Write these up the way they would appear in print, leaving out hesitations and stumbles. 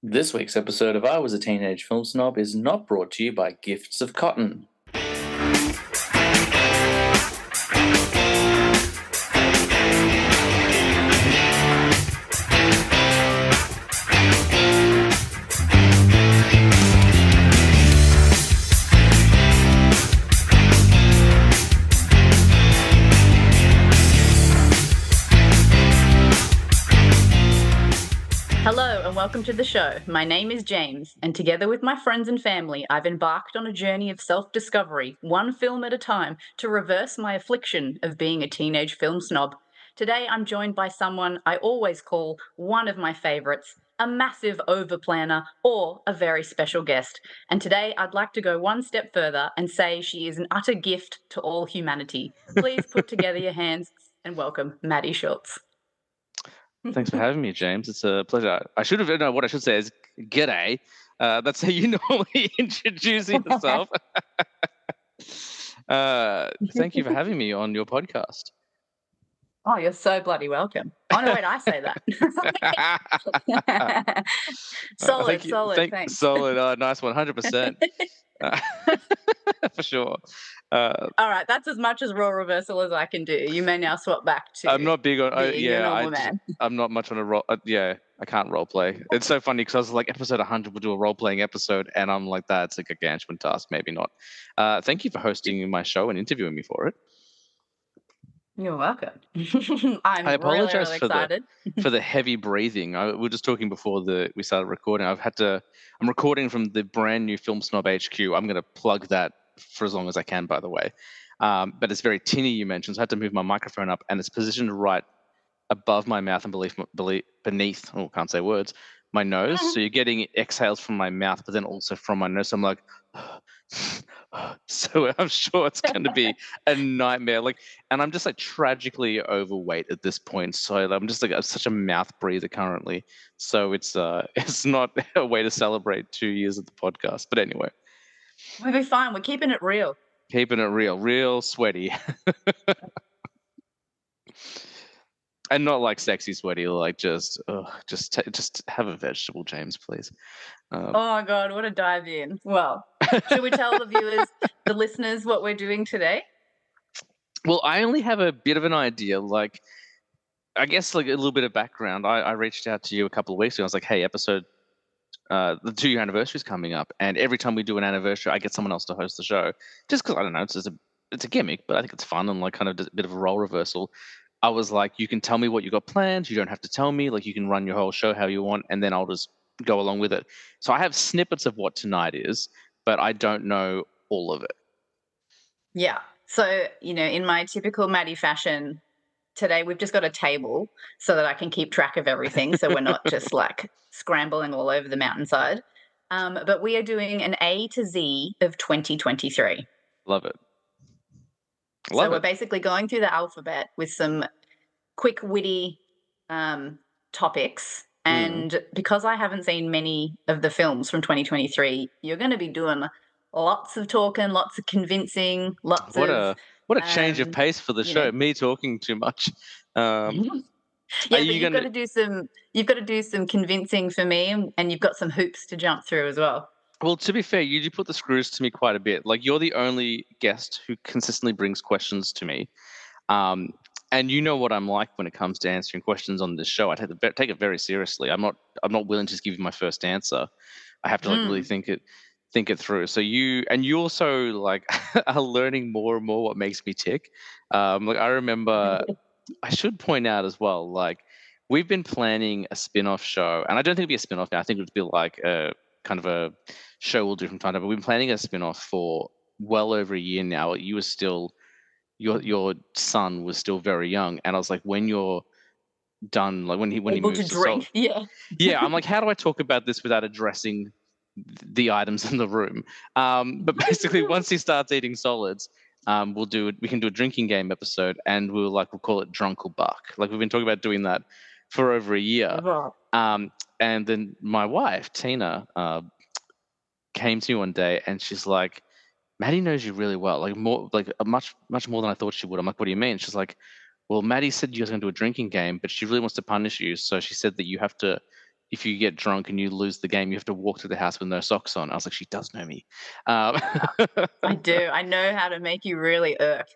This week's episode of I Was a Teenage Film Snob is not brought to you by Gifts of Cotton. Hello and welcome to the show. My name is James, and together with my friends and family, I've embarked on a journey of self-discovery, one film at a time, to reverse my affliction of being a teenage film snob. Today, I'm joined by someone I always call one of my favorites, a massive overplanner, or a very special guest. And today, I'd like to go one step further and say she is an utter gift to all humanity. Please put together your hands and welcome Maddie Schultz. Thanks for having me, James. It's a pleasure. What I should say is g'day. That's how you normally introduce yourself. Thank you for having me on your podcast. Oh, you're so bloody welcome. Oh, no, wait, I say that. Solid, thanks. Solid, nice 100%. For sure. All right, that's as much as role reversal as I can do. You may now swap back to. I'm not big on. Man. I'm not much on a role. I can't role play. It's so funny because I was like, episode 100, we'll do a role playing episode, and I'm like, that's a gargantuan task. Maybe not. Thank you for hosting my show and interviewing me for it. You're welcome. I apologize really excited. for the heavy breathing. We were just talking before we started recording. I'm recording from the brand new Film Snob HQ. I'm going to plug that for as long as I can, by the way. But it's very tinny, you mentioned, so I had to move my microphone up, and it's positioned right above my mouth and beneath, can't say words, my nose. So you're getting exhales from my mouth, but then also from my nose. So I'm like, so I'm sure it's going to be a nightmare. And I'm just tragically overweight at this point. So I'm just such a mouth breather currently. So it's not a way to celebrate 2 years of the podcast. But anyway. We'll be fine. We're keeping it real. Real sweaty. And not sexy sweaty, just have a vegetable, James, please. Oh my God, what a dive in. Well, should we tell the viewers, the listeners, what we're doing today? Well, I only have a bit of an idea. I guess a little bit of background. I reached out to you a couple of weeks ago. I was like, hey, the 2-year anniversary is coming up, and every time we do an anniversary, I get someone else to host the show. Just because I don't know, it's a gimmick, but I think it's fun and kind of a bit of a role reversal. I was like, you can tell me what you got planned. You don't have to tell me. You can run your whole show how you want, and then I'll just go along with it. So I have snippets of what tonight is, but I don't know all of it. Yeah. So, in my typical Maddie fashion, today we've just got a table so that I can keep track of everything. So we're not just scrambling all over the mountainside. But we are doing an A to Z of 2023. Love it. So we're basically going through the alphabet with some quick, witty topics. And because I haven't seen many of the films from 2023, you're going to be doing lots of talking, lots of convincing, What a change of pace for the show. Me talking too much. Yeah, but you've got to do some convincing for me, and you've got some hoops to jump through as well. Well, to be fair, you do put the screws to me quite a bit. You're the only guest who consistently brings questions to me. And you know what I'm like when it comes to answering questions on this show. I take it very seriously. I'm not willing to just give you my first answer. I have to really think it through. So you also are learning more and more what makes me tick. I remember I should point out as well, we've been planning a spin-off show, and I don't think it'd be a spin-off now. I think it would be a kind of a show we'll do from time to time. But we've been planning a spin-off for well over a year now. You were still, your son was still very young, and I was like, when you're done, when he moves to drink, yeah. I'm like, how do I talk about this without addressing the items in the room? But basically, once he starts eating solids, we can do a drinking game episode, and we'll call it Drunk or Buck. We've been talking about doing that for over a year. And then my wife, Tina, came to me one day, and she's like, Maddie knows you really well, much more than I thought she would. I'm like, what do you mean? She's like, well, Maddie said you guys are going to do a drinking game, but she really wants to punish you. So she said that you have to if you get drunk and you lose the game, you have to walk to the house with no socks on. I was like, she does know me. I do. I know how to make you really irk.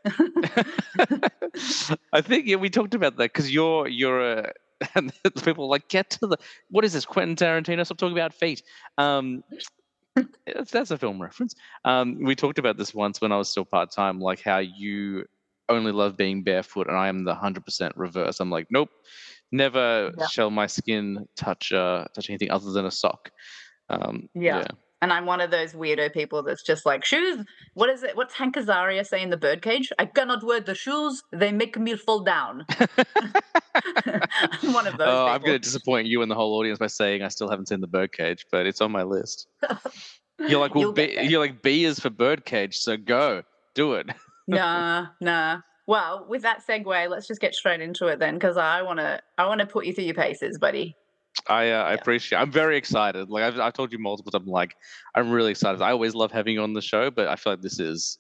I think we talked about that because you're a and people are like, get to the, what is this, Quentin Tarantino? Stop talking about feet. That's a film reference. We talked about this once when I was still part time, like how you only love being barefoot, and I am the 100% reverse. I'm like, nope, never Yeah. shall my skin touch anything other than a sock. Yeah. And I'm one of those weirdo people that's just like, shoes. What is it? What's Hank Azaria say in The Birdcage? I cannot wear the shoes. They make me fall down. I'm one of those people. I'm going to disappoint you and the whole audience by saying I still haven't seen The Birdcage, but it's on my list. You're like, well, you're like, B is for Birdcage, so go do it. Nah. Well, with that segue, let's just get straight into it then, because I wanna put you through your paces, buddy. I appreciate. I'm very excited. Like I've told you multiple times. Like I'm really excited. I always love having you on the show, but I feel like this is.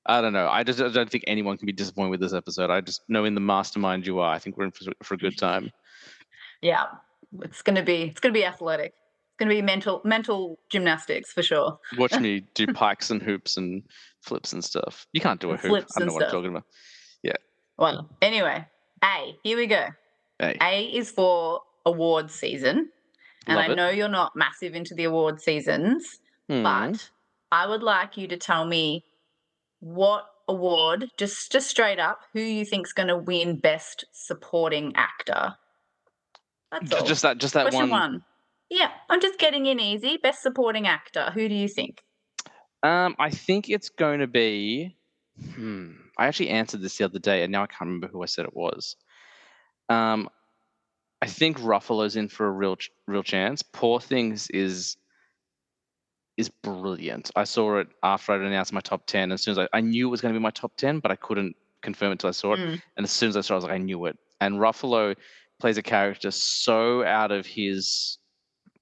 I don't know. I don't think anyone can be disappointed with this episode. I just know in the mastermind you are. I think we're in for a good time. Yeah, it's gonna be athletic. It's gonna be mental gymnastics for sure. Watch me do pikes and hoops and flips and stuff. You can't do a hoop. I don't know what I'm talking about. Yeah. Well, anyway, A. Here we go. A is for awards season, and I know you're not massive into the award seasons, but I would like you to tell me what award, just straight up, who you think's going to win Best Supporting Actor. That's all. Just that Question one. Yeah, I'm just getting in easy. Best Supporting Actor. Who do you think? I think it's going to be. I actually answered this the other day, and now I can't remember who I said it was. I think Ruffalo's in for a real chance. Poor Things is brilliant. I saw it after I'd announced my top 10. As soon as I knew it was going to be my top 10, but I couldn't confirm it until I saw it. And as soon as I saw it, I was like, I knew it. And Ruffalo plays a character so out of his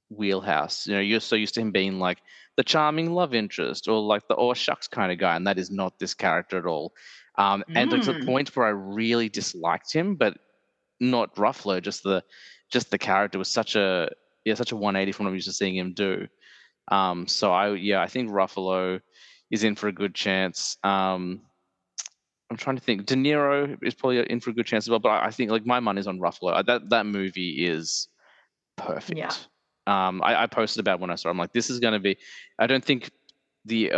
wheelhouse. You know, you're so used to him being like the charming love interest or like the oh shucks kind of guy, and that is not this character at all. And to the point where I really disliked him, but not Ruffalo, just the character was such a 180 from what I'm used to seeing him do. So I think Ruffalo is in for a good chance. I'm trying to think. De Niro is probably in for a good chance as well, but I think like my money's on Ruffalo. That movie is perfect. Yeah. I posted about when I saw it. I'm like, this is going to be. I don't think the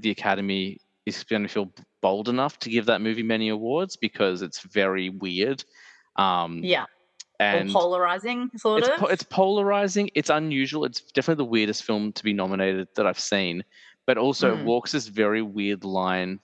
Academy is going to feel bold enough to give that movie many awards because it's very weird. And or polarizing, sort of. It's polarizing. It's unusual. It's definitely the weirdest film to be nominated that I've seen, but also it walks this very weird line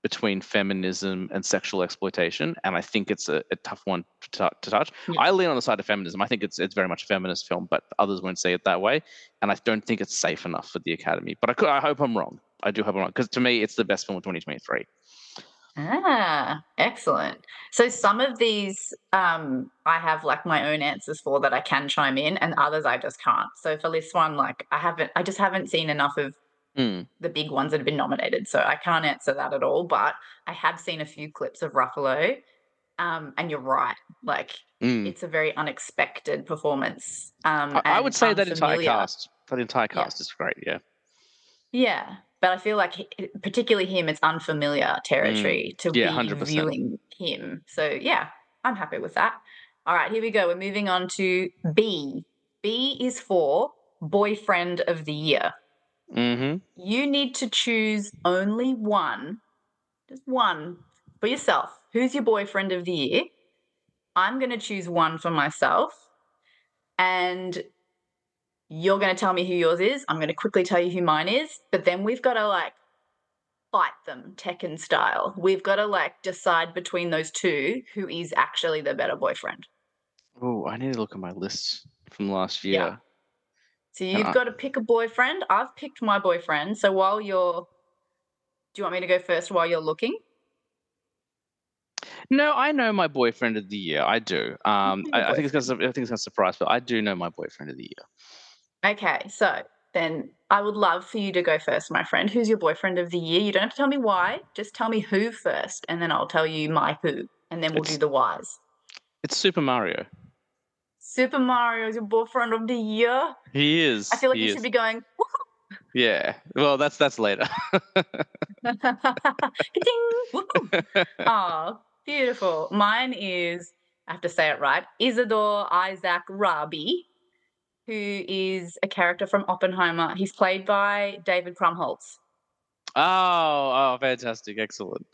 between feminism and sexual exploitation, and I think it's a tough one to touch. Yeah. I lean on the side of feminism. I think it's very much a feminist film, but others won't say it that way, and I don't think it's safe enough for the Academy. But I hope I'm wrong. I do hope I'm wrong, because to me, it's the best film of 2023. Excellent. So some of these I have like my own answers for that I can chime in, and others I just can't. So for this one, like I just haven't seen enough of the big ones that have been nominated, so I can't answer that at all. But I have seen a few clips of Ruffalo, and you're right. Like it's a very unexpected performance. I would say that entire cast is great. Yeah. But I feel like, particularly him, it's unfamiliar territory to be 100%. Viewing him. So, yeah, I'm happy with that. All right, here we go. We're moving on to B. B is for Boyfriend of the Year. You need to choose only one, just one, for yourself. Who's your Boyfriend of the Year? I'm going to choose one for myself. And you're going to tell me who yours is. I'm going to quickly tell you who mine is. But then we've got to, like, fight them Tekken style. We've got to, like, decide between those two who is actually the better boyfriend. Oh, I need to look at my list from last year. Yeah. So you've got to pick a boyfriend. I've picked my boyfriend. So do you want me to go first while you're looking? No, I know my Boyfriend of the Year. I do. I think it's going to surprise, but I do know my Boyfriend of the Year. Okay, so then I would love for you to go first, my friend. Who's your Boyfriend of the Year? You don't have to tell me why. Just tell me who first, and then I'll tell you my who, and then we'll do the whys. It's Super Mario. Super Mario is your boyfriend of the year. He is. I feel like he you is. should be going. Yeah. Well, that's later. Oh, beautiful. Mine is, I have to say it right, Isidore Isaac Rabi, who is a character from Oppenheimer. He's played by David Krumholtz. Oh, fantastic. Excellent.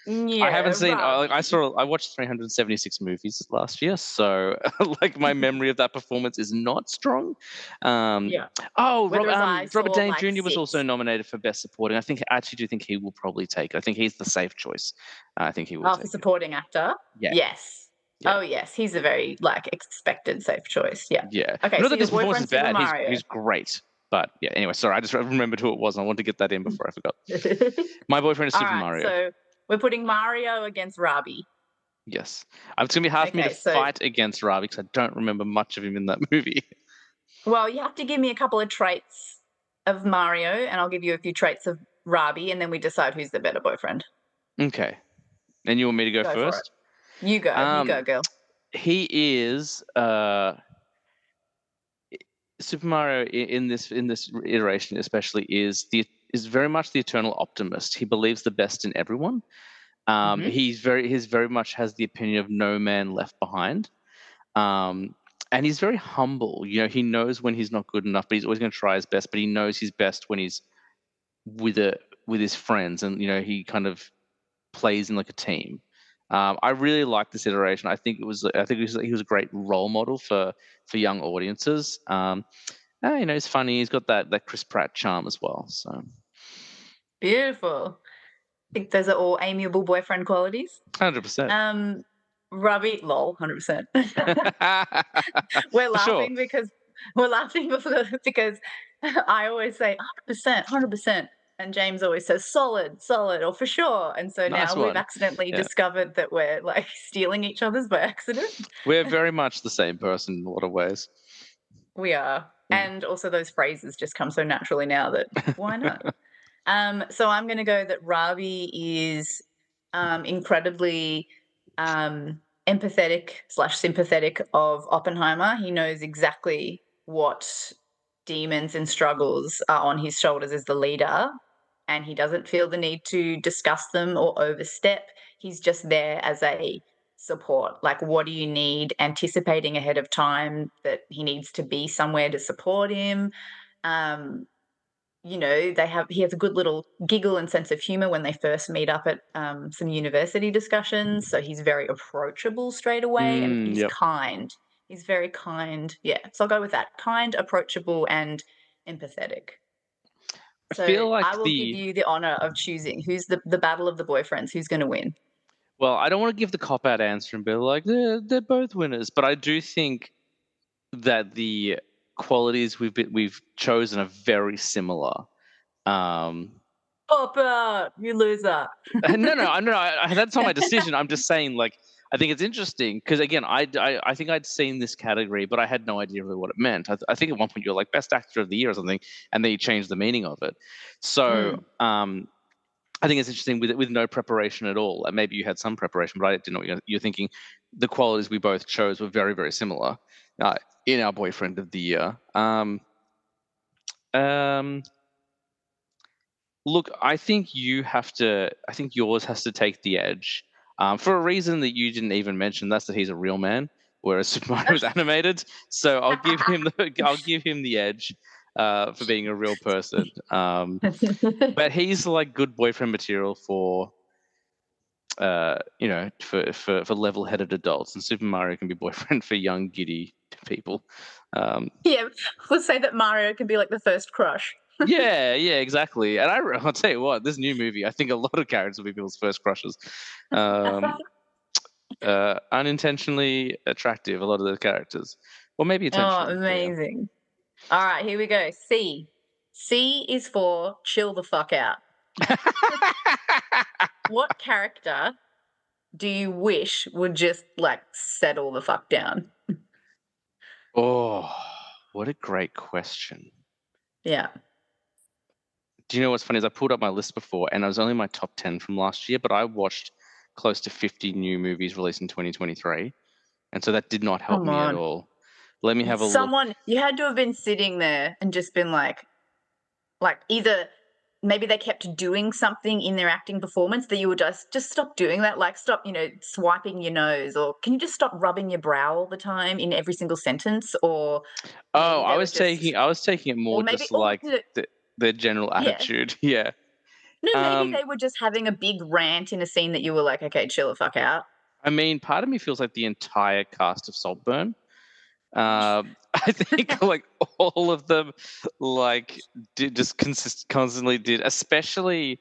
I haven't Yeah, seen. Rabi. I watched 376 movies last year, so like my memory of that performance is not strong. Yeah. Oh, Whereas I Robert saw Downey like Jr. was also 6. nominated for Best Supporting. I actually do think he will probably take it. I think he's the safe choice. I think he will Oh, take for it. supporting actor? Yeah. Yes. Yeah. Oh, yes. He's a very like expected safe choice. Yeah. Yeah. Okay, Not so that your this performance is boyfriend Super bad. Mario. He's great. But yeah. Anyway, sorry. I just remembered who it was. And I wanted to get that in before I forgot. My boyfriend is All Super right, Mario. so we're putting Mario against Rabi. Yes. It's going to be hard for me Okay, to so fight against Ravi because I don't remember much of him in that movie. well, you have to give me a couple of traits of Mario, and I'll give you a few traits of Rabi, and then we decide who's the better boyfriend. Okay. And you want me to go Go for it. first? You go, girl. He is Super Mario in this iteration especially is very much the eternal optimist. He believes the best in everyone. Mhm. He's very much has the opinion of no man left behind. And he's very humble. You know, he knows when he's not good enough, but he's always going to try his best. But he knows he's best when he's with his friends, and you know, he kind of plays in like a team. I really like this iteration. I think he was a great role model for young audiences. You know, he's funny. He's got that Chris Pratt charm as well. So Beautiful. I think those are all amiable boyfriend qualities. 100%. Rabi, lol, 100%. We're For sure. laughing because because I always say 100%, 100%, and James always says solid, solid, or for sure. And so Nice now we've one. accidentally Yeah. discovered that we're like stealing each other's by accident. We're very much the same person in a lot of ways. We are. And also those phrases just come so naturally now that why not? So I'm going to go that Ravi is incredibly empathetic / sympathetic of Oppenheimer. He knows exactly what demons and struggles are on his shoulders as the leader, and he doesn't feel the need to discuss them or overstep. He's just there as a support. Like, what do you need? Anticipating ahead of time that he needs to be somewhere to support him. Um, you know, he has a good little giggle and sense of humor when they first meet up at some university discussions. So he's very approachable straight away, and he's Yep. kind. He's very kind. Yeah, so I'll go with that: kind, approachable, and empathetic. I So feel like I will give you the honor of choosing who's the battle of the boyfriends. Who's going to win? Well, I don't want to give the cop out answer and be like they're both winners, but I do think that the qualities we've chosen are very similar. Pop out, you loser. No, that's not my decision. I'm just saying, like, I think it's interesting because again, I think I'd seen this category, but I had no idea really what it meant. I think at one point you were like best actor of the year or something, and then you changed the meaning of it. So, I think it's interesting with no preparation at all. And maybe you had some preparation, but I didn't know what you're thinking. The qualities we both chose were very, very similar in our boyfriend of the year. Look, I think yours has to take the edge for a reason that you didn't even mention. That's that he's a real man, whereas Super Mario was animated. So I'll give him the edge for being a real person. But he's like good boyfriend material for for level-headed adults, and Super Mario can be boyfriend for young giddy people. Yeah, we'll say that Mario can be like the first crush. Yeah, exactly. And I'll tell you what, this new movie, I think a lot of characters will be people's first crushes. Unintentionally attractive, a lot of the characters. Or maybe Oh, intentionally. amazing. All right, here we go. C. C is for chill the fuck out. What character do you wish would just like settle the fuck down? Oh, what a great question. Yeah. Do you know what's funny is I pulled up my list before and it was only my top 10 from last year, but I watched close to 50 new movies released in 2023. And so that did not help Come me at on. all. Let me have a look. Someone, you had to have been sitting there and just been like either maybe they kept doing something in their acting performance that you would just stop doing that, like stop, swiping your nose, or can you just stop rubbing your brow all the time in every single sentence, or Oh, maybe they were just, I was taking it or more maybe, just like their general yeah. attitude. Yeah. No, maybe Um, they were just having a big rant in a scene that you were like, okay, chill the fuck out. I mean, part of me feels like the entire cast of Saltburn. I think like all of them like did just constantly did, especially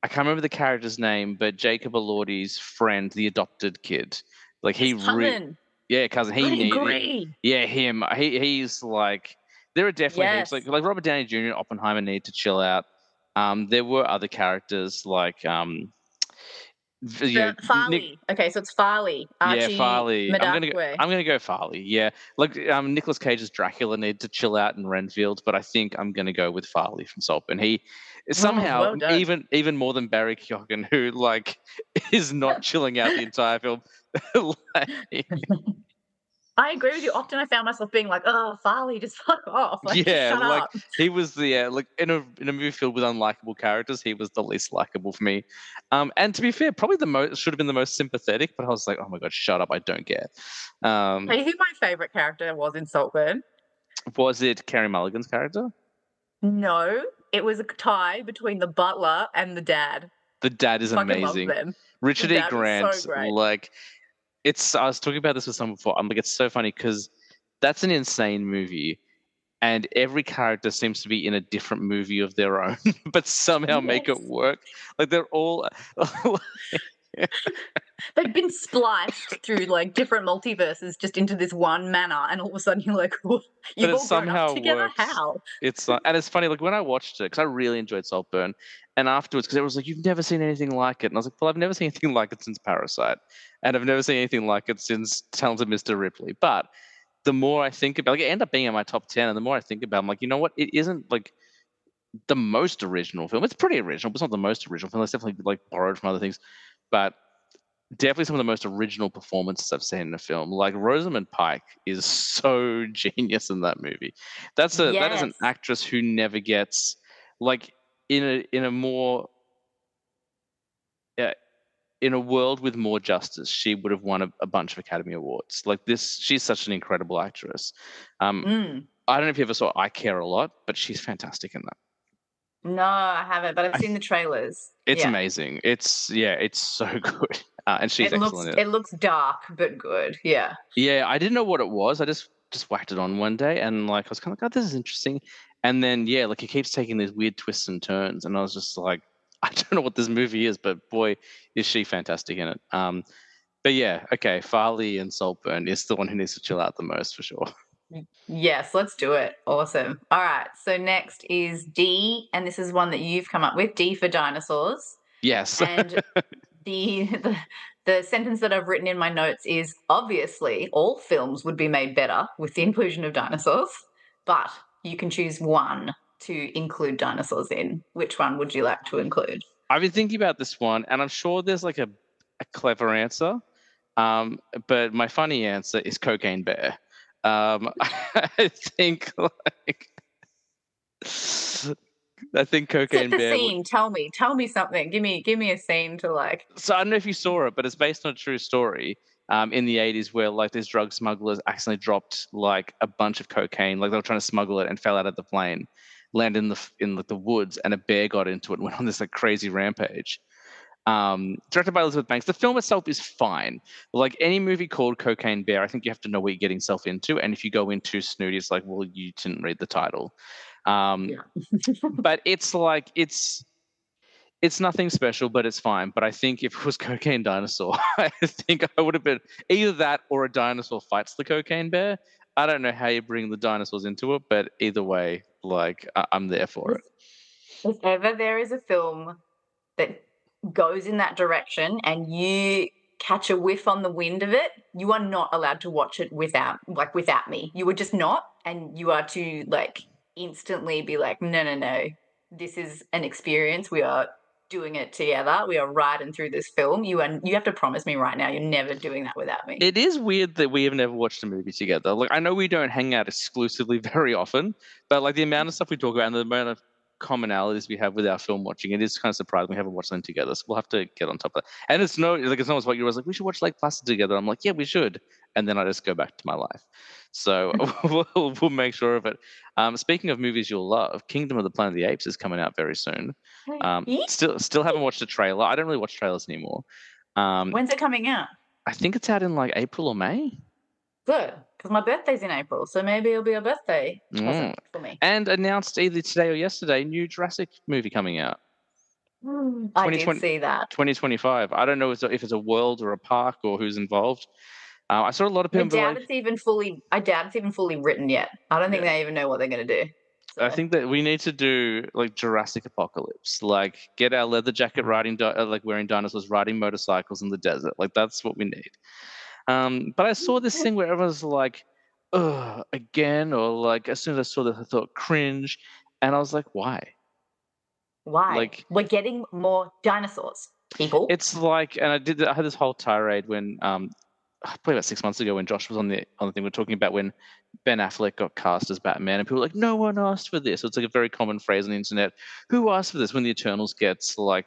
I can't remember the character's name, but Jacob Elordi's friend, the adopted kid. Like His cousin. yeah, cousin. I He needed, agree. yeah, him. He's like there are definitely heaps Yes. like Robert Downey Jr. and Oppenheimer need to chill out. There were other characters like Farley. Okay, so it's Farley. yeah, Archie Farley. Madakwe. I'm gonna go Farley. Yeah, like Nicolas Cage's Dracula need to chill out in Renfield, but I think I'm gonna go with Farley from Saltburn. He Oh, somehow well done. even more than Barry Keoghan, who like is not chilling out the entire film. Like, I agree with you. Often I found myself being like, oh, Farley, just fuck off. Like, just yeah, shut like up. he was the like in a movie filled with unlikable characters, he was the least likable for me. And to be fair, probably the most should have been the most sympathetic, but I was like, oh my god, shut up, I don't care. Hey, who my favourite character was in Saltburn? Was it Carey Mulligan's character? No, it was a tie between the butler and the dad. The dad is Fucking love amazing. them. Richard The E. dad was Grant, so great. like I was talking about this with someone before. I'm like, it's so funny because that's an insane movie, and every character seems to be in a different movie of their own, but somehow make it Yes. work. Like they're all. They've been spliced through like different multiverses just into this one manner, and all of a sudden you're like, oh, you've But it all grown up somehow together. works. How? It's and it's funny. Like when I watched it, because I really enjoyed Saltburn, and afterwards, because it was like you've never seen anything like it, and I was like, well, I've never seen anything like it since Parasite, and I've never seen anything like it since Talented Mr. Ripley. But the more I think about, like, it ended up being in my top 10, and the more I think about, it, I'm like, you know what? It isn't like the most original film. It's pretty original, but it's not the most original film. It's definitely like borrowed from other things, but definitely some of the most original performances I've seen in a film. Like Rosamund Pike is so genius in that movie. That is an Yes. actress who never gets like in a more in a world with more justice, she would have won a bunch of Academy Awards. Like this, she's such an incredible actress. I don't know if you ever saw I Care a Lot, but she's fantastic in that. No, I haven't, but I've seen the trailers. It's Yeah. amazing. It's so good, and she's excellent. It looks dark but good. Yeah. Yeah, I didn't know what it was. I just whacked it on one day, and like I was kind of like, "Oh, this is interesting." And then yeah, like it keeps taking these weird twists and turns, and I was just like, I don't know what this movie is, but boy, is she fantastic in it. But yeah, okay, Farley and Saltburn is the one who needs to chill out the most for sure. Yes, let's do it. Awesome. All right. So next is D, and this is one that you've come up with. D for dinosaurs. Yes. And the sentence that I've written in my notes is obviously all films would be made better with the inclusion of dinosaurs, but you can choose one to include dinosaurs in. Which one would you like to include? I've been thinking about this one, and I'm sure there's like a clever answer. But my funny answer is Cocaine Bear. I think Cocaine Set the Bear. scene. Tell me something. Give me a scene to like. So I don't know if you saw it, but it's based on a true story. In the 80s, where like these drug smugglers accidentally dropped like a bunch of cocaine, like they were trying to smuggle it and fell out of the plane, landed in the woods, and a bear got into it and went on this like crazy rampage. Directed by Elizabeth Banks. The film itself is fine. Like any movie called Cocaine Bear, I think you have to know what you're getting yourself into. And if you go in too snooty, it's like, well, you didn't read the title. But it's like it's nothing special, but it's fine. But I think if it was Cocaine Dinosaur, I think I would have been either that or a dinosaur fights the cocaine bear. I don't know how you bring the dinosaurs into it, but either way, like I'm there for it. If ever there is a film that goes in that direction and you catch a whiff on the wind of it, you are not allowed to watch it without me. You are just not, and you are to like instantly be like, no, this is an experience. We are doing it together. We are riding through this film. You have to promise me right now you're never doing that without me. It is weird that we have never watched a movie together. Like, I know we don't hang out exclusively very often, but like the amount of stuff we talk about and the amount of commonalities we have with our film watching, it is kind of surprising we haven't watched them together. So we'll have to get on top of that. And it's not what you was like, we should watch Lake Placid together. I'm like, yeah, we should. And then I just go back to my life. So we'll make sure of it. Speaking of movies you'll love, Kingdom of the Planet of the Apes is coming out very soon. Still haven't watched a trailer. I don't really watch trailers anymore. When's it coming out? I think it's out in like April or May. Good, because my birthday's in April, so maybe it'll be a birthday present for me. And announced either today or yesterday, new Jurassic movie coming out. I did see that. 2025. I don't know if it's a world or a park or who's involved. I saw a lot of people. I doubt it's even fully written yet. I don't think they even know what they're going to do. So. I think that we need to do like Jurassic Apocalypse, like get our leather jacket wearing dinosaurs riding motorcycles in the desert. Like that's what we need. But I saw this thing where everyone's like, "Ugh, again," or like as soon as I saw this, I thought cringe, and I was like, "Why? Why? Like we're getting more dinosaurs, people." It's like, and I had this whole tirade when probably about 6 months ago when Josh was on the thing. We're talking about when Ben Affleck got cast as Batman, and people were like, "No one asked for this." So it's like a very common phrase on the internet. Who asked for this? When the Eternals gets like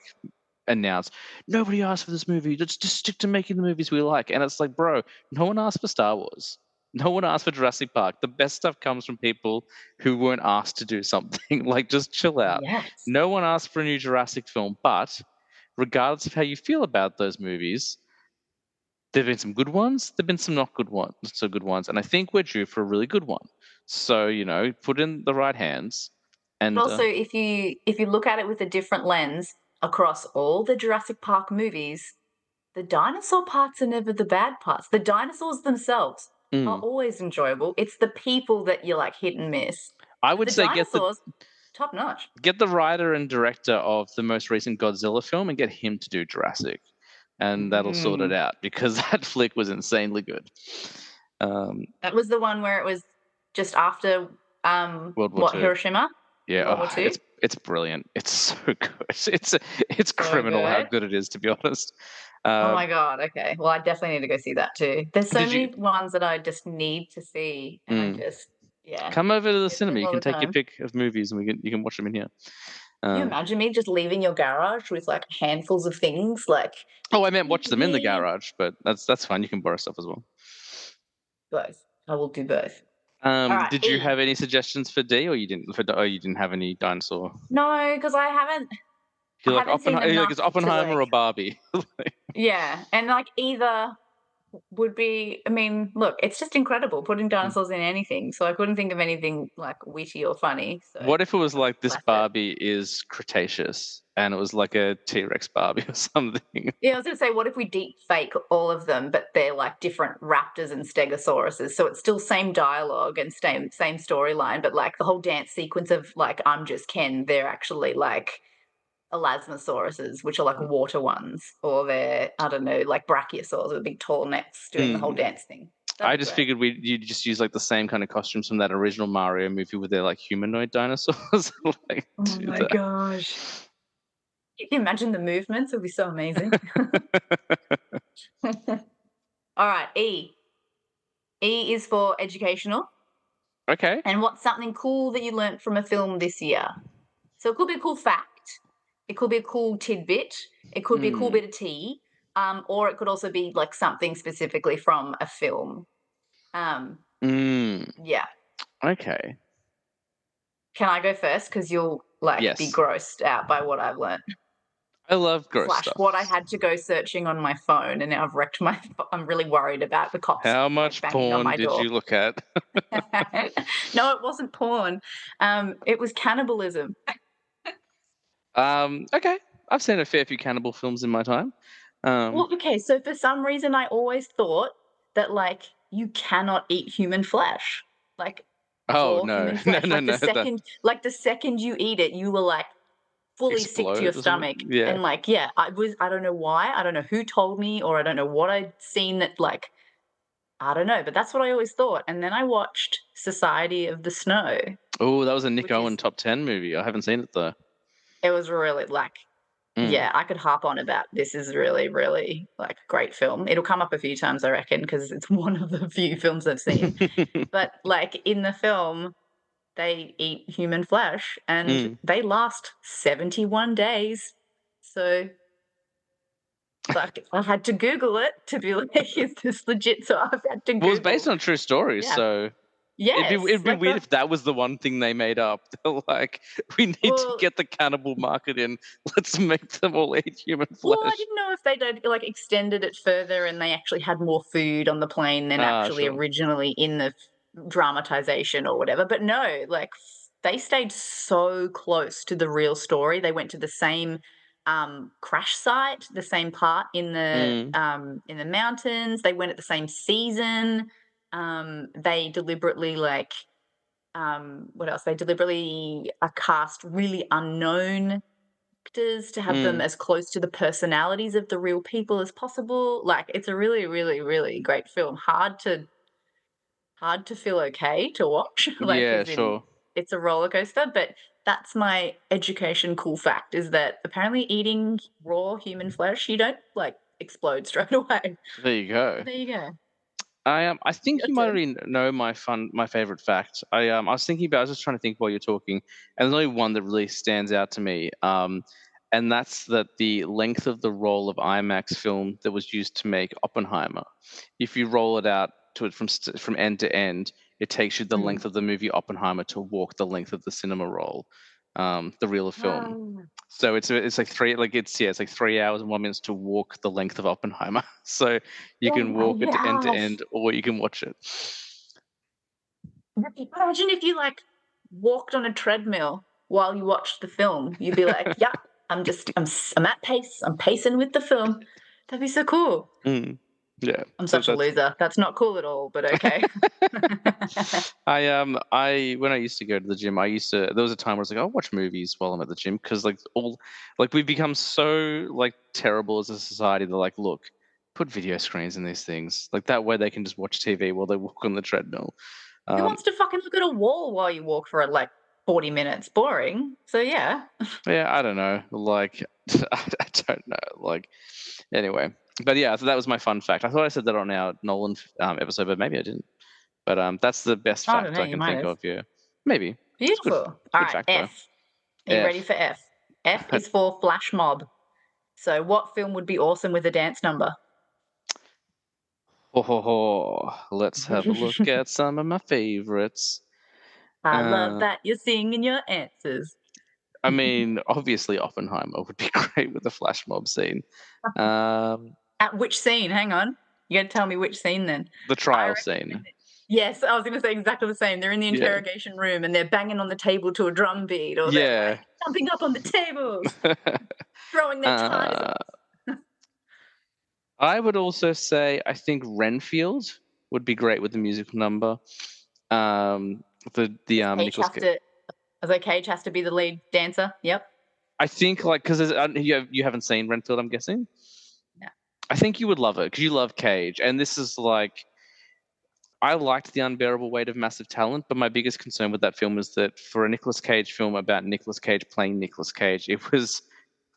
announced, nobody asked for this movie. Let's just stick to making the movies we like. And it's like, bro, no one asked for Star Wars. No one asked for Jurassic Park. The best stuff comes from people who weren't asked to do something. Like, just chill out. Yes. No one asked for a new Jurassic film, but regardless of how you feel about those movies, there've been some good ones. There've been some not good ones, and I think we're due for a really good one. So put in the right hands. And but also, if you look at it with a different lens across all the Jurassic Park movies, the dinosaur parts are never the bad parts. The dinosaurs themselves are always enjoyable. It's the people that you like hit and miss. I would say top notch. Get the writer and director of the most recent Godzilla film and get him to do Jurassic. And that'll sort it out because that flick was insanely good. That was the one where it was just after World War II. Hiroshima? Yeah, World War II? It's brilliant. It's so good. It's criminal how good it is, to be honest. Oh my god! Okay, well, I definitely need to go see that too. There's so many ones that I just need to see, and I just come over to the cinema. You can take your pick of movies, and you can watch them in here. Can you imagine me just leaving your garage with like handfuls of things? Like, oh, I meant watch them in the garage, but that's fine. You can borrow stuff as well. Both. I will do both. Right, did you have any suggestions for D, or you didn't? You didn't have any dinosaur? No, because I haven't. You're like it's Oppenheimer or Barbie. Yeah, and like either would be. I mean, look, it's just incredible putting dinosaurs in anything. So I couldn't think of anything like witty or funny. So what if it was like this Barbie is Cretaceous and it was like a T-Rex Barbie or something? Yeah, I was going to say, what if we deep fake all of them, but they're like different raptors and stegosauruses, so it's still same dialogue and same storyline, but like the whole dance sequence of like I'm just Ken, they're actually like elasmosauruses, which are like water ones, or they're, I don't know, like brachiosaurs with big tall necks doing the whole dance thing. I just figured you'd just use like the same kind of costumes from that original Mario movie with their like humanoid dinosaurs. Like, oh my gosh. Can you imagine the movements? It would be so amazing. All right, E. E is for educational. Okay. And what's something cool that you learnt from a film this year? So it could be a cool fact. It could be a cool tidbit. It could be a cool bit of tea. Or it could also be like something specifically from a film. Yeah. Okay. Can I go first? Because you'll be grossed out by what I've learnt. I love gross stuff. What I had to go searching on my phone, and now I've wrecked my. I'm really worried about the cops. How much porn did you look at? No, it wasn't porn. It was cannibalism. Okay, I've seen a fair few cannibal films in my time. Well, okay, so for some reason, I always thought that like you cannot eat human flesh, like. Oh no. The second you eat it, you will like fully sick to your stomach. Yeah. And like, I don't know why. I don't know who told me, or I don't know what I'd seen that like, I don't know, but that's what I always thought. And then I watched Society of the Snow. Oh, that was a Nick Owen top 10 movie. I haven't seen it though. It was really like, Yeah, I could harp on about this is really, really like a great film. It'll come up a few times, I reckon, because it's one of the few films I've seen. But like in the film, they eat human flesh and Mm. they last 71 days. So like I had to Google it to be like, is this legit? So I've had to Well, it's based Google. on a true story, Yeah. so Yes. it'd be Like weird if that was the one thing they made up. They're like, we need to well, get the cannibal market in. Let's make them all eat human well, I flesh. didn't know if they'd like extended it further and they actually had more food on the plane than Ah, actually sure. originally in the dramatization or whatever. But no, like they stayed so close to the real story. They went to the same crash site, the same part Mm. in the mountains. They went at the same season. They deliberately like what else? They deliberately cast really unknown actors to have them Mm. as close to the personalities of the real people as possible. Like it's a really, really, really great film. Hard to feel okay to watch. Like Yeah, as in sure. it's a roller coaster, but that's my education cool fact is that apparently eating raw human flesh, you don't like explode straight away. There you go. There you go. I think Your you might turn. already know my favorite fact. I was thinking about. I was just trying to think while you're talking, and there's only one that really stands out to me. And that's that the length of the roll of IMAX film that was used to make Oppenheimer. If you roll it out to it from end to end, it takes you the Mm. length of the movie Oppenheimer to walk the length of the cinema roll, the reel of film. Wow. So it's like it's like 3 hours and 1 minute to walk the length of Oppenheimer. So you Oh can my walk it to gosh. end, or you can watch it. Imagine if you like walked on a treadmill while you watched the film. You'd be like, "Yeah, I'm at pace. I'm pacing with the film." That'd be so cool. Mm, yeah. I'm So such a that's loser. That's not cool at all, but okay. I when I used to go to the gym, I used to there was a time where I was like, I'll watch movies while I'm at the gym because we've become so like terrible as a society. They're like, look, put video screens in these things. Like that way they can just watch TV while they walk on the treadmill. Who Um, wants to fucking look at a wall while you walk for like 40 minutes? Boring. So yeah. yeah, I don't know. Like I don't know. Like anyway. But yeah, so that was my fun fact. I thought I said that on our Nolan episode, but maybe I didn't. But that's the best I don't fact know, I you can might think have. of. Yeah, maybe it's good. Beautiful. All Good right, fact though. F. Are you ready F. for F? F is for flash mob. So what film would be awesome with a dance number? Ho ho ho. Let's have a look at some of my favorites. I love Uh, that you're singing your answers. I mean, obviously Oppenheimer would be great with the flash mob scene. Um, At which scene? Hang on. You gotta tell me which scene then. the I trial reckon scene. yes, I was gonna say exactly the same. They're in the Yeah. interrogation room and they're banging on the table to a drum beat, or they're Yeah. like jumping up on the tables, throwing their ties uh, off. I would also say I think Renfield would be great with the musical number. The Does Cage Nicholas have to I was like, Cage has to be the lead dancer? Yep. I think like because you haven't seen Renfield, I'm guessing. Yeah. I think you would love it because you love Cage, and this is like I liked the unbearable weight of massive talent, but my biggest concern with that film was that for a Nicolas Cage film about Nicolas Cage playing Nicolas Cage, it was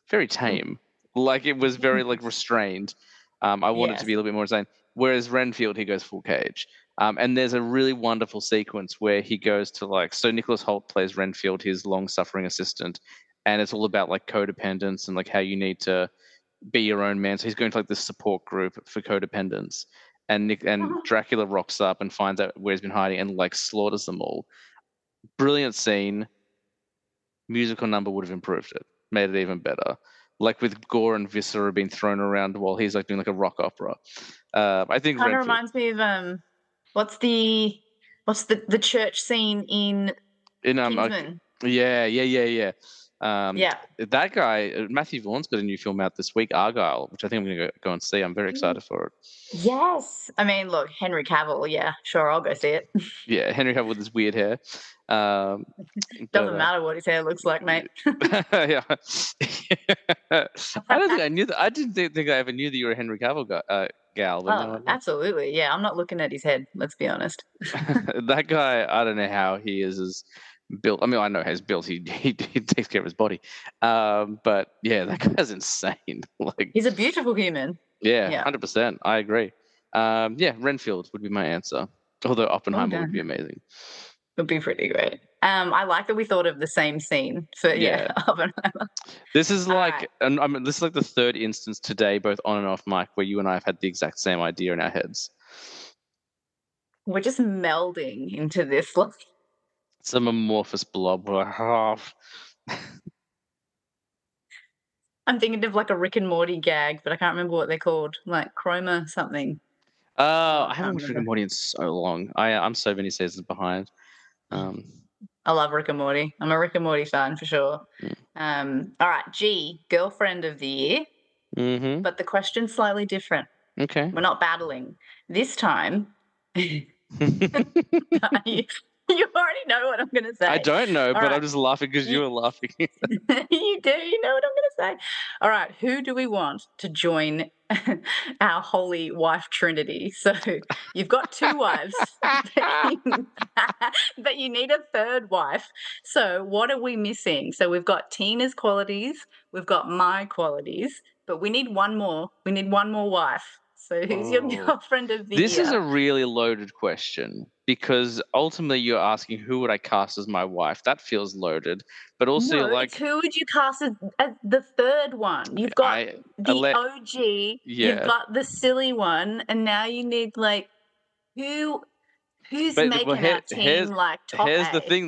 very tame. Like it was very like restrained. I wanted it to Yes. be a little bit more insane. Whereas Renfield, he goes full Cage. And there's a really wonderful sequence where he goes to like so Nicholas Holt plays Renfield, his long-suffering assistant, and it's all about like codependence and like how you need to be your own man. So he's going to like this support group for codependence. And Dracula rocks up and finds out where he's been hiding and like slaughters them all. Brilliant scene. Musical number would have improved it, made it even better. Like with gore and viscera being thrown around while he's like doing like a rock opera. I think Kind of Renfield reminds me of what's the church scene in in Kingsman? yeah. Yeah. That guy Matthew Vaughn's got a new film out this week, Argyle, which I think I'm going to go and see. I'm very excited for it. Yes. I mean, look, Henry Cavill, yeah, sure, I'll go see it. Yeah, Henry Cavill with his weird hair. Doesn't matter what his hair looks like, mate. Yeah. I don't think I knew that. I didn't think I ever knew that you were a Henry Cavill gal, but now I Oh, know. absolutely. Yeah, I'm not looking at his head, let's be honest. That guy, I don't know how he is as built. I mean, I know how he's built. He takes care of his body. But yeah, that guy's insane. Like, He's a beautiful human. yeah, 100%. I agree. Yeah, Renfield would be my answer. Although Oppenheimer would be amazing. Would be pretty great. I like that we thought of the same scene for Oppenheimer. This is like, and I mean, this is like the third instance today, both on and off mic, where you and I have had the exact same idea in our heads. We're just melding into this. Some amorphous blob. I'm thinking of like a Rick and Morty gag, but I can't remember what they're called. Like chroma something. I haven't watched Rick and Morty in so long. I'm so many seasons behind. I love Rick and Morty. I'm a Rick and Morty fan for sure. All right, G, girlfriend of the year. Mm-hmm. But the question's slightly different. Okay. We're not battling. This time, you already know what I'm going to say. I don't know, but I'm just laughing because you were laughing. You do. You know what I'm going to say. All right. Who do we want to join our holy wife trinity? So you've got two wives, but you need a third wife. So what are we missing? So we've got Tina's qualities. We've got my qualities, but we need one more. We need one more wife. So who's your girlfriend of the year? This is a really loaded question because ultimately you're asking who would I cast as my wife. That feels loaded, but also it's who would you cast as the third one? You've got the OG, you've got the silly one, and now you need like who's making our team like top Here's A? the thing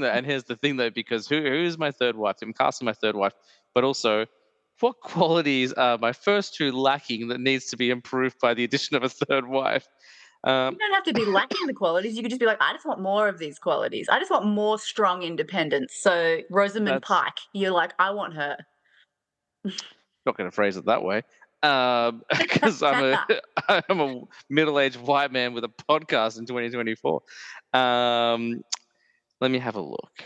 though, because who's my third wife? I'm casting my third wife, but also, what qualities are my first two lacking that needs to be improved by the addition of a third wife? You don't have to be lacking the qualities. You could just be like, I just want more of these qualities. I just want more strong independence. So Rosamund Pike, you're like, I want her. Not going to phrase it that way, because I'm a middle-aged white man with a podcast in 2024. Let me have a look.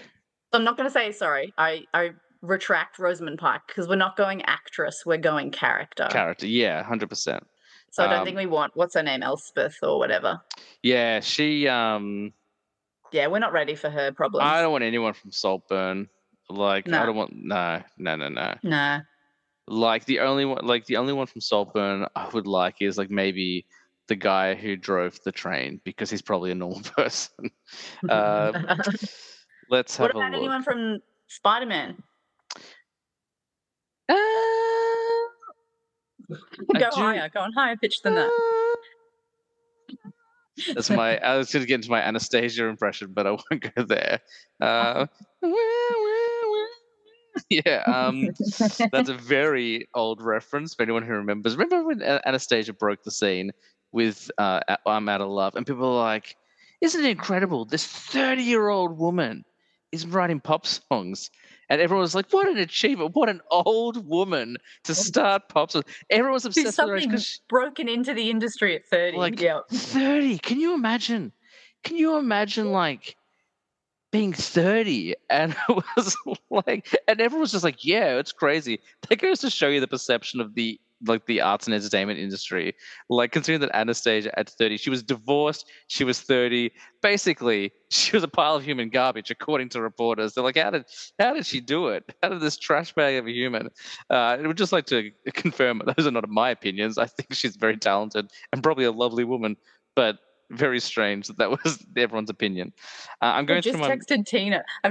I'm not going to say sorry. I retract Rosamund Pike because we're not going actress, we're going character. Yeah, 100%. So I don't think we want, what's her name, Elspeth or whatever. Yeah, she yeah, we're not ready for her problems. I don't want anyone from Saltburn. Like, I don't want no. Like the only one from Saltburn I would like is like maybe the guy who drove the train, because he's probably a normal person. Let's have a look. What about anyone from Spider-Man? Go on higher pitch than that. That's I was going to get into my Anastasia impression, but I won't go there. Yeah, that's a very old reference for anyone who remembers. Remember when Anastasia broke the scene with I'm Out of Love, and people were like, isn't it incredible? This 30-year-old woman is writing pop songs. And everyone was like, what an achievement. What an old woman to start pop songs. Everyone was obsessed with her age because broken into the industry at 30. Like 30. Can you imagine? Like being 30? And it was like, and everyone was just like, yeah, it's crazy. That goes to show you the perception of the arts and entertainment industry. Like, considering that Anastasia at 30, she was divorced, she was 30. Basically, she was a pile of human garbage, according to reporters. They're like, how did she do it? How did this trash bag of a human? I would just like to confirm, those are not my opinions. I think she's very talented and probably a lovely woman, but very strange that was everyone's opinion. I'm going through my... I've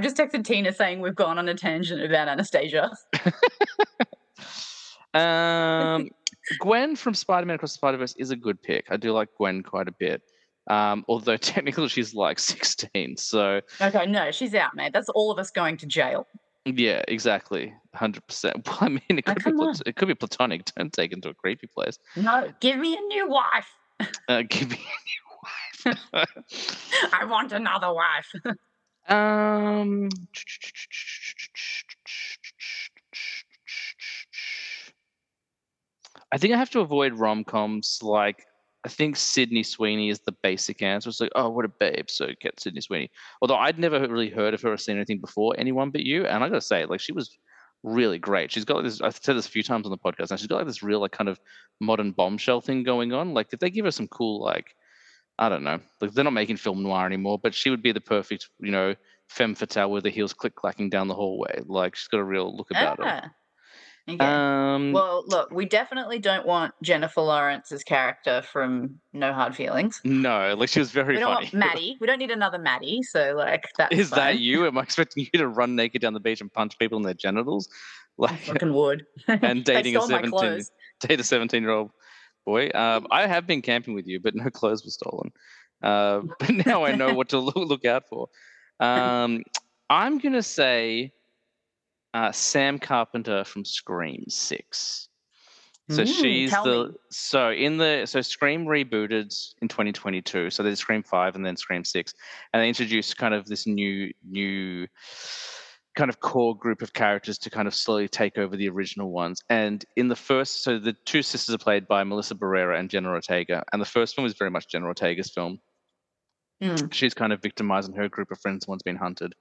just texted Tina saying we've gone on a tangent about Anastasia. Gwen from Spider-Man Across the Spider-Verse is a good pick. I do like Gwen quite a bit. Although technically she's like 16, so... Okay, no, she's out, mate. That's all of us going to jail. Yeah, exactly. 100%. Well, I mean, it could be platonic. Don't take it to a creepy place. No, give me a new wife. Give me a new wife. I want another wife. I think I have to avoid rom-coms. Like, I think Sydney Sweeney is the basic answer. It's like, oh, what a babe, so get Sydney Sweeney. Although I'd never really heard of her or seen anything before Anyone But You, and I gotta say, like, she was really great. She's got this, I've said this a few times on the podcast, and she's got like this real like kind of modern bombshell thing going on. Like, if they give her some cool, like, I don't know, like, they're not making film noir anymore, but she would be the perfect, femme fatale with the heels click-clacking down the hallway. Like, she's got a real look about her. Okay. Um, Well, look, we definitely don't want Jennifer Lawrence's character from No Hard Feelings. no, like, she was very We don't funny. want Maddie. We don't need another Maddie, so, like, that's Is that fine. you? Am I expecting you to run naked down the beach and punch people in their genitals? I Like, fucking would. and They dating a stole my 17 clothes. date a 17-year-old boy. I have been camping with you, but no clothes were stolen. But now I know what to look out for. I'm gonna say Sam Carpenter from Scream 6. So she's Tell me. so Scream rebooted in 2022. So there's Scream 5 and then Scream 6, and they introduced kind of this new kind of core group of characters to kind of slowly take over the original ones. And in the first, so the two sisters are played by Melissa Barrera and Jenna Ortega, and the first one was very much Jenna Ortega's film. She's kind of victimized, and her group of friends one's been hunted.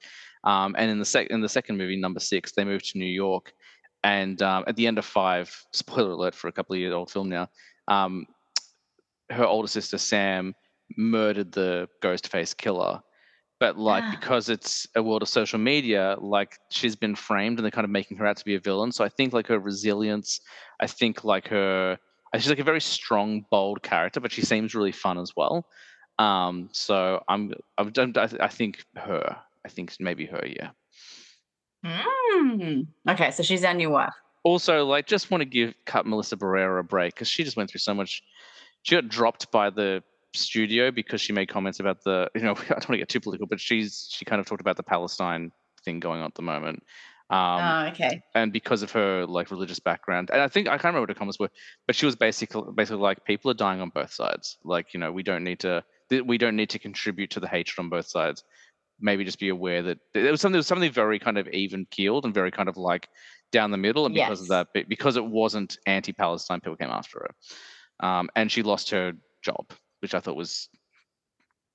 And in the second movie, number 6, they moved to New York, and at the end of 5, spoiler alert for a couple of year old film now, her older sister Sam murdered the Ghostface killer. But like, because it's a world of social media, like, she's been framed and they're kind of making her out to be a villain. So I think like her resilience, I think like she's like a very strong, bold character, but she seems really fun as well. So I think her. I think maybe her, yeah. Okay, so she's our new wife. Also, like, just want to cut Melissa Barrera a break because she just went through so much. She got dropped by the studio because she made comments about I don't want to get too political, but she kind of talked about the Palestine thing going on at the moment. Okay. And because of her like religious background, and I can't remember what her comments were, but she was basically like, people are dying on both sides. Like, we don't need to contribute to the hatred on both sides. Maybe just be aware that there was something very kind of even keeled and very kind of like down the middle, and because of that, because it wasn't anti-Palestine, people came after her, and she lost her job, which I thought was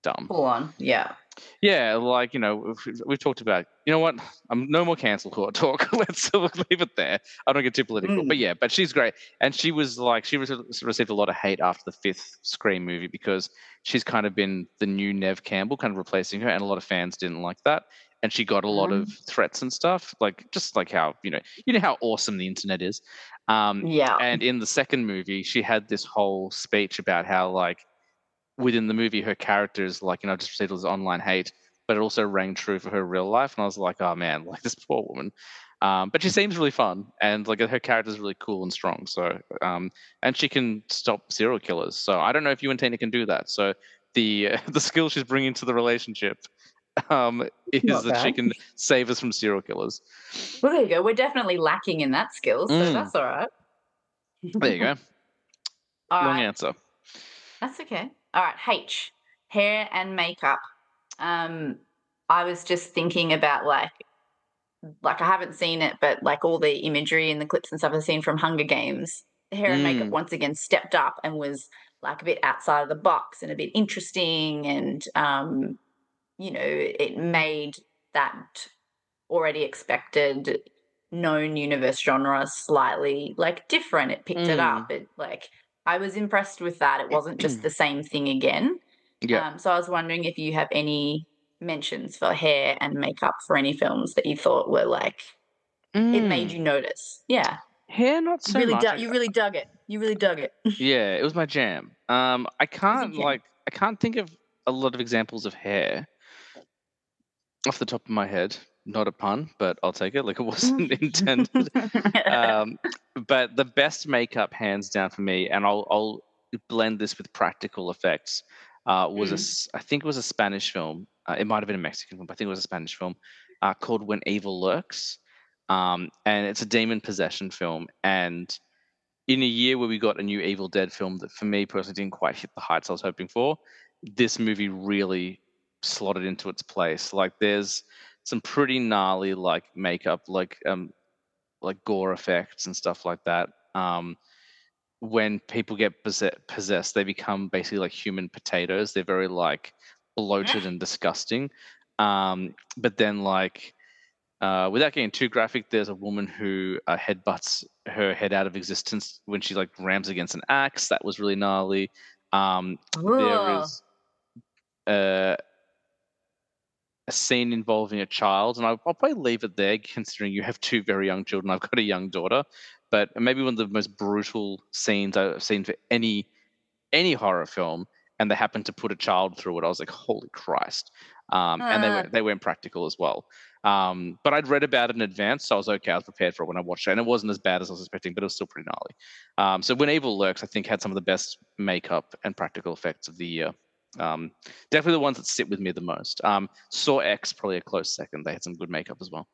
dumb. Full on, yeah. Yeah, like, we've talked about, you know what? I'm no more cancel court talk. Let's leave it there. I don't get too political, but yeah, but she's great, and she received a lot of hate after the 5th Scream movie because she's kind of been the new Nev Campbell, kind of replacing her, and a lot of fans didn't like that, and she got a lot of threats and stuff, like just like how how awesome the internet is. Yeah. And in the second movie, she had this whole speech about how, like, within the movie, her character is like, just received all this online hate, but it also rang true for her real life. And I was like, oh man, like, this poor woman. But she seems really fun, and like, her character is really cool and strong. So, and she can stop serial killers. So I don't know if you and Tina can do that. So the skill she's bringing to the relationship is that she can save us from serial killers. Well, there you go. We're definitely lacking in that skill, so that's all right. There you go. Long answer. That's okay. All right, H, hair and makeup. I was just thinking about like I haven't seen it, but like all the imagery and the clips and stuff I've seen from Hunger Games, the hair and makeup once again stepped up and was like a bit outside of the box and a bit interesting, and it made that already expected known universe genre slightly like different. It picked it up. It like I was impressed with that. It wasn't just the same thing again. Yeah. So I was wondering if you have any mentions for hair and makeup for any films that you thought were like it made you notice. Yeah. Hair, not so really much. You really dug it. You really dug it. Yeah, it was my jam. I can't think of a lot of examples of hair off the top of my head. Not a pun, but I'll take it. Like, it wasn't intended. But the best makeup, hands down for me, and I'll blend this with practical effects. I think it was a Spanish film. It might have been a Mexican film, but I think it was a Spanish film called When Evil Lurks. And it's a demon possession film. And in a year where we got a new Evil Dead film that, for me personally, didn't quite hit the heights I was hoping for, this movie really slotted into its place. Like, there's some pretty gnarly like makeup, like gore effects and stuff like that. When people get possessed, they become basically like human potatoes. They're very like bloated and disgusting. But then, like, without getting too graphic, there's a woman who headbutts her head out of existence when she like rams against an axe. That was really gnarly. There is, a scene involving a child, and I'll probably leave it there, considering you have two very young children. I've got a young daughter, but maybe one of the most brutal scenes I've seen for any horror film, and they happened to put a child through it. I was like, holy Christ! And they went practical as well. But I'd read about it in advance, so I was okay. I was prepared for it when I watched it, and it wasn't as bad as I was expecting, but it was still pretty gnarly. So When Evil Lurks, I think, had some of the best makeup and practical effects of the year. Definitely the ones that sit with me the most. Saw X, probably a close second. They had some good makeup as well.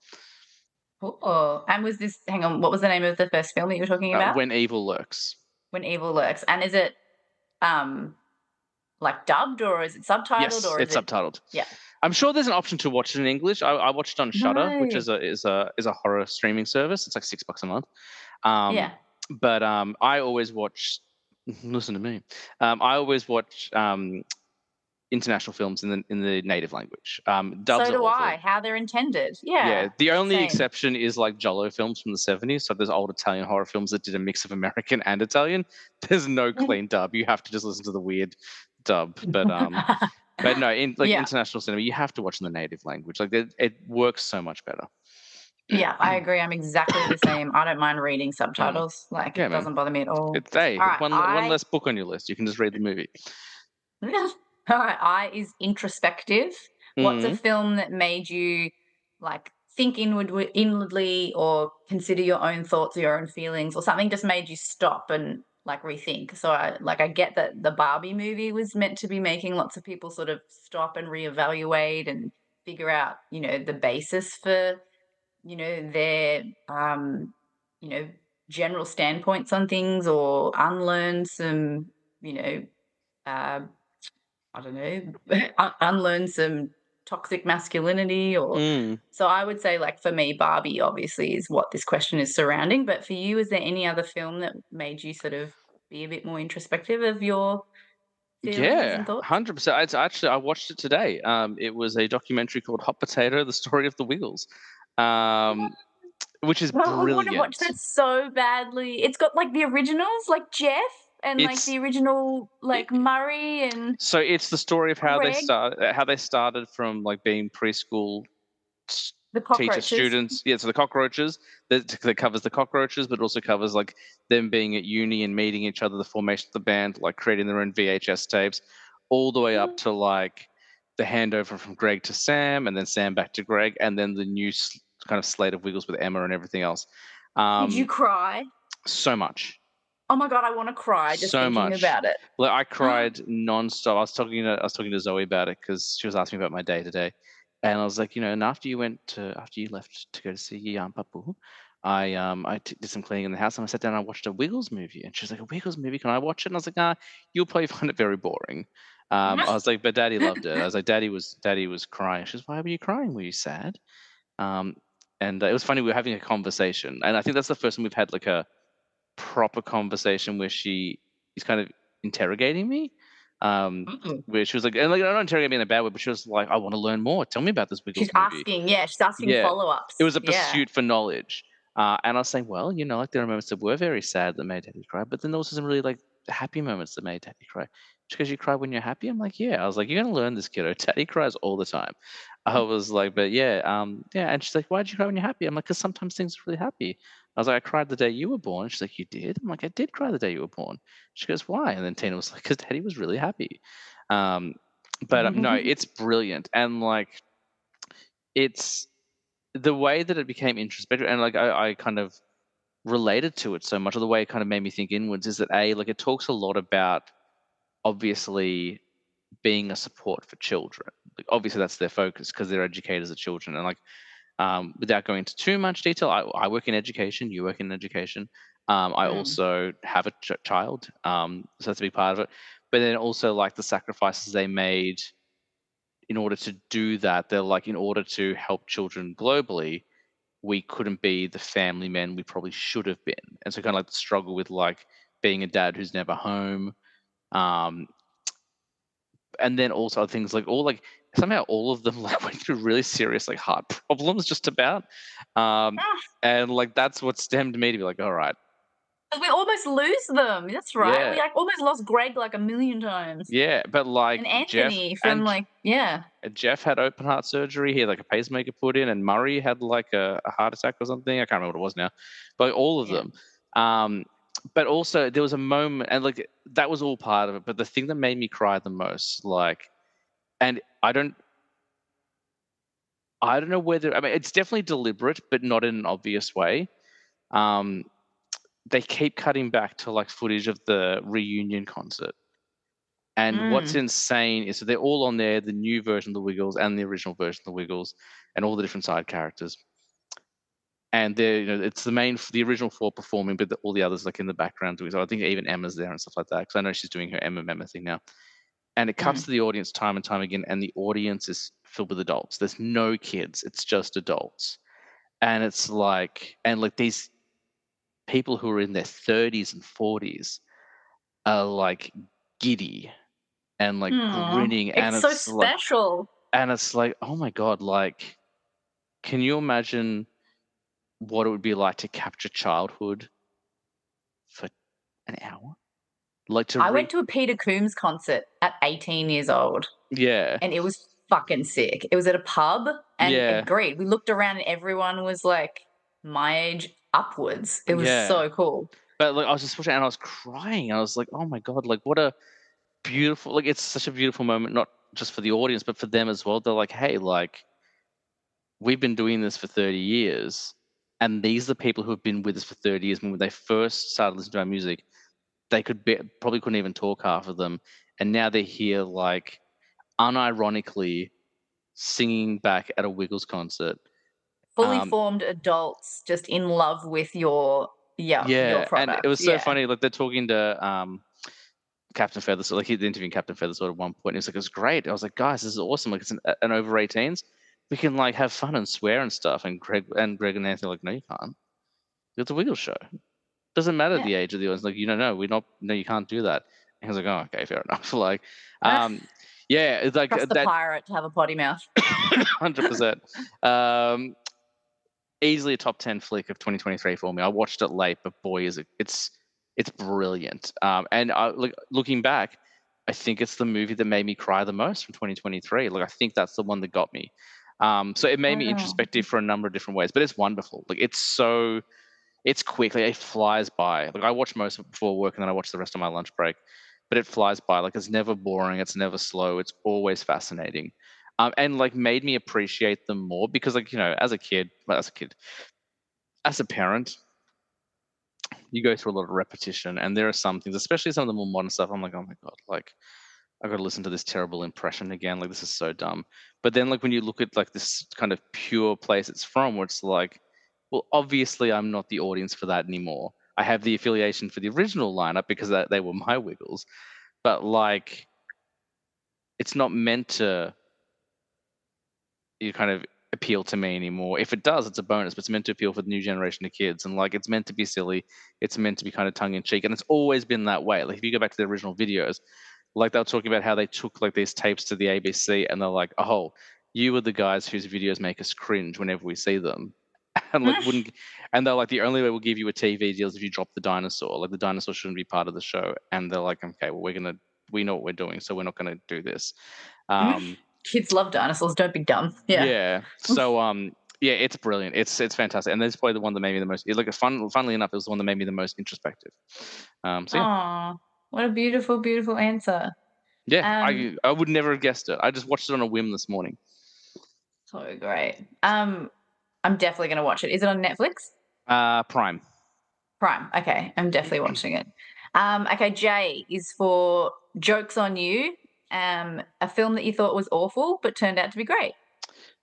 Oh, and was this? Hang on, what was the name of the first film that you were talking about? When Evil Lurks. When Evil Lurks, and is it like dubbed or is it subtitled? Yes, or it's subtitled. Yeah, I'm sure there's an option to watch it in English. I watched it on Shudder, which No. is a horror streaming service. It's like $6 a month. Yeah. But I always watch. Listen to me. I always watch international films in the native language. Dubs So are do awful. I. How they're intended. Yeah. Yeah, the only same. exception is like Giallo films from the 70s. So there's old Italian horror films that did a mix of American and Italian. There's no clean dub. You have to just listen to the weird dub. But no, in like Yeah. international cinema, you have to watch in the native language. Like it works so much better. Yeah, I agree. I'm exactly the same. I don't mind reading subtitles. Like, Yeah, it doesn't bother me at all. It's hey, All right, one less book on your list. You can just read the movie. All right, I is introspective. What's a Mhm. film that made you like think inwardly or consider your own thoughts or your own feelings, or something just made you stop and like rethink? So I get that the Barbie movie was meant to be making lots of people sort of stop and reevaluate and figure out, the basis for, their general standpoints on things, or unlearn some, uh, I don't know, unlearn some toxic masculinity. Or Mm. so I would say, like, for me, Barbie obviously is what this question is surrounding. But for you, is there any other film that made you sort of be a bit more introspective of your feelings Yeah, and thoughts? 100%. It's actually I watched it today. It was a documentary called Hot Potato: The Story of the Wheels, which is Oh, I want to watch brilliant. that so badly. It's got like the originals, like Jeff, and like It's the original, like Murray and so it's the story of how Greg, they started from like being preschool the teacher cockroaches. students. Yeah, so the cockroaches that covers the cockroaches, but also covers like them being at uni and meeting each other, the formation of the band, like creating their own VHS tapes, all the way up to like the handover from Greg to Sam, and then Sam back to Greg, and then the new kind of slate of Wiggles with Emma and everything else. Did you cry? So much. Oh my god, I want to cry just So thinking much. about it. Like I cried nonstop. I was talking to Zoe about it because she was asking me about my day today, and I was like, and after you left to go to see your Aunt Papu, I did some cleaning in the house, and I sat down and I watched a Wiggles movie, and she was like, a Wiggles movie? Can I watch it? And I was like, nah, you'll probably find it very boring. I was like, but Daddy loved it. I was like, Daddy was crying. She was, why were you crying? Were you sad? And it was funny. We were having a conversation, and I think that's the first time we've had like a proper conversation where she is kind of interrogating me. Where she was like, and like, not interrogating me in a bad way, but she was like, I want to learn more. Tell me about this Wiggles She's movie. she's asking Yeah. follow-ups. It was a pursuit for knowledge. And I was saying, well, like there are moments that were very sad that made Daddy cry, but then there also some really like happy moments that made Daddy cry. Because you cry when you're happy. I'm like, yeah. I was like, you're gonna learn this, kiddo. Daddy cries all the time. I was like, but yeah. And she's like, why'd you cry when you're happy? I'm like, because sometimes things are really happy. I was like, I cried the day you were born. She's like, you did? I'm like, I did cry the day you were born. She goes, why? And then Tina was like, because Daddy was really happy. But no, it's brilliant. And like, it's the way that it became introspective, and like I kind of related to it so much, or the way it kind of made me think inwards, is that like it talks a lot about obviously being a support for children. Like obviously that's their focus because they're educators of children, and like without going into too much detail, I work in education, you work in education. I also have a child, so that's a big part of it. But then also like the sacrifices they made in order to do that. They're like, in order to help children globally, we couldn't be the family men we probably should have been. And so kind of like the struggle with like being a dad who's never home. And then also things like somehow all of them like went through really serious like heart problems just about. And like that's what stemmed me to be like, all right, We almost lose them. That's right. Yeah. We like almost lost Greg like a million times. Yeah, but like And Jeff Anthony from Jeff had open heart surgery. He had like a pacemaker put in, and Murray had like a heart attack or something. I can't remember what it was now, but like, all of Yeah. them. But also there was a moment, and like that was all part of it. But the thing that made me cry the most, like, and I don't know whether, I mean, it's definitely deliberate, but not in an obvious way. They keep cutting back to like footage of the reunion concert. And what's insane is that they're all on there, the new version of the Wiggles and the original version of the Wiggles, and all the different side characters. And they're, it's the original four performing, but all the others like in the background doing. So I think even Emma's there and stuff like that, because I know she's doing her Emma thing now. And it cuts to the audience time and time again, and the audience is filled with adults. There's no kids; it's just adults. And it's like, and like these people who are in their 30s and 40s are like giddy and like grinning, and It's so it's like, special. and it's like, oh my god, like, can you imagine what it would be like to capture childhood for an hour? Like to I went to a Peter Coombs concert at 18 years old, yeah, and it was fucking sick. It was at a pub, and yeah, agreed. We looked around, and everyone was like my age upwards. It was yeah. so cool. But like I was just watching, and I was crying. I was like, oh my god, like what a beautiful, like it's such a beautiful moment, not just for the audience, but for them as well. They're like, hey, like we've been doing this for 30 years, and these are the people who have been with us for 30 years. When they first started listening to our music, they probably couldn't even talk, half of them, and now they're here, like unironically singing back at a Wiggles concert. Fully formed adults just in love with your And product. it was so funny. Like they're talking to Captain Feathersword, like he's interviewing Captain Feathersword at one point. And he's like, "It's great." I was like, "Guys, this is awesome! Like it's an over 18s. We can like have fun and swear and stuff." And Greg and Anthony are like, "No, you can't. It's a Wiggles show. Doesn't matter the age of the audience. Like, no, you can't do that." And he was like, "Oh, okay, fair enough." Like, yeah, it's like trust the that. pirate to have a potty mouth. 100%. Easily a top 10 flick of 2023 for me. I watched it late, but boy, is it's brilliant. And looking back, I think it's the movie that made me cry the most from 2023. Like I think that's the one that got me. So it made me introspective for a number of different ways, but it's wonderful. Like it's quick. Like it flies by. Like I watch most of it before work, and then I watch the rest on my lunch break. But it flies by. Like it's never boring. It's never slow. It's always fascinating. And like made me appreciate them more because, like, as a parent, you go through a lot of repetition, and there are some things, especially some of the more modern stuff. I'm like, oh my god, like I got to listen to this terrible impression again. Like this is so dumb. But then, like when you look at like this kind of pure place it's from, where it's like, well, obviously I'm not the audience for that anymore. I have the affiliation for the original lineup because they were my Wiggles, but like, it's not meant to kind of appeal to me anymore. If it does, it's a bonus, but it's meant to appeal for the new generation of kids. And like, it's meant to be silly. It's meant to be kind of tongue in cheek. And it's always been that way. Like if you go back to the original videos, like they were talking about how they took like these tapes to the ABC, and they're like, oh, you were the guys whose videos make us cringe whenever we see them. And like and they're like, the only way we'll give you a TV deal is if you drop the dinosaur. Like the dinosaur shouldn't be part of the show. And they're like, okay, well, we know what we're doing, so we're not gonna do this. Kids love dinosaurs. Don't be dumb. Yeah. Yeah. So yeah, it's brilliant. It's fantastic, and that's probably the one that made me the most. Like, funnily enough, it was the one that made me the most introspective. So yeah. Aww, what a beautiful, beautiful answer. Yeah, I would never have guessed it. I just watched it on a whim this morning. So great. I'm definitely going to watch it. Is it on Netflix? Prime. Prime. Okay, I'm definitely watching it. Okay, Jay is for Jokes on You. A film that you thought was awful but turned out to be great.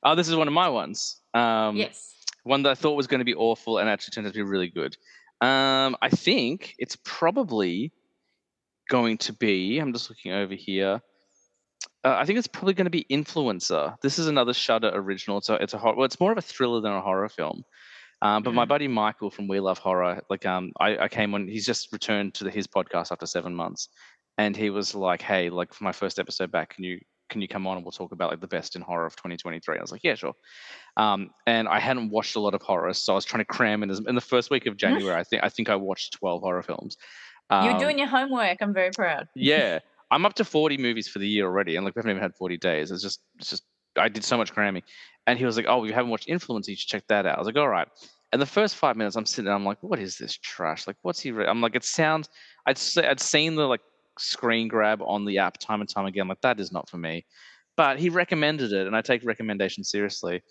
Oh, this is one of my ones. Yes. One that I thought was going to be awful and actually turned out to be really good. I think it's probably going to be. I'm just looking over here. I think it's probably going to be Influencer. This is another Shudder original. It's a horror. Well, it's more of a thriller than a horror film. But my buddy Michael from We Love Horror, like I came on. He's just returned to his podcast after 7 months, and he was like, "Hey, like for my first episode back, can you can you come on and we'll talk about like the best in horror of 2023? I was like, yeah, sure. And I hadn't watched a lot of horror, so I was trying to cram in the first week of January. I think I watched 12 horror films. You're doing your homework. I'm very proud. Yeah, I'm up to 40 movies for the year already, and like we haven't even had 40 days. It's just I did so much cramming, and he was like, "Oh, you haven't watched Influence? You should check that out." I was like, "All right." And the first 5 minutes, I'm sitting there, I'm like, "What is this trash? Like, what's he?" I'm like, "It sounds." I'd seen the like screen grab on the app time and time again. Like, that is not for me. But he recommended it, and I take recommendations seriously.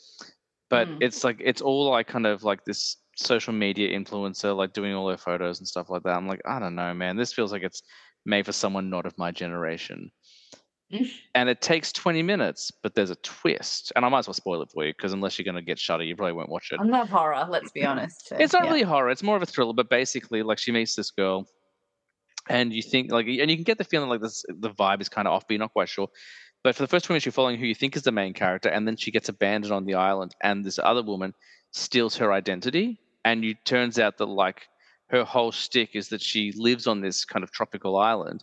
But it's like it's all like kind of like this social media influencer, like doing all their photos and stuff like that. I'm like, I don't know, man. This feels like it's made for someone not of my generation. And it takes 20 minutes, but there's a twist. And I might as well spoil it for you because unless you're going to get Shudder, you probably won't watch it. I love horror, let's be honest. So, It's not yeah. really horror. It's more of a thriller. But basically, like she meets this girl, and you think like, and you can get the feeling like this, the vibe is kind of off, but you're not quite sure. But for the first 2 minutes, you're following who you think is the main character, and then she gets abandoned on the island, and this other woman steals her identity, and it turns out that like her whole shtick is that she lives on this kind of tropical island,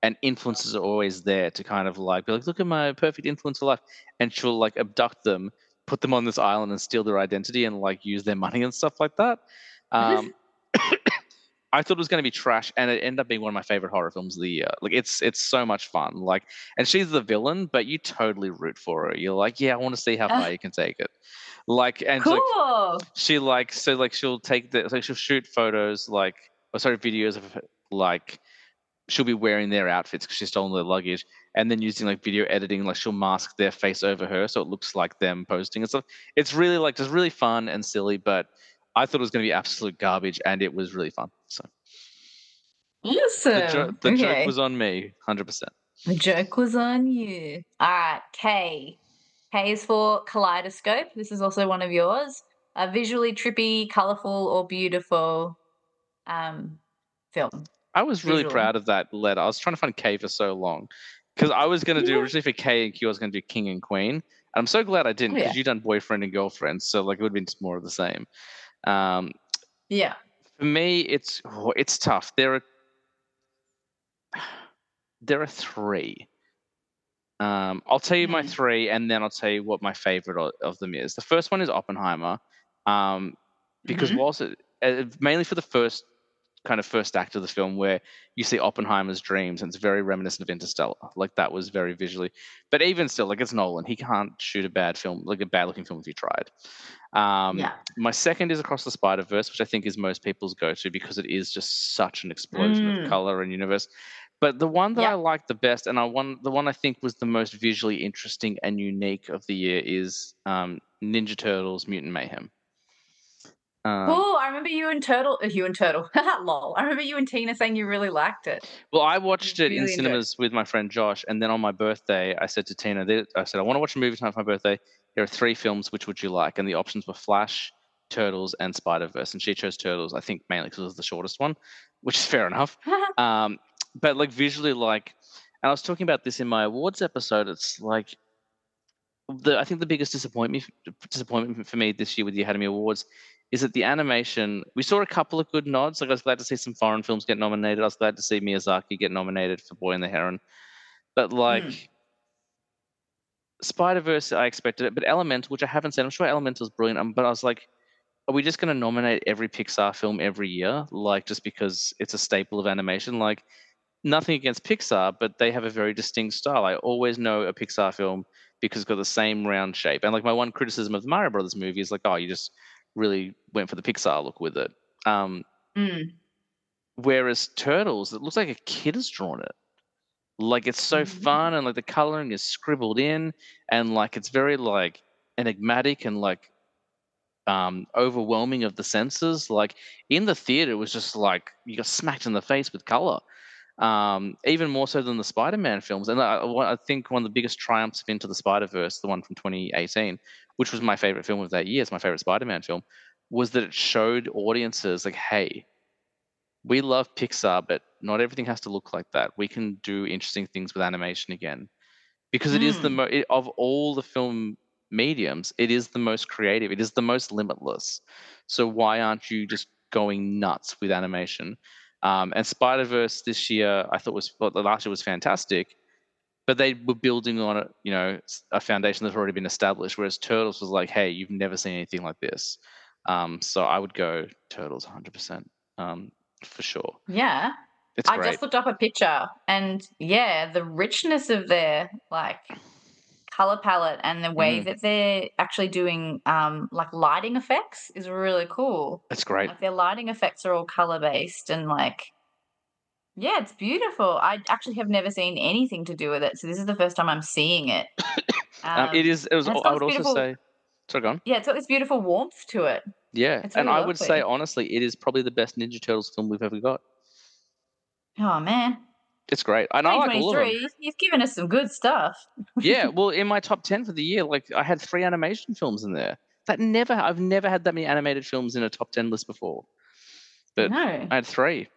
and influences are always there to kind of like be like, look at my perfect influence for life, and she'll like abduct them, put them on this island, and steal their identity, and like use their money and stuff like that. I thought it was going to be trash, and it ended up being one of my favorite horror films of the year. Like it's so much fun. Like, and she's the villain, but you totally root for her. You're like, yeah, I want to see how far you can take it. Like, and Cool. she like so like she'll take the like she'll shoot photos like videos of like she'll be wearing their outfits because she's stolen their luggage, and then using like video editing, like she'll mask their face over her so it looks like them posting and stuff. It's really like just really fun and silly, but I thought it was going to be absolute garbage, and it was really fun. So awesome. the joke was on me, 100%. The joke was on you. All right, K. K is for Kaleidoscope. This is also one of yours. A visually trippy, colourful, or beautiful film. I was really Visually. proud of that letter. I was trying to find K for so long because I was going to do originally for K and Q. I was going to do King and Queen, and I'm so glad I didn't because you've done boyfriend and girlfriend, so like it would have been just more of the same. Yeah. For me, it's tough. There are three. I'll tell you my three, and then I'll tell you what my favorite of them is. The first one is Oppenheimer, because whilst mainly for the first act of the film where you see Oppenheimer's dreams, and it's very reminiscent of Interstellar. Like that was very visually, but even still, like it's Nolan. He can't shoot a bad film, like a bad looking film, if he tried. My second is Across the Spider-Verse, which I think is most people's go-to because it is just such an explosion of color and universe. But the one that I like the best, and the one I think was the most visually interesting and unique of the year is Ninja Turtles: Mutant Mayhem. I remember you and Turtle. Lol. I remember you and Tina saying you really liked it. Well, I watched it in cinemas with my friend Josh, and then on my birthday, I said to Tina, I said, I want to watch a movie tonight for my birthday. There are 3 films. Which would you like? And the options were Flash, Turtles, and Spider-Verse. And she chose Turtles, I think mainly because it was the shortest one, which is fair enough. But like visually, like, and I was talking about this in my awards episode. It's like I think the biggest disappointment for me this year with the Academy Awards is that the animation, we saw a couple of good nods. Like I was glad to see some foreign films get nominated. I was glad to see Miyazaki get nominated for Boy and the Heron. But like Spider-Verse, I expected it. But Elemental, which I haven't seen, I'm sure Elemental is brilliant. But I was like, are we just going to nominate every Pixar film every year? Like just because it's a staple of animation? Like nothing against Pixar, but they have a very distinct style. I always know a Pixar film because it's got the same round shape. And like my one criticism of the Mario Brothers movie is like, oh, you just really went for the Pixar look with it. Whereas Turtles, it looks like a kid has drawn it. Like it's so fun, and like the coloring is scribbled in, and like it's very like enigmatic and like overwhelming of the senses. Like in the theater, it was just like you got smacked in the face with color. Even more so than the Spider-Man films. And I think one of the biggest triumphs of Into the Spider-Verse, the one from 2018, which was my favorite film of that year, it's my favorite Spider-Man film, was that it showed audiences like, hey, we love Pixar, but not everything has to look like that. We can do interesting things with animation again. Because it is of all the film mediums, it is the most creative. It is the most limitless. So why aren't you just going nuts with animation? And Spider-Verse this year, I thought last year was fantastic. but they were building on it, a foundation that's already been established. Whereas Turtles was like, hey, you've never seen anything like this. So I would go Turtles 100%, for sure. Yeah. It's I great. just looked up a picture, and yeah, the richness of their color palette and the way that they're actually doing like lighting effects is really cool. It's great. Like their lighting effects are all color based and yeah, it's beautiful. I actually have never seen anything to do with it, so this is the first time I'm seeing it. It is. It was. And it's I got would this also beautiful, say. Sorry, go on. yeah, it's got this beautiful warmth to it. Yeah, It's and really I would say lovely. honestly, it is probably the best Ninja Turtles film we've ever got. Oh man, It's great, and I like all of them. 2023, you've given us some good stuff. Yeah, well, in my top 10 for the year, like I had 3 animation films in there. I've never had that many animated films in a top 10 list before. But No. I had 3: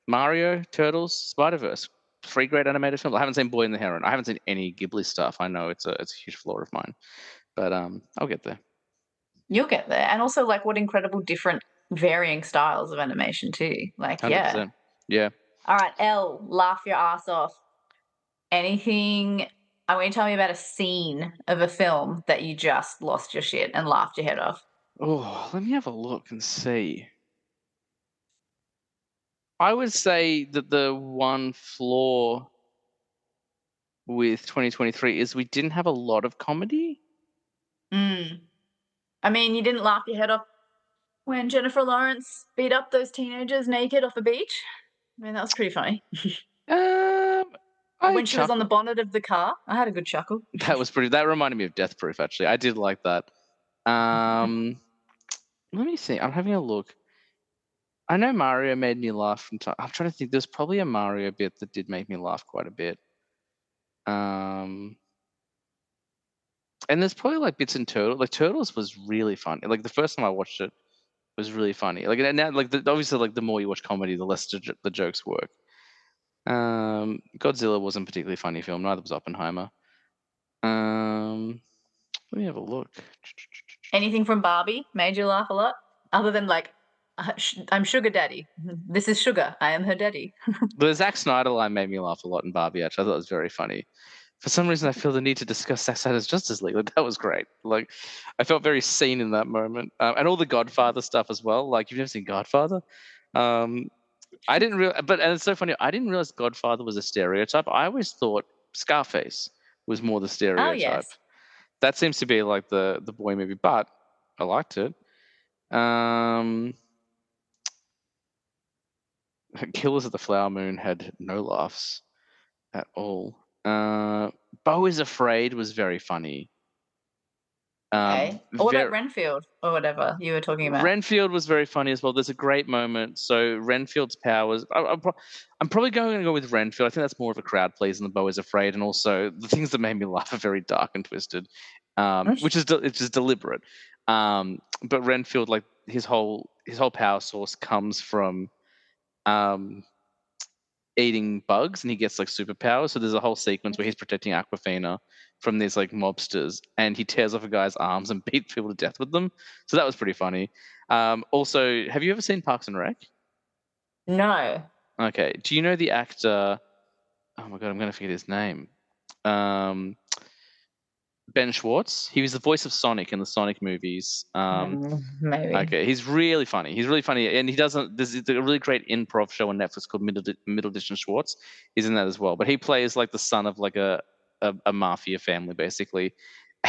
Mario, Turtles, Spider-Verse. 3 great animated films. I haven't seen Boy and the Heron. I haven't seen any Ghibli stuff. I know it's a huge flaw of mine, but I'll get there. You'll get there. And also, what incredible different varying styles of animation, too. Yeah. 100%. Yeah. All right, Elle, laugh your ass off. Anything, I want you to tell me about a scene of a film that you just lost your shit and laughed your head off. Oh, let me have a look and see. I would say that the one flaw with 2023 is we didn't have a lot of comedy. Mm. I mean, you didn't laugh your head off when Jennifer Lawrence beat up those teenagers naked off a beach? I mean, that was pretty funny. I When she was on the chuckled. bonnet of the car, I had a good chuckle. That reminded me of Death Proof, actually. I did like that. Let me see. I'm having a look. I know Mario made me laugh from time. I'm trying to think. There's probably a Mario bit that did make me laugh quite a bit. And there's probably bits in Turtles. Like Turtles was really funny. Like the first time I watched it was really funny. Like now, obviously, the more you watch comedy, the less the jokes work. Godzilla wasn't a particularly funny film. Neither was Oppenheimer. Let me have a look. Anything from Barbie made you laugh a lot? Other than I'm Sugar Daddy. This is Sugar. I am her daddy. The Zack Snyder line made me laugh a lot in Barbie. Actually, I thought it was very funny. For some reason, I feel the need to discuss Zack Snyder's Justice League. That was great. I felt very seen in that moment, and all the Godfather stuff as well. You've never seen Godfather? I didn't realize, and it's so funny. I didn't realize Godfather was a stereotype. I always thought Scarface was more the Oh, stereotype. yes. That seems to be the boy movie, but I liked it. Killers of the Flower Moon had no laughs at all. Beau is Afraid was very funny. Okay. What about Renfield or whatever you were talking about? Renfield was very funny as well. There's a great moment. So Renfield's powers. I'm probably going to go with Renfield. I think that's more of a crowd pleaser than Beau is Afraid, and also the things that made me laugh are very dark and twisted, which is deliberate. But Renfield, his whole power source comes from eating bugs, and he gets superpowers. So there's a whole sequence where he's protecting Aquafina from these monsters, and he tears off a guy's arms and beats people to death with them. So that was pretty funny. Also, have you ever seen Parks and Rec? No. Okay. Do you know the actor? Oh my god, I'm going to forget his name. Ben Schwartz. He was the voice of Sonic in the Sonic movies. Maybe. Okay, he's really funny. And he doesn't. There's a really great improv show on Netflix called Middle Edition Schwartz. He's in that as well. But he plays the son of a mafia family, basically.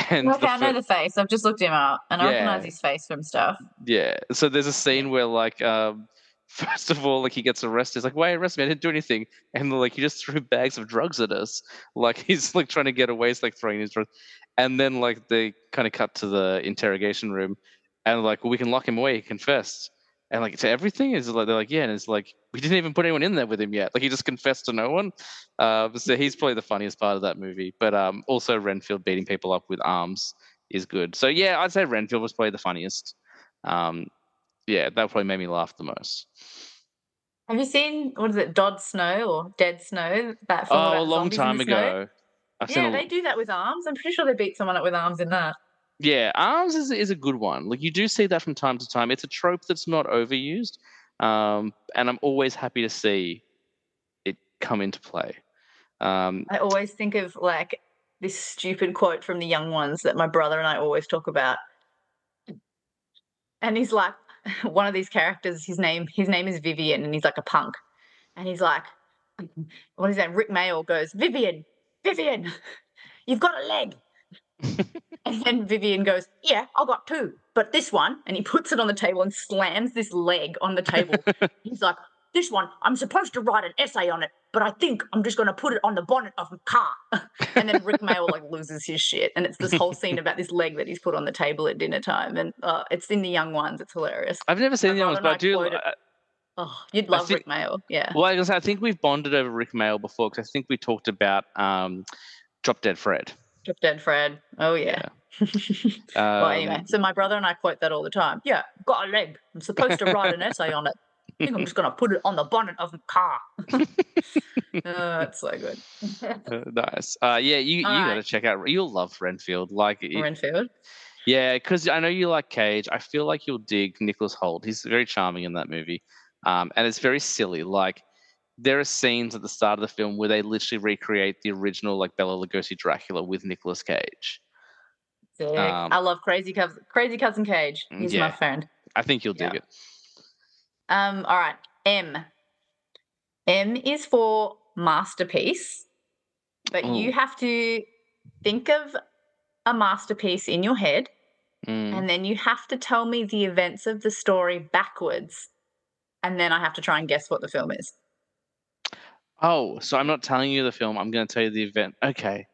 And okay, I know the face. I've just looked him up, and I recognize his face from stuff. Yeah. So there's a scene where first of all, he gets arrested. He's like, "Why arrest me? I didn't do anything." And he just threw bags of drugs at us. He's trying to get away. He's throwing his drugs. And then they kind of cut to the interrogation room, and well, we can lock him away. He confessed, and to everything is they're like, yeah, and it's we didn't even put anyone in there with him yet. He just confessed to no one. So he's probably the funniest part of that movie. But also Renfield beating people up with arms is good. So yeah, I'd say Renfield was probably the funniest. Yeah, that probably made me laugh the most. Have you seen, what is it, Dead Snow or Dead Snow? That film about a long zombies time in the snow? ago. They do that with arms. I'm pretty sure they beat someone up with arms in that. Yeah, arms is a good one. You do see that from time to time. It's a trope that's not overused, and I'm always happy to see it come into play. I always think of like this stupid quote from The Young Ones that my brother and I always talk about. And he's like, one of these characters, his name is Vivian, and he's like a punk. And he's like, what is that? Rick Mayall goes, Vivian, Vivian, you've got a leg. And then Vivian goes, yeah, I've got two, but this one, and he puts it on the table and slams this leg on the table. He's like, this one, I'm supposed to write an essay on it, but I think I'm just going to put it on the bonnet of a car. And then Rick Mayall like loses his shit. And it's this whole scene about this leg that he's put on the table at dinner time. And it's in The Young Ones. It's hilarious. I've never seen My the others, brother but I and do. quote it. Oh, you'd love Rick Mayall. Yeah. Well, I think we've bonded over Rick Mayall before because I think we talked about Drop Dead Fred. Drop Dead Fred. Oh, yeah. Well, anyway, so my brother and I quote that all the time. Yeah, got a leg. I'm supposed to write an essay on it. I think I'm just going to put it on the bonnet of the car. Oh, it's so good. Nice. Yeah, you got to check out. You'll love Renfield. Renfield? Yeah, because I know you like Cage. I feel like you'll dig Nicholas Hoult. He's very charming in that movie. And it's very silly. Like, there are scenes at the start of the film where they literally recreate the original, like, Bela Lugosi Dracula with Nicolas Cage. Sick. I love Crazy Cousin Cage. He's my friend. I think you'll dig it. All right. M. M is for masterpiece, but you have to think of a masterpiece in your head, and then you have to tell me the events of the story backwards, and then I have to try and guess what the film is. Oh, so I'm not telling you the film. I'm going to tell you the event. Okay.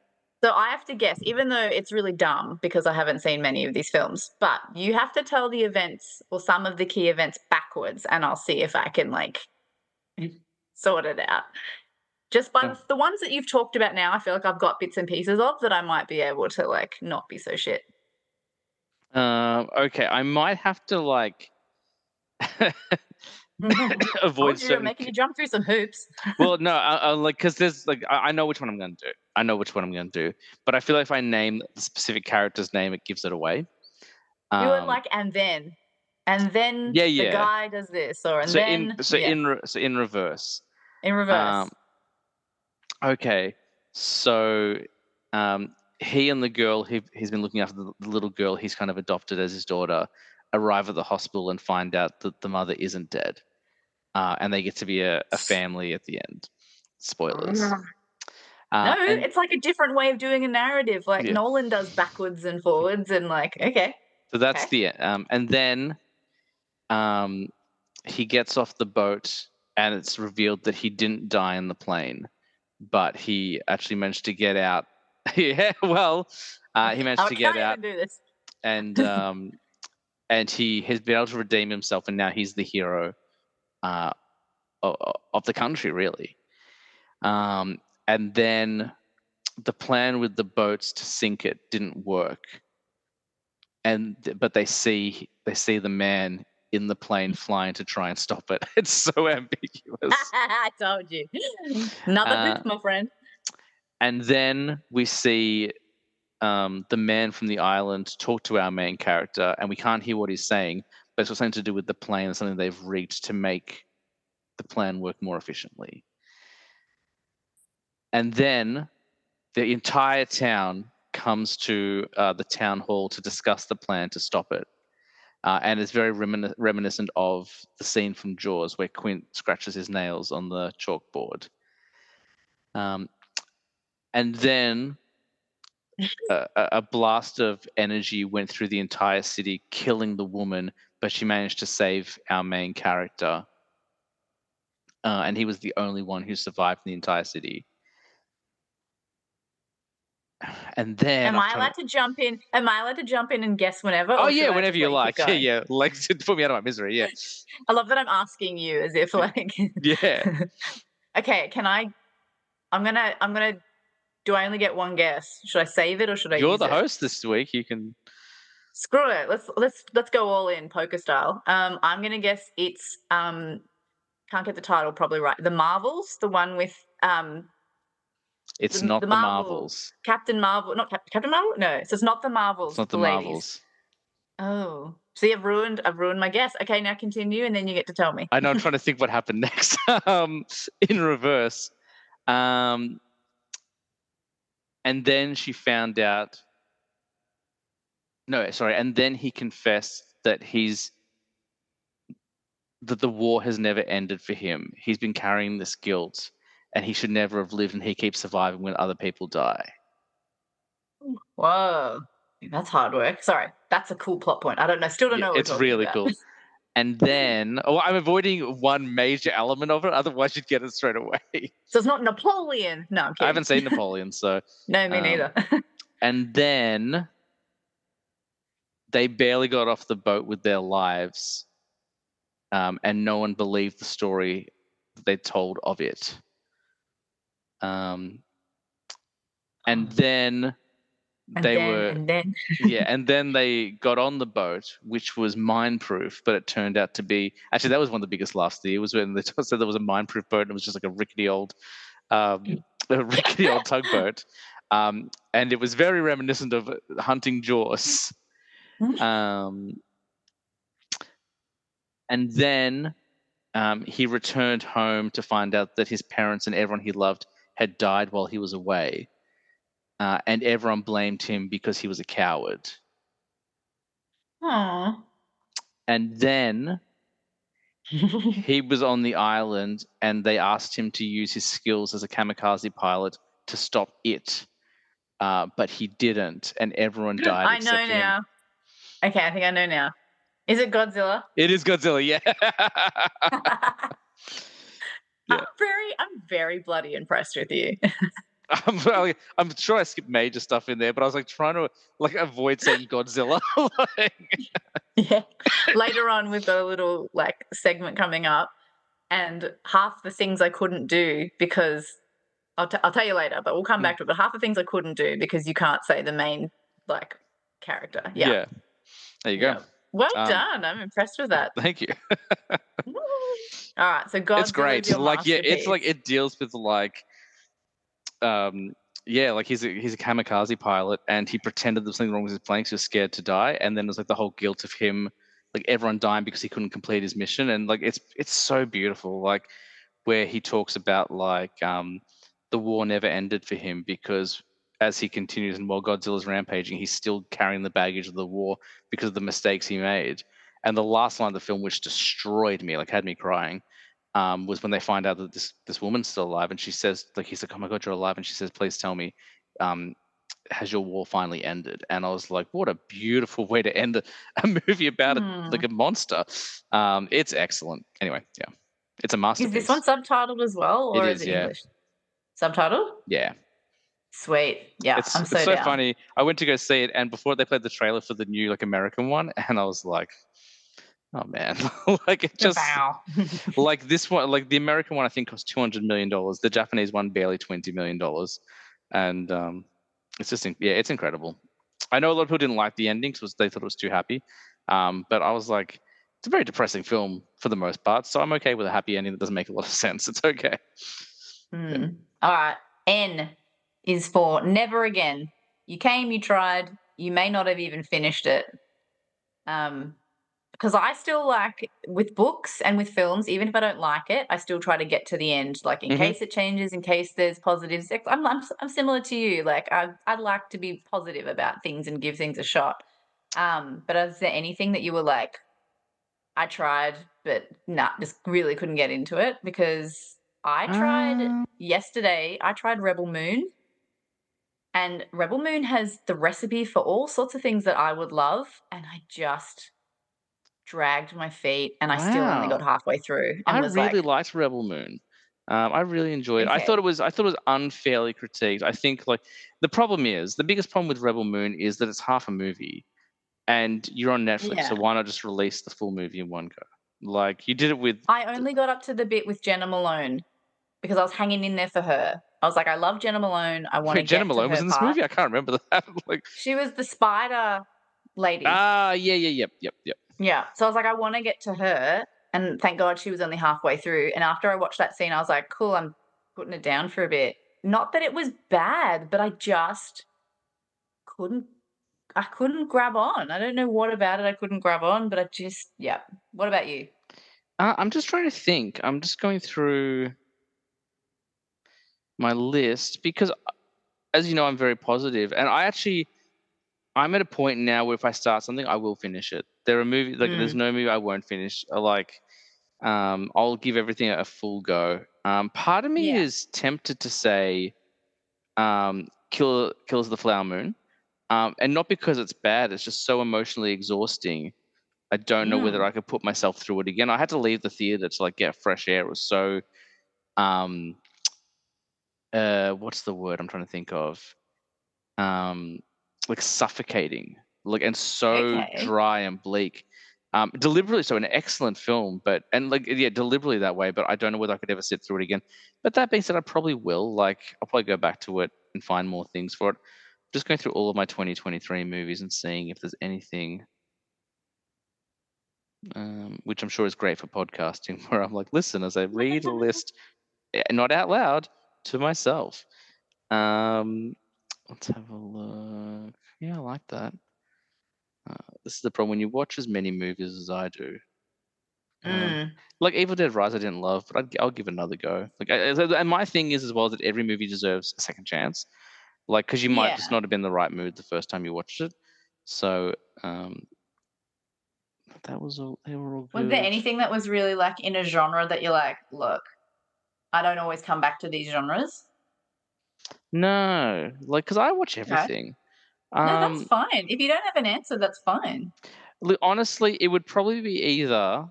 So I have to guess, even though it's really dumb because I haven't seen many of these films, but you have to tell the events or some of the key events backwards, and I'll see if I can like sort it out. Just by the ones that you've talked about now, I feel like I've got bits and pieces of that I might be able to like not be so shit. Okay, I might have to like avoid certain. You're making you jump through some hoops. Well, no, like because there's like I know which one I'm going to do. I know which one I'm going to do, but I feel like if I name the specific character's name, it gives it away. You would like and then the guy does this or in reverse. In reverse. Okay, so he and the girl he's been looking after, the little girl he's kind of adopted as his daughter, arrive at the hospital and find out that the mother isn't dead, and they get to be a family at the end. Spoilers. No, it's like a different way of doing a narrative. Like Nolan does backwards and forwards, and like okay. So that's the and then he gets off the boat, and it's revealed that he didn't die in the plane, but he actually managed to get out. Yeah, well, he managed to get out, do this. and he has been able to redeem himself, and now he's the hero of the country, really. And then the plan with the boats to sink it didn't work, but they see the man in the plane flying to try and stop it. It's so ambiguous. I told you. Another hoop, my friend. And then we see the man from the island talk to our main character, and we can't hear what he's saying, but it's got something to do with the plane and something they've rigged to make the plan work more efficiently. And then the entire town comes to the town hall to discuss the plan to stop it. And it's very reminiscent of the scene from Jaws where Quint scratches his nails on the chalkboard. And then a blast of energy went through the entire city, killing the woman, but she managed to save our main character. And he was the only one who survived in the entire city. And then Am I allowed to jump in and guess whenever? Oh yeah, whenever you like. Yeah. Like to put me out of my misery. Yeah. I love that I'm asking you as if like. Yeah. Okay, I'm gonna. Do I only get one guess? Should I save it or should I? You're the host this week. You can. Screw it. Let's go all in poker style. I'm gonna guess it's can't get the title probably right. The Marvels, the one with It's not the Marvels. Captain Marvel, not Captain Marvel. No, so it's not the Marvels. It's not the Marvels. Oh, see, I've ruined my guess. Okay, now continue, and then you get to tell me. I know. I'm trying to think what happened next. In reverse. And then she found out. No, sorry. And then he confessed that the war has never ended for him. He's been carrying this guilt, and he should never have lived, and he keeps surviving when other people die. Whoa. That's hard work. Sorry. That's a cool plot point. I don't know. Still don't know what we're It's talking really about. cool. And then, I'm avoiding one major element of it. Otherwise, you'd get it straight away. So it's not Napoleon. No, I'm kidding. I haven't seen Napoleon, so. No, me neither. And then they barely got off the boat with their lives, and no one believed the story that they told of it. And then and then they got on the boat, which was mine-proof, but it turned out to be actually that was one of the biggest laughs of the year was when they said there was a mine-proof boat and it was just like a rickety old tugboat, and it was very reminiscent of Hunting Jaws. And then he returned home to find out that his parents and everyone he loved had died while he was away. And everyone blamed him because he was a coward. Aww. And then he was on the island, and they asked him to use his skills as a kamikaze pilot to stop it. But he didn't, and everyone died. I know now. Him. Okay, I think I know now. Is it Godzilla? It is Godzilla, yeah. Yeah. I'm very bloody impressed with you. I'm sure I skipped major stuff in there, but I was like trying to avoid saying Godzilla. Yeah. Later on, we've got a little segment coming up, and half the things I couldn't do because I'll tell you later, but we'll come back to it. But half the things I couldn't do because you can't say the main character. Yeah. There you go. Well done. I'm impressed with that. Thank you. All right, so Godzilla. It's great. It's it deals with he's a kamikaze pilot, and he pretended there was something wrong with his plane because he was scared to die, and then there's the whole guilt of him, everyone dying because he couldn't complete his mission, and it's so beautiful, where he talks about the war never ended for him because as he continues and while Godzilla's rampaging, he's still carrying the baggage of the war because of the mistakes he made. And the last line of the film, which destroyed me, had me crying, was when they find out that this woman's still alive, and she says, he's like, "Oh my God, you're alive," and she says, "Please tell me, has your war finally ended?" And I was like, what a beautiful way to end a movie about a monster. It's excellent. Anyway, yeah, it's a masterpiece. Is this one subtitled as well, or is it English? Subtitled? Yeah. Sweet. Yeah, it's so down. Funny. I went to go see it, and before they played the trailer for the new American one, and I was like, oh man, it just this one, the American one I think cost $200 million. The Japanese one barely $20 million, and it's just it's incredible. I know a lot of people didn't like the ending because they thought it was too happy, but I was like, it's a very depressing film for the most part, so I'm okay with a happy ending that doesn't make a lot of sense. It's okay. Yeah. All right, N is for Never Again. You came, you tried, you may not have even finished it. Because I still with books and with films, even if I don't like it, I still try to get to the end, in case it changes, in case there's positives. I'm similar to you. I'd like to be positive about things and give things a shot. But is there anything that you were like, I tried, but just really couldn't get into it? Because I tried yesterday, I tried Rebel Moon. And Rebel Moon has the recipe for all sorts of things that I would love, and I just dragged my feet, and I still only got halfway through. And I really liked Rebel Moon. I really enjoyed it. I thought it was unfairly critiqued. I think the biggest problem with Rebel Moon is that it's half a movie, and you're on Netflix, so why not just release the full movie in one go? You did it with. I only got up to the bit with Jenna Malone because I was hanging in there for her. I was like, I love Jenna Malone. I want to get Jenna Malone was in this movie? I can't remember that. She was the spider lady. Yep. Yeah. So I was like, I want to get to her. And thank God she was only halfway through. And after I watched that scene, I was like, cool, I'm putting it down for a bit. Not that it was bad, but I just couldn't grab on. I don't know what about it I couldn't grab on, but What about you? I'm just trying to think. I'm just going through my list because as you know, I'm very positive, and I'm at a point now where if I start something, I will finish it. There are movies there's no movie I won't finish. I'll give everything a full go. Part of me is tempted to say, Killers of the Flower Moon, and not because it's bad. It's just so emotionally exhausting. I don't know whether I could put myself through it again. I had to leave the theater to like get fresh air. It was so, what's the word I'm trying to think of? Like suffocating, like, and so dry and bleak. Deliberately so, an excellent film, but deliberately that way. But I don't know whether I could ever sit through it again. But that being said, I probably will. Like, I'll probably go back to it and find more things for it. Just going through all of my 2023 movies and seeing if there's anything, which I'm sure is great for podcasting, where I'm like, listen as I read a list, not out loud, to myself. Let's have a look. Yeah, I like that. This is the problem when you watch as many movies as I do. Like Evil Dead Rise, I didn't love, but I'll give it another go. And my thing is as well that every movie deserves a second chance. Like, because you might just not have been in the right mood the first time you watched it. So, that was all. They were all good. Was there anything that was really like in a genre that you're like, look, I don't always come back to these genres? No, like, because I watch everything. No, that's fine. If you don't have an answer, that's fine. Look, honestly, it would probably be either.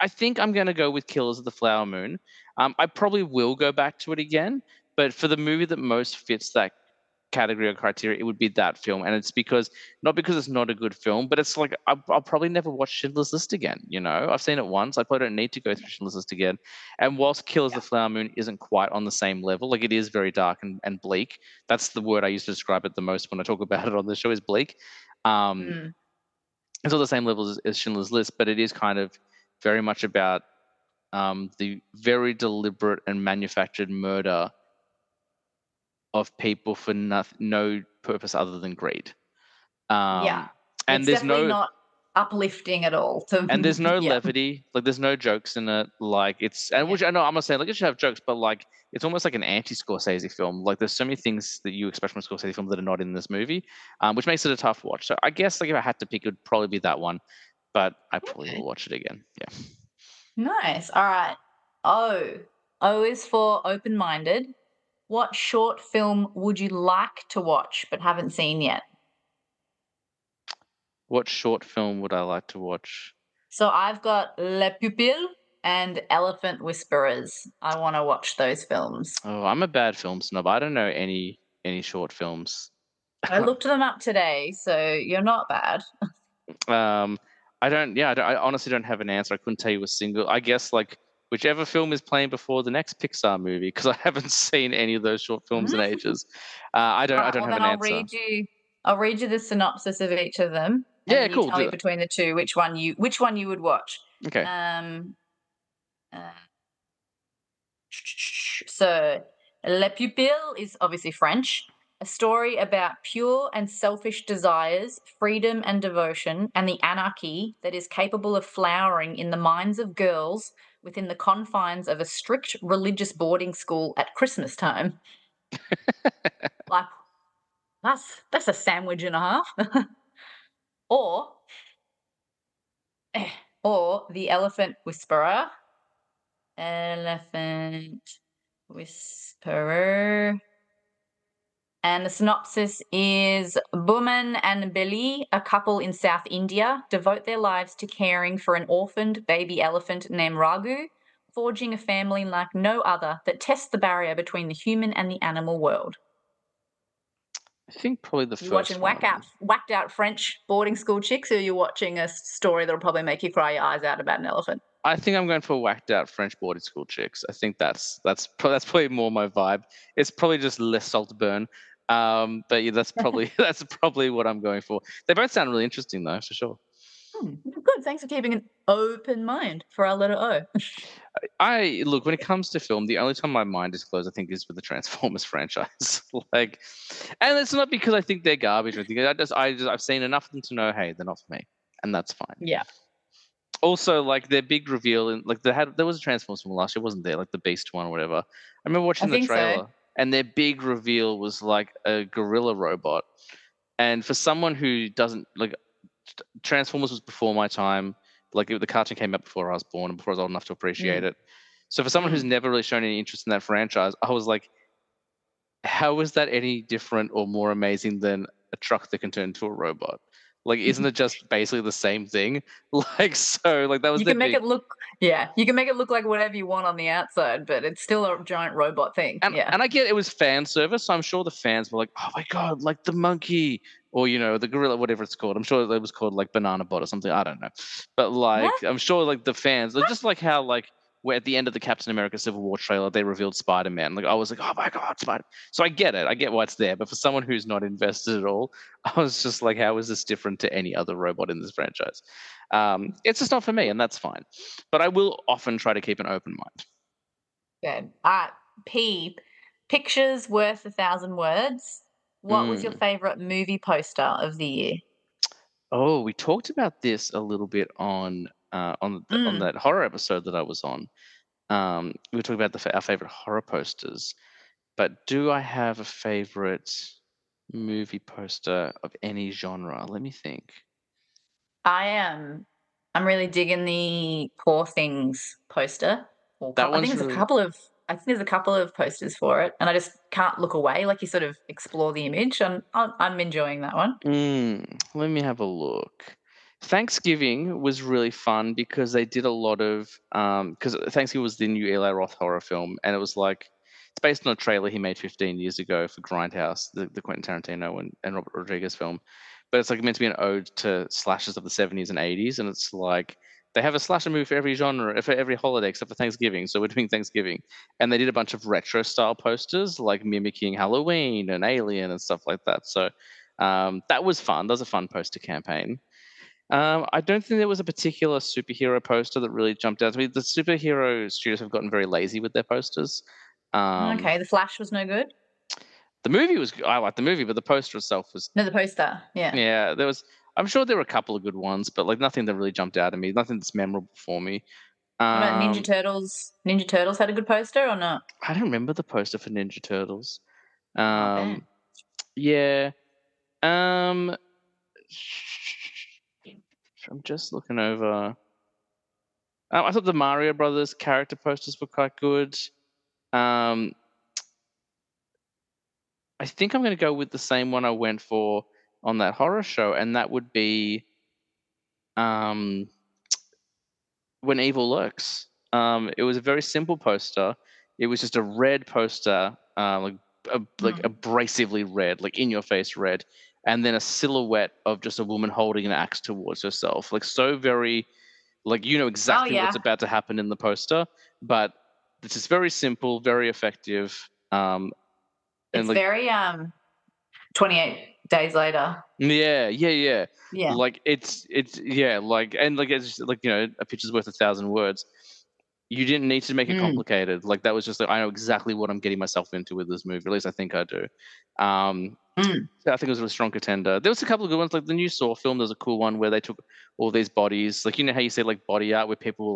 I think I'm going to go with Killers of the Flower Moon. I probably will go back to it again, but for the movie that most fits that category or criteria, it would be that film. And it's not because it's not a good film, but it's like I'll probably never watch Schindler's List again. You know, I've seen it once. I probably don't need to go through Schindler's List again. And whilst Killers of the Flower Moon isn't quite on the same level, like it is very dark and bleak. That's the word I use to describe it the most when I talk about it on the show is bleak. It's not the same level as Schindler's List, but it is kind of very much about the very deliberate and manufactured murder of people for no purpose other than greed. And it's there's definitely not uplifting at all. And there's no levity. Like, there's no jokes in it. Like, which I know I'm not saying like it should have jokes, but like it's almost like an anti-Scorsese film. Like, there's so many things that you expect from a Scorsese film that are not in this movie, which makes it a tough watch. So I guess like if I had to pick, it would probably be that one, but I probably will watch it again. Yeah. Nice. All right. O is for open-minded. What short film would you like to watch but haven't seen yet? What short film would I like to watch? So I've got Le Pupille and Elephant Whisperers. I want to watch those films. Oh, I'm a bad film snob. I don't know any short films. I looked them up today, so you're not bad. I honestly don't have an answer. I couldn't tell you a single. I guess like whichever film is playing before the next Pixar movie, because I haven't seen any of those short films in ages. I don't have an answer. I'll read you the synopsis of each of them. Yeah, and cool. You tell me between the two which one you would watch. Okay. So Le Pupille is obviously French. A story about pure and selfish desires, freedom and devotion, and the anarchy that is capable of flowering in the minds of girls within the confines of a strict religious boarding school at Christmas time. Like, that's a sandwich and a half. Or The Elephant Whisperer. Elephant Whisperer. And the synopsis is Buman and Beli, a couple in South India, devote their lives to caring for an orphaned baby elephant named Raghu, forging a family like no other that tests the barrier between the human and the animal world. I think probably the first watching one. whacked out French boarding school chicks, or you're watching a story that'll probably make you cry your eyes out about an elephant? I think I'm going for whacked out French boarding school chicks. I think that's probably more my vibe. It's probably just less Saltburn. But yeah, that's probably what I'm going for. They both sound really interesting though, for sure. Good. Thanks for keeping an open mind for our letter O. Look, when it comes to film, the only time my mind is closed, I think, is with the Transformers franchise. And it's not because I think they're garbage or anything. I've seen enough of them to know, hey, they're not for me, and that's fine. Yeah. Also, like their big reveal, and like there was a Transformers film last year, wasn't there? Like the Beast one or whatever. I remember watching the trailer. and their big reveal was like a gorilla robot. And for someone who doesn't like, Transformers was before my time. Like the cartoon came out before I was born and before I was old enough to appreciate it. So for someone who's never really shown any interest in that franchise, I was like, how is that any different or more amazing than a truck that can turn into a robot? Like, isn't it just basically the same thing? Like, so like that was You can make it look, you can make it look like whatever you want on the outside, but it's still a giant robot thing. And I get it was fan service, so I'm sure the fans were like, "Oh my god, like the monkey," or the gorilla, whatever it's called. I'm sure it was called like Banana Bot or something. I don't know, but like I'm sure like the fans, just like how like where at the end of the Captain America Civil War trailer they revealed Spider-Man. Like I was like, "Oh my god, Spider!" So I get it, I get why it's there. But for someone who's not invested at all, I was just like, "How is this different to any other robot in this franchise?" It's just not for me, and that's fine. But I will often try to keep an open mind. Good. P, pictures worth 1,000 words. What was your favorite movie poster of the year? Oh, we talked about this a little bit on that horror episode that I was on. We were talking about our favorite horror posters. But do I have a favorite movie poster of any genre? Let me think. I'm really digging the Poor Things poster. That I think one's there's really. I think there's a couple of posters for it, and I just can't look away. Like you sort of explore the image, and I'm enjoying that one. Let me have a look. Thanksgiving was really fun because they did a lot of because Thanksgiving was the new Eli Roth horror film, and it was like it's based on a trailer he made 15 years ago for Grindhouse, the Quentin Tarantino and Robert Rodriguez film. But it's like meant to be an ode to slashers of the 70s and 80s, and it's like they have a slasher movie for every genre, for every holiday except for Thanksgiving. So we're doing Thanksgiving, and they did a bunch of retro style posters like mimicking Halloween and Alien and stuff like that. So that was fun. That was a fun poster campaign. I don't think there was a particular superhero poster that really jumped out to me. The superhero studios have gotten very lazy with their posters. Okay, The Flash was no good. The movie was. I liked the movie, but the poster itself was. No, the poster. Yeah. Yeah, there was. I'm sure there were a couple of good ones, but like nothing that really jumped out at me. Nothing that's memorable for me. What about Ninja Turtles? Ninja Turtles had a good poster or not? I don't remember the poster for Ninja Turtles. Oh, damn. Yeah. Um, I'm just looking over. I thought the Mario Brothers character posters were quite good. Um, I think I'm going to go with the same one I went for on that horror show, and that would be When Evil Lurks. It was a very simple poster. It was just a red poster, like abrasively red, like in your face red, and then a silhouette of just a woman holding an axe towards herself, like so very, like exactly what's about to happen in the poster, but it's just very simple, very effective. It's very 28 Days Later. Yeah. Yeah. Like it's like and like it's like a picture's worth 1,000 words. You didn't need to make it complicated. Like that was just like I know exactly what I'm getting myself into with this movie. At least I think I do. So I think it was a really strong contender. There was a couple of good ones, like the new Saw film. There's a cool one where they took all these bodies, like how you say like body art, where people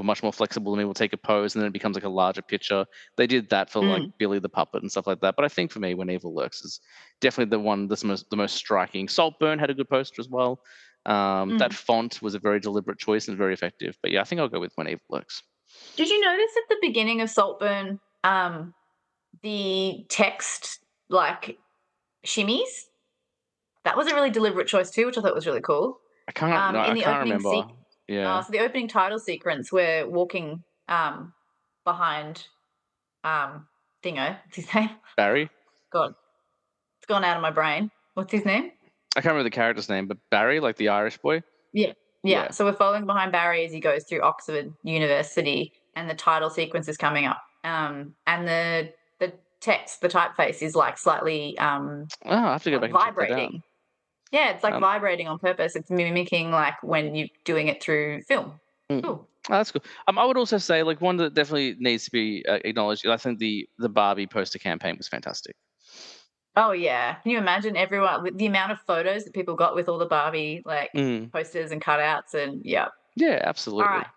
much more flexible than me will take a pose and then it becomes like a larger picture. They did that for like Billy the Puppet and stuff like that. But I think for me, When Evil Lurks is definitely the one that's the most striking. Saltburn had a good poster as well. That font was a very deliberate choice and very effective. But yeah, I think I'll go with When Evil Lurks. Did you notice at the beginning of Saltburn, the text like shimmies? That was a really deliberate choice too, which I thought was really cool. I can't remember. Yeah. So the opening title sequence, we're walking behind Dingo. What's his name? Barry? God, it's gone out of my brain. What's his name? I can't remember the character's name, but Barry, like the Irish boy? Yeah. So we're following behind Barry as he goes through Oxford University, and the title sequence is coming up. And the text, the typeface is like slightly I have to go back and vibrating. check that out. Yeah, it's like vibrating on purpose. It's mimicking like when you're doing it through film. Cool. Oh, that's cool. I would also say like one that definitely needs to be acknowledged. I think the Barbie poster campaign was fantastic. Oh yeah, can you imagine everyone with the amount of photos that people got with all the Barbie like posters and cutouts and Yeah, absolutely. All right.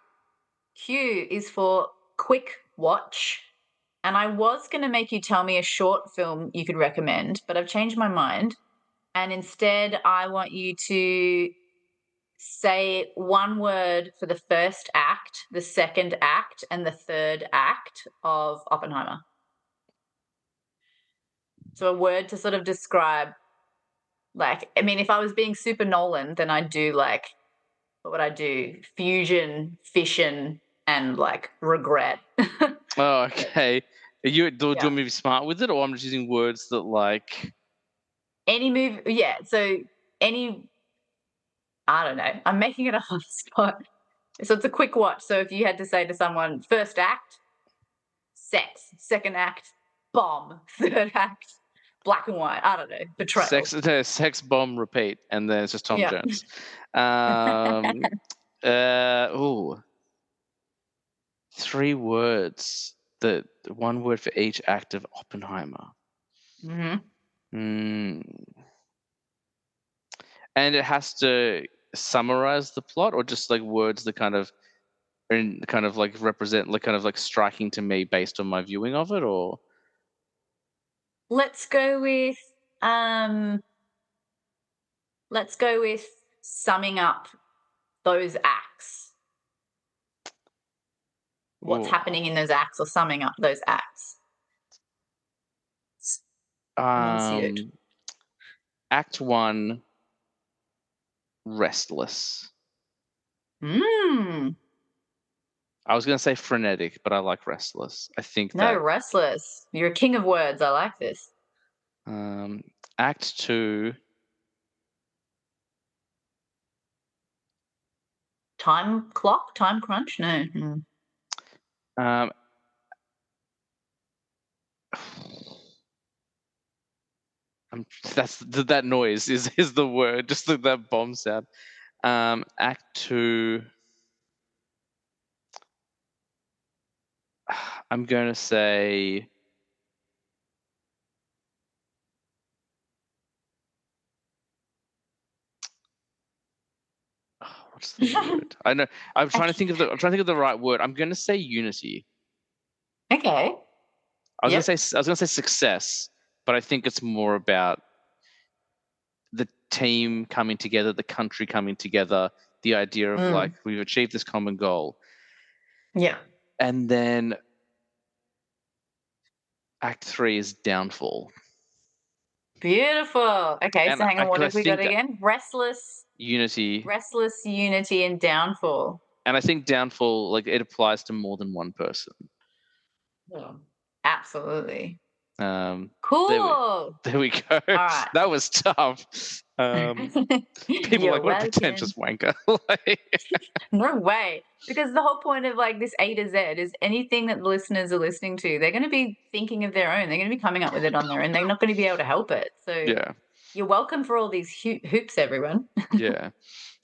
Q is for quick watch. And I was going to make you tell me a short film you could recommend, but I've changed my mind. And instead, I want you to say one word for the first act, the second act, and the third act of Oppenheimer. So a word to sort of describe, like, I mean, if I was being super Nolan, then I'd do like, what would I do? Fusion, fission, and like regret. Oh, okay. Do you Yeah. want me to be smart with it, or I'm just using words that like? Any movie, yeah. So any, I don't know. I'm making it up on the spot. So it's a quick watch. So if you had to say to someone, first act, sex, second act, bomb, third act, black and white. I don't know, betrayal. Sex bomb repeat, and then it's just Tom Yeah. Jones. Ooh, 3 words. The one word for each act of Oppenheimer. Hmm. Mm. And it has to summarize the plot, or just like words that kind of like represent, like kind of like striking to me based on my viewing of it, or? Let's go with um let's go with summing up those acts. What's Ooh. happening in those acts, or summing up those acts. Enunciate. Act 1, restless. Mm. I was going to say frenetic, but I like restless. I think No, that restless. You're a king of words. I like this. Act 2, Time clock? Time crunch? No. Mm. um, that noise is the word, just that bomb sound. Act 2, I'm going to say what's the word? I know. I'm trying to think of the right word. I'm going to say unity. Okay. I was Yep. going to say success, but I think it's more about the team coming together, the country coming together, the idea of like, we've achieved this common goal. Yeah. And then Act 3 is downfall. Beautiful. Okay, And so hang on, what I have we got think again? Restless, unity, unity, and downfall. and I think downfall, like, it applies to more than one person. Yeah. Absolutely. There Cool. we go. All right. That was tough. People You're like, what a welcome. pretentious wanker. Like, No way. Because the whole point of like this A to Z is anything that the listeners are listening to, they're going to be thinking of their own. They're going to be coming up with it on their own. They're not going to be able to help it. So yeah, you're welcome for all these hoops, everyone. yeah,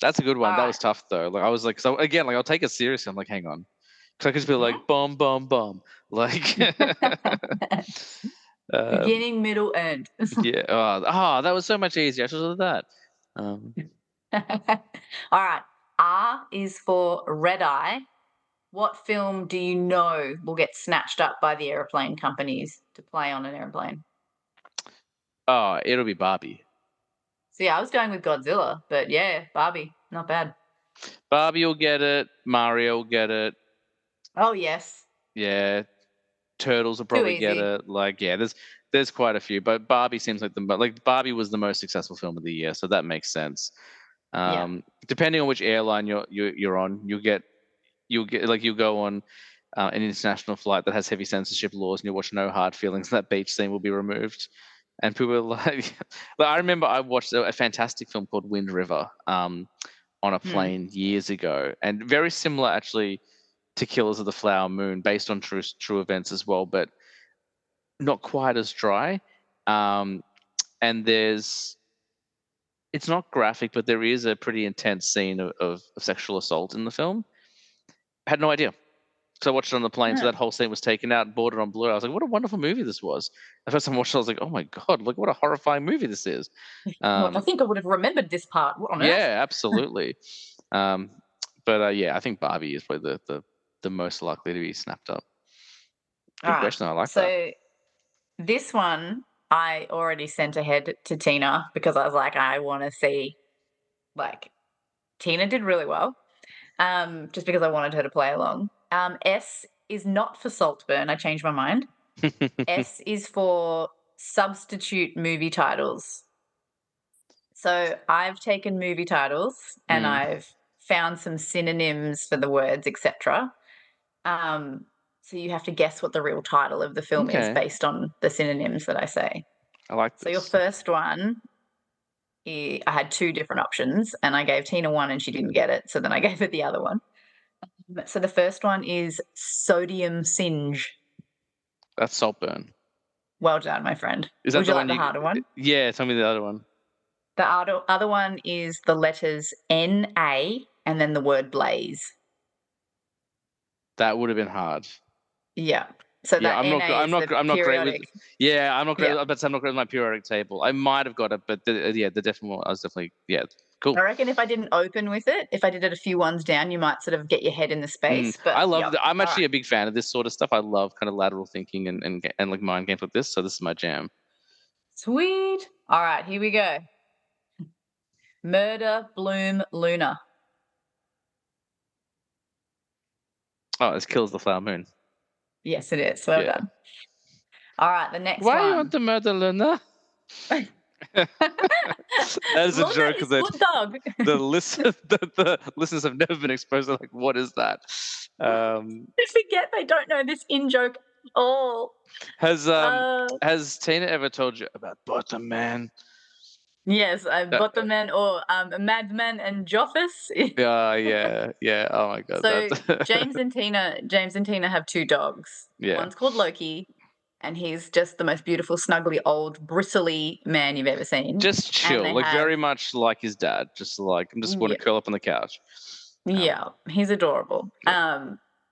that's a good one. All That right. was tough though. Like, I was like, so again, like, I'll take it seriously. I'm like, hang on, because I could just be like, bomb, bomb, bomb, like. Beginning, middle, end. Yeah. That was so much easier. I should have done that. All right. R is for red eye. What film do you know will get snatched up by the airplane companies to play on an airplane? Oh, it'll be Barbie. See, I was going with Godzilla, but yeah, Barbie, not bad. Barbie will get it. Mario will get it. Oh yes. Yeah. Turtles will Too probably get easy. it. Like, yeah, there's quite a few, but Barbie seems like Barbie was the most successful film of the year, so that makes sense. Yeah. Depending on which airline you're on, you'll go on an international flight that has heavy censorship laws, and you'll watch No Hard Feelings. That beach scene will be removed, and people are like, I remember I watched a fantastic film called Wind River on a plane years ago, and very similar actually to Killers of the Flower Moon, based on true events as well, but not quite as dry. And it's not graphic, but there is a pretty intense scene of sexual assault in the film. I had no idea. So I watched it on the plane, so that whole scene was taken out and bought it on Blu-ray. I was like, what a wonderful movie this was. The first time I watched it, I was like, oh my God, look what a horrifying movie this is. Like, I think I would have remembered this part. What on earth? Yeah, absolutely. But yeah, I think Barbie is probably the most likely to be snapped up. Good Alright, question. I like that. so this one I already sent ahead to Tina because I was like, I want to see, like, Tina did really well, just because I wanted her to play along. S is not for Saltburn. I changed my mind. S is for substitute movie titles. So I've taken movie titles and Mm. I've found some synonyms for the words, etc. So you have to guess what the real title of the film is Okay. based on the synonyms that I say. I like So your this. first one, I had two different options, and I gave Tina one and she didn't get it. So then I gave her the other one. So the first one is sodium singe. That's Saltburn. Well done, my friend. Is that Would the you like one the you? harder one? Yeah, tell me the other one. The other one is the letters NA and then the word blaze. That would have been hard. Yeah. So Yeah, that NA is the I'm not great with. periodic. Yeah, I'm not great. Yeah. But I'm not great with my periodic table. I might have got it, but the definite one. I was definitely cool. I reckon if I didn't open with it, if I did it a few ones down, you might sort of get your head in the space. But I love. yeah, I'm all actually right. a big fan of this sort of stuff. I love kind of lateral thinking and like mind games like this. So this is my jam. Sweet. All right, here we go. Murder, Bloom, Luna. Oh, this kills the flower moon. Yes, it is. Well Yeah. done. All right, the next Why one. you want to murder Luna? That is a joke is that good dog. the listeners have never been exposed to. Like, what is that? I forget they don't know this in joke at all. Has Tina ever told you about Bottom Man? Yes, Bottoman or Madman and Joffus. Yeah. Oh my god. So That's James and Tina have two dogs. Yeah. One's called Loki, and he's just the most beautiful, snuggly, old, bristly man you've ever seen. Just chill, they like have- very much like his dad. Just like I'm just want to curl up on the couch. Yeah, he's adorable.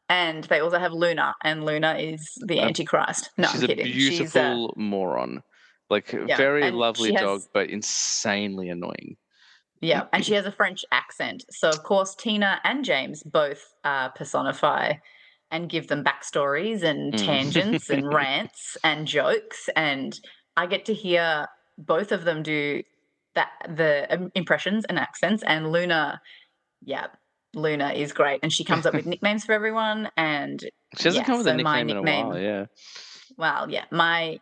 And they also have Luna, and Luna is the Antichrist. No, She's I'm a kidding. beautiful moron. Like very and lovely she has- dog, but insanely annoying. Yeah, and she has a French accent. So, of course, Tina and James both personify and give them backstories and tangents and rants and jokes. And I get to hear both of them do the impressions and accents. And Luna is great. And she comes up with nicknames for everyone. And She hasn't come with a so my nickname in a while, yeah. Well, yeah, my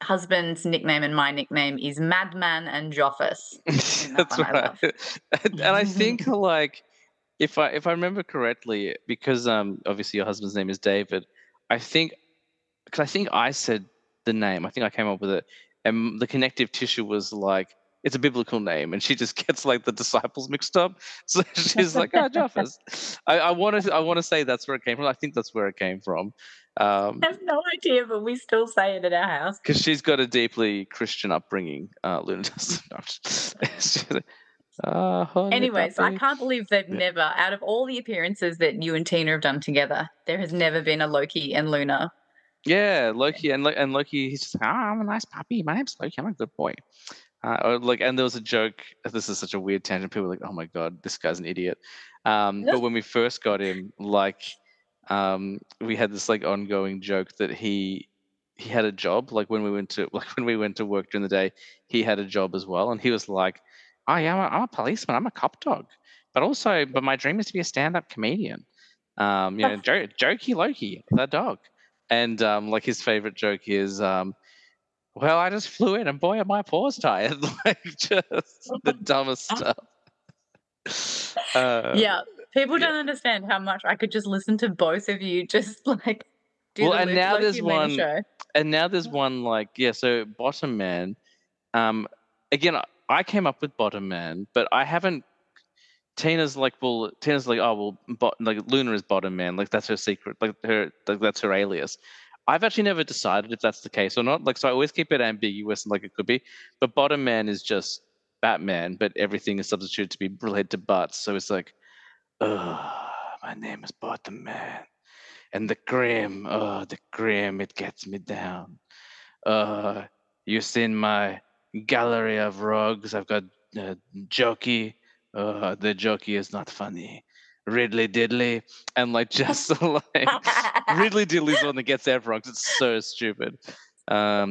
husband's nickname and my nickname is Madman and Joffus. That's right. And I think like if I remember correctly, because obviously your husband's name is David, I think I said the name. I think I came up with it, and the connective tissue was like it's a biblical name, and she just gets like the disciples mixed up. So she's like, Joffus. I want to say that's where it came from. I think that's where it came from. I have no idea, but we still say it at our house. Because she's got a deeply Christian upbringing. Luna does. Anyways, I can't believe they've never, out of all the appearances that you and Tina have done together, there has never been a Loki and Luna. Yeah, Loki and Loki. He's just I'm a nice puppy. My name's Loki. I'm a good boy. And there was a joke. This is such a weird tangent. People were like, oh my god, this guy's an idiot. But when we first got him, like, we had this like ongoing joke that he had a job. Like when we went to work during the day, he had a job as well, and he was like, oh yeah, I'm a policeman. I'm a cop dog, but my dream is to be a stand-up comedian. Jokey Loki, the dog. And like his favorite joke is well, I just flew in and boy, are my paws tired. Like just the dumbest stuff. People don't understand how much I could just listen to both of you just like do the and now Loki there's and Luna one show. And now there's one like so Bottom Man. Again, I came up with Bottom Man, but I haven't. Tina's like like like Luna is Bottom Man, like that's her secret, that's her alias. I've actually never decided if that's the case or not. Like, so I always keep it ambiguous and like it could be. But Bottom Man is just Batman, but everything is substituted to be related to butts. So it's like, my name is Bottom Man, and the grim, it gets me down. You seen my gallery of rugs? I've got Jokey. The Jokey is not funny. Ridley Diddley, and like just like Ridley Diddley's the one that gets everyone because it's so stupid. I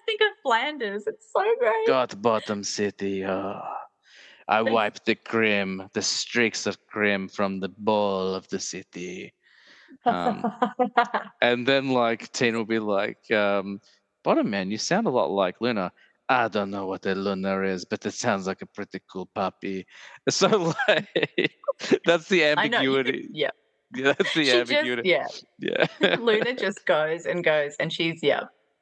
think of Flanders. It's so great. Got bottom city. I wiped the streaks of cream from the bowl of the city. And then like Tina will be like, bottom man, you sound a lot like Luna. I don't know what a Luna is, but it sounds like a pretty cool puppy. So like that's the I know. ambiguity. Yeah. Yeah, that's the ambiguity. Yeah. Luna just goes, and she's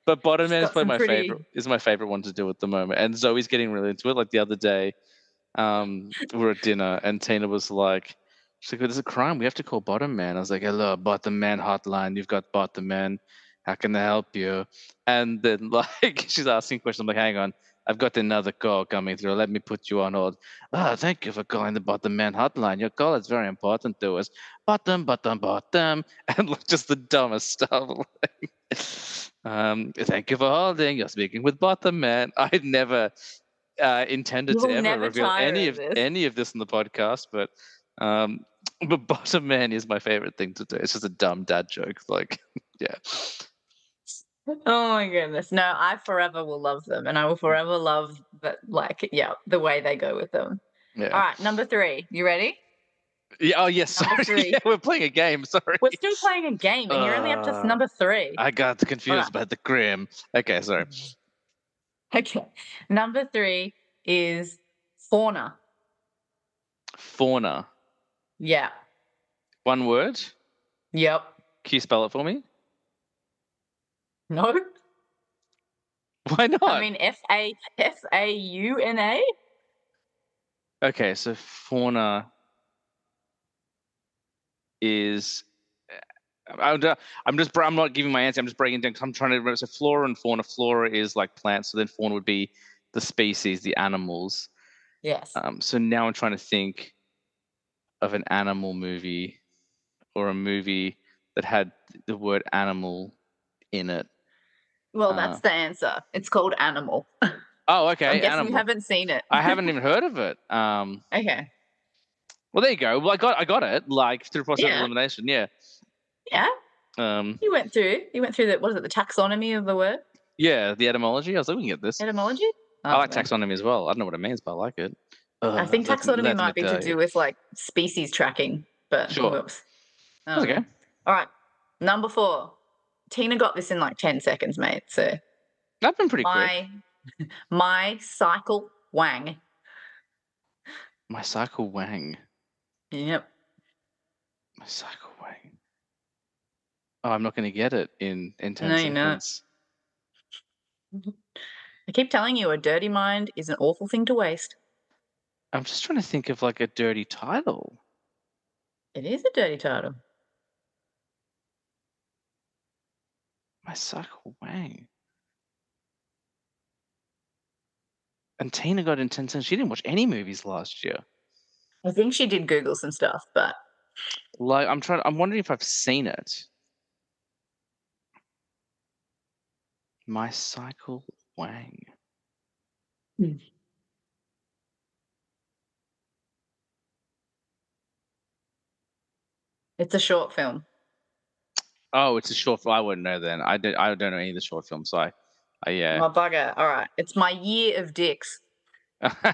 But Bottom she's Man is got probably some my pretty. favorite. Is my favorite one to do at the moment. And Zoe's getting really into it. Like the other day, we were at dinner, and Tina was like, "She's like, there's a crime. We have to call Bottom Man." I was like, "Hello, Bottom Man hotline. You've got Bottom Man. How can I help you?" And then like she's asking questions. I'm like, "Hang on, I've got another call coming through. Let me put you on hold." "Oh, thank you for calling the Bottom Man hotline. Your call is very important to us. Bottom, and like just the dumbest stuff. Thank you for holding. You're speaking with Bottom Man. I'd never intended You to will ever never reveal tire any of of this. any of this in the podcast, um, but Bottom Man is my favorite thing to do. It's just a dumb dad joke. Like, yeah. Oh my goodness. No, I forever will love them, and I will forever love that, like, the way they go with them. Yeah. All right, number 3. You ready? Yeah. Oh, yes. Number Sorry. 3. Yeah, we're playing a game. Sorry. We're still playing a game, and you're only up to number 3. I got confused by the cream. Okay, sorry. Okay. Number 3 is fauna. Fauna. Yeah. One word. Yep. Can you spell it for me? No. Why not? I mean, Fauna. Okay, so fauna is. I'm not giving my answer. I'm just breaking it down because I'm trying to remember. So flora and fauna. Flora is like plants. So then fauna would be the species, the animals. Yes. So now I'm trying to think of an animal movie or a movie that had the word animal in it. Well, that's the answer. It's called Animal. Oh, okay. I'm guessing Animal. you haven't seen it. I haven't even heard of it. Okay. Well, there you go. Well, I got it like through process of elimination. Yeah. Yeah. You went through the, what is it, the taxonomy of the word? Yeah, the etymology. I was looking at this. Etymology? I like taxononomy as well. I don't know what it means, but I like it. I think taxonomy might be to do with like species tracking, but sure. Whoops. That's okay. All right. Number 4. Tina got this in like 10 seconds, mate. So I've been pretty quick. My cycle wang. My cycle wang. Yep. My cycle wang. Oh, I'm not going to get it in 10 seconds. You're not. I keep telling you, a dirty mind is an awful thing to waste. I'm just trying to think of like a dirty title. It is a dirty title. My cycle wang. And Tina got in 10 cents. She didn't watch any movies last year. I think she did Google some stuff, but like I'm wondering if I've seen it. My cycle wang. It's a short film. Oh, it's a short film. I wouldn't know then. I don't know any of the short films. So yeah. My bugger. All right. It's My Year of Dicks. Because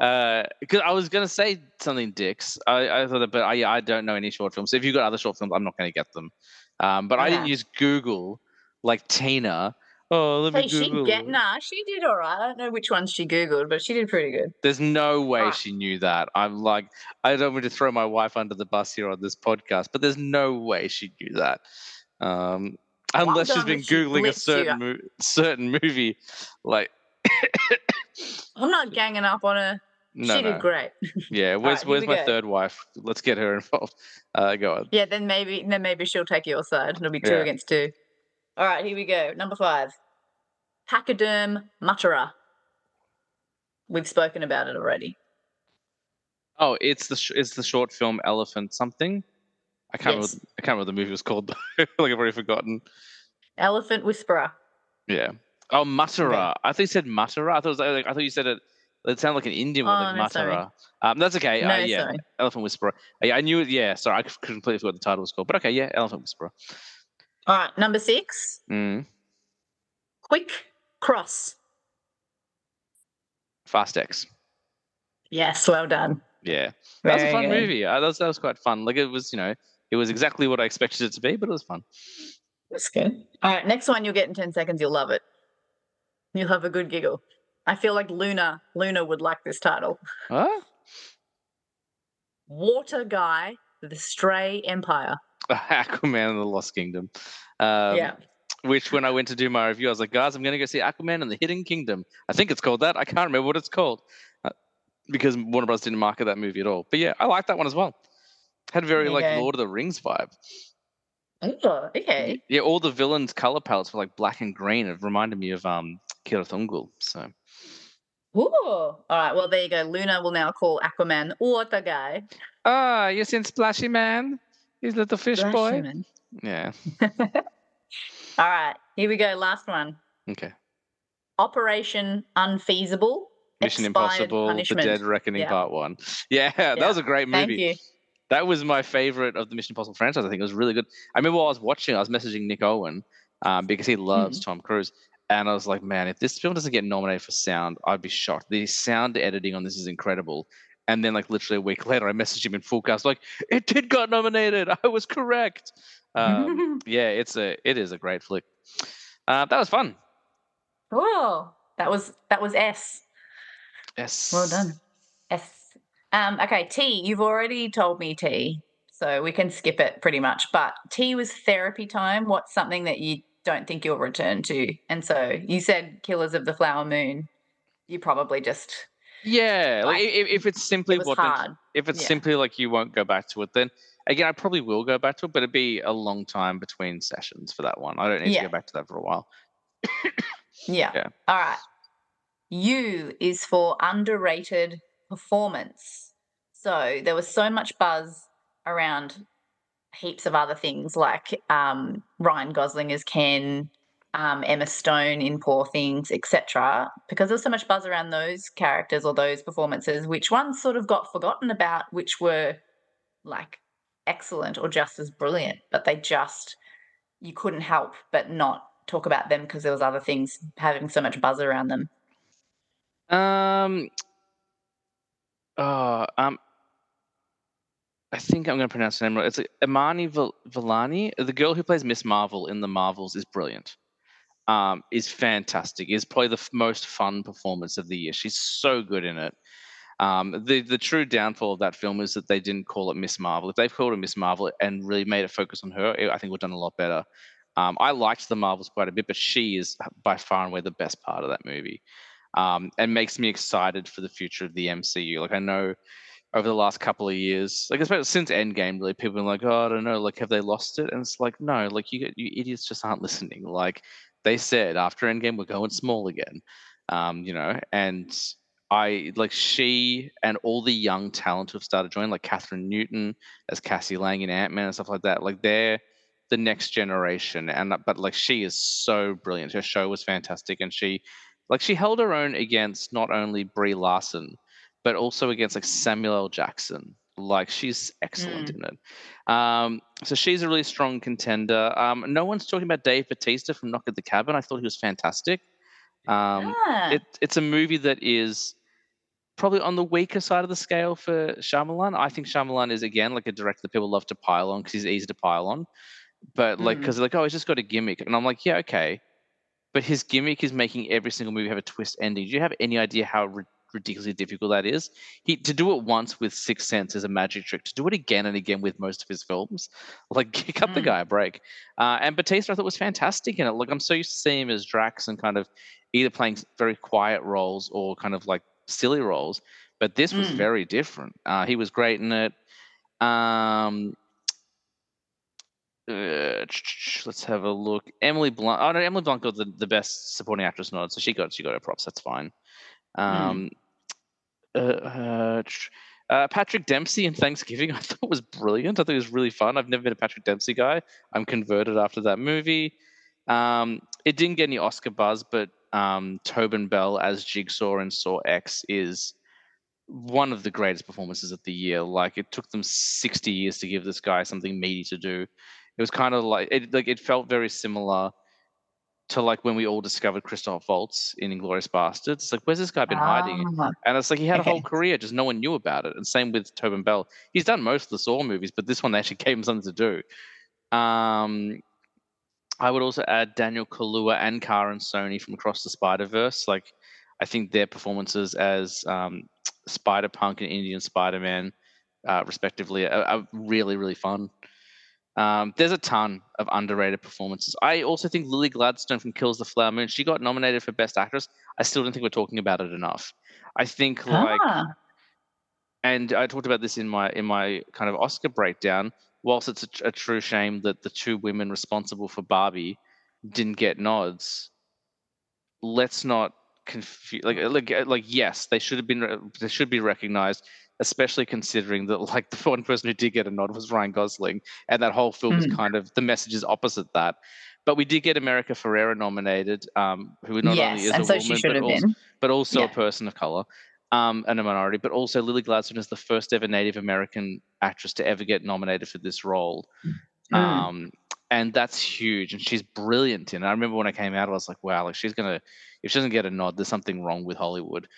I was gonna say something dicks. I thought that, but I don't know any short films. So if you've got other short films, I'm not gonna get them. But I didn't use Google like Tina. Oh, let me Google. She did all right. I don't know which ones she Googled, but she did pretty good. There's no way she knew that. I'm like, I don't want to throw my wife under the bus here on this podcast, but there's no way she knew that. Unless she's been Googling a certain movie, like. I'm not ganging up on her. She did great. Yeah, where's my third wife? Let's get her involved. Go on. Yeah, then maybe she'll take your side. It'll be 2 against 2. All right, here we go. Number 5. Pachyderm Muttera. We've spoken about it already. Oh, it's the short film Elephant something. I can't remember what the movie was called. Like I've already forgotten. Elephant Whisperer. Yeah. Oh, Muttera. Okay. I thought you said Muttera. I thought you said it It sounded like an Indian word, like Oh, no, sorry. Matara. That's okay. No, Yeah, sorry. Elephant Whisperer. Yeah, I knew it. Yeah, sorry, I completely forgot the title was called. But okay, yeah, Elephant Whisperer. All right, number 6. Mm. Quick Cross. Fast X. Yes, well done. Yeah, that was a Very fun good. movie. That was quite fun. Like it was, it was exactly what I expected it to be, but it was fun. That's good. All right, next one you'll get in 10 seconds. You'll love it. You'll have a good giggle. I feel like Luna would like this title. Huh? Water Guy, The Stray Empire. Aquaman and the Lost Kingdom. Yeah. Which, when I went to do my review, I was like, guys, I'm going to go see Aquaman and the Hidden Kingdom. I think it's called that. I can't remember what it's called because Warner Bros. Didn't market that movie at all. But yeah, I like that one as well. Had a very like Okay. Lord of the Rings vibe. Oh, okay. Yeah, all the villains' color palettes were like black and green. It reminded me of Kirathungul. So. Ooh. All right, well, there you go. Luna will now call Aquaman Water Guy. Ah, you seen Splashy Man? His little fish boy? Man. Yeah. All right, here we go. Last one. Okay. Operation Unfeasible. Mission Expired Impossible, Punishment. The Dead Reckoning Yeah. Part 1. Yeah, that was a great movie. Thank you. That was my favorite of the Mission Impossible franchise. I think it was really good. I remember while I was watching, I was messaging Nick Owen because he loves Tom Cruise. And I was like, man, if this film doesn't get nominated for sound, I'd be shocked. The sound editing on this is incredible. And then, like, literally a week later, I messaged him in full cast, like, it did got nominated. I was correct. Yeah, it is a great flick. That was fun. Oh, that was S. Yes. Well done. S. Okay, T, you've already told me T, so we can skip it pretty much. But T was therapy time. What's something that you don't think you'll return to? And so you said Killers of the Flower Moon. You probably just like if it's simply it was hard. If it's simply like you won't go back to it, then again I probably will go back to it, but it'd be a long time between sessions for that one. I don't need to go back to that for a while. Yeah. All right. U is for underrated performance. So there was so much buzz around heaps of other things like Ryan Gosling as Ken, Emma Stone in Poor Things, etc. Because there's so much buzz around those characters or those performances, which ones sort of got forgotten about, which were like excellent or just as brilliant, but you couldn't help but not talk about them because there was other things having so much buzz around them. I think I'm going to pronounce her name right. It's like Imani Vellani. The girl who plays Miss Marvel in the Marvels is brilliant. Is fantastic. Is probably the most fun performance of the year. She's so good in it. The true downfall of that film is that they didn't call it Miss Marvel. If they've called it Miss Marvel and really made a focus on her, I think we've done a lot better. I liked the Marvels quite a bit, but she is by far and away the best part of that movie, and makes me excited for the future of the MCU. Like I know over the last couple of years, like especially since Endgame, really people are like, oh, I don't know, like have they lost it? And it's like, no, like you idiots just aren't listening. Like they said after Endgame, we're going small again, and I like she and all the young talent who have started joining, like Catherine Newton as Cassie Lang in Ant-Man and stuff like that. Like they're the next generation, but like she is so brilliant. Her show was fantastic, and she held her own against not only Brie Larson, but also against like Samuel L. Jackson. Like she's excellent in it. So she's a really strong contender. No one's talking about Dave Bautista from Knock at the Cabin. I thought he was fantastic. It's a movie that is probably on the weaker side of the scale for Shyamalan. I think Shyamalan is again like a director that people love to pile on because he's easy to pile on. But like, because like, oh, he's just got a gimmick, and I'm like, yeah, okay, but his gimmick is making every single movie have a twist ending. Do you have any idea how ridiculously difficult that is? To do it once with Sixth Sense is a magic trick. To do it again and again with most of his films, like cut the guy a break. And Bautista, I thought was fantastic in it. Like I'm so used to seeing him as Drax and kind of either playing very quiet roles or kind of like silly roles, but this was very different. He was great in it. Let's have a look. Emily Blunt. Oh no, Emily Blunt got the best supporting actress nod, so she got her props. That's fine. Patrick Dempsey in Thanksgiving, I thought was brilliant. I thought it was really fun. I've never been a Patrick Dempsey guy. I'm converted after that movie. It didn't get any Oscar buzz, but Tobin Bell as Jigsaw in Saw X is one of the greatest performances of the year. Like, it took them 60 years to give this guy something meaty to do. It was kind of like it felt very similar to like when we all discovered Christoph Waltz in Inglourious Basterds. It's like, where's this guy been hiding? Ah, And it's like he had a whole okay. career, just no one knew about it. And same with Tobin Bell. He's done most of the Saw movies, but this one they actually gave him something to do. I would also add Daniel Kaluuya and Karan Soni from Across the Spider-Verse. Like, I think their performances as Spider-Punk and Indian Spider-Man, respectively, are really, really fun. There's a ton of underrated performances. I also think Lily Gladstone from Kills the Flower Moon, she got nominated for Best Actress. I still don't think we're talking about it enough. I think Ah, and I talked about this in my kind of Oscar breakdown. Whilst it's a true shame that the two women responsible for Barbie didn't get nods, let's not confuse. Like yes, they should have been. They should be recognized, especially considering that like the one person who did get a nod was Ryan Gosling, and that whole film is kind of the message is opposite that. But we did get America Ferrera nominated, who not only yes, is a and so she woman should have been. but also a Yeah. person of color, and a minority. But also Lily Gladstone is the first ever Native American actress to ever get nominated for this role. Mm. And that's huge, and she's brilliant in it. I remember when I came out, I was like, wow, like if she doesn't get a nod, there's something wrong with Hollywood.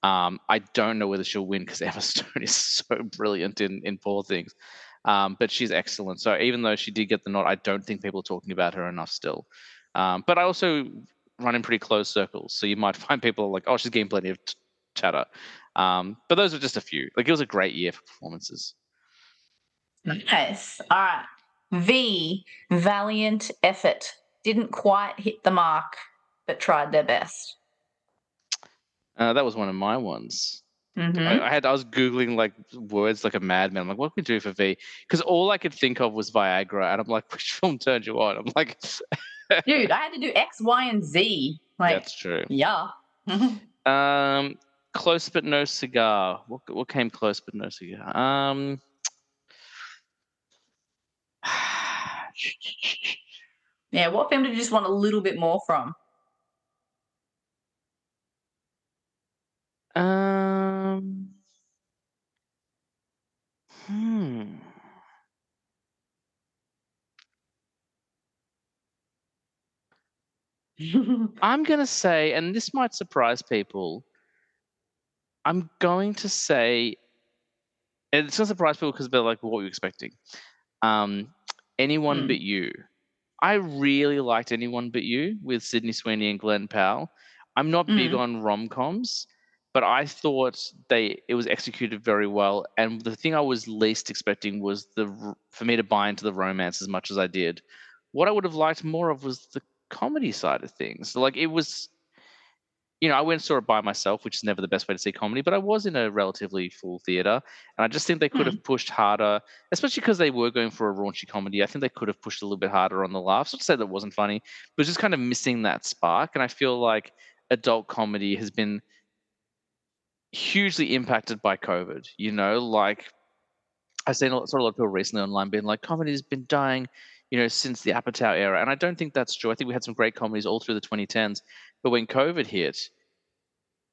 I don't know whether she'll win because Emma Stone is so brilliant in Poor Things, but she's excellent. So even though she did get the nod, I don't think people are talking about her enough still. But I also run in pretty close circles, so you might find people like, oh, she's getting plenty of chatter. But those are just a few. Like, it was a great year for performances. Nice. All right. V, valiant effort. Didn't quite hit the mark, but tried their best. That was one of my ones. Mm-hmm. I was googling like words like a madman. I'm like, what can we do for V? Because all I could think of was Viagra, and I'm like, which film turned you on? I'm like, Dude, I had to do X, Y, and Z. Like, that's true. yeah. Close but no cigar. What came close but no cigar? Yeah, what film did you just want a little bit more from? Hmm. I'm gonna say, and this might surprise people. I'm going to say, and it's gonna surprise people because they're like, "What were you expecting?" Anyone Mm. But You. I really liked Anyone But You with Sydney Sweeney and Glenn Powell. I'm not big on rom-coms, but I thought it was executed very well. And the thing I was least expecting was for me to buy into the romance as much as I did. What I would have liked more of was the comedy side of things. Like, it was, I went and saw it by myself, which is never the best way to see comedy, but I was in a relatively full theater. And I just think they could have pushed harder, especially because they were going for a raunchy comedy. I think they could have pushed a little bit harder on the laughs. Not to say that wasn't funny, but just kind of missing that spark. And I feel like adult comedy has been hugely impacted by COVID. Like, I've seen a lot of people recently online being like, comedy has been dying, since the Apatow era. And I don't think that's true. I think we had some great comedies all through the 2010s. But when COVID hit,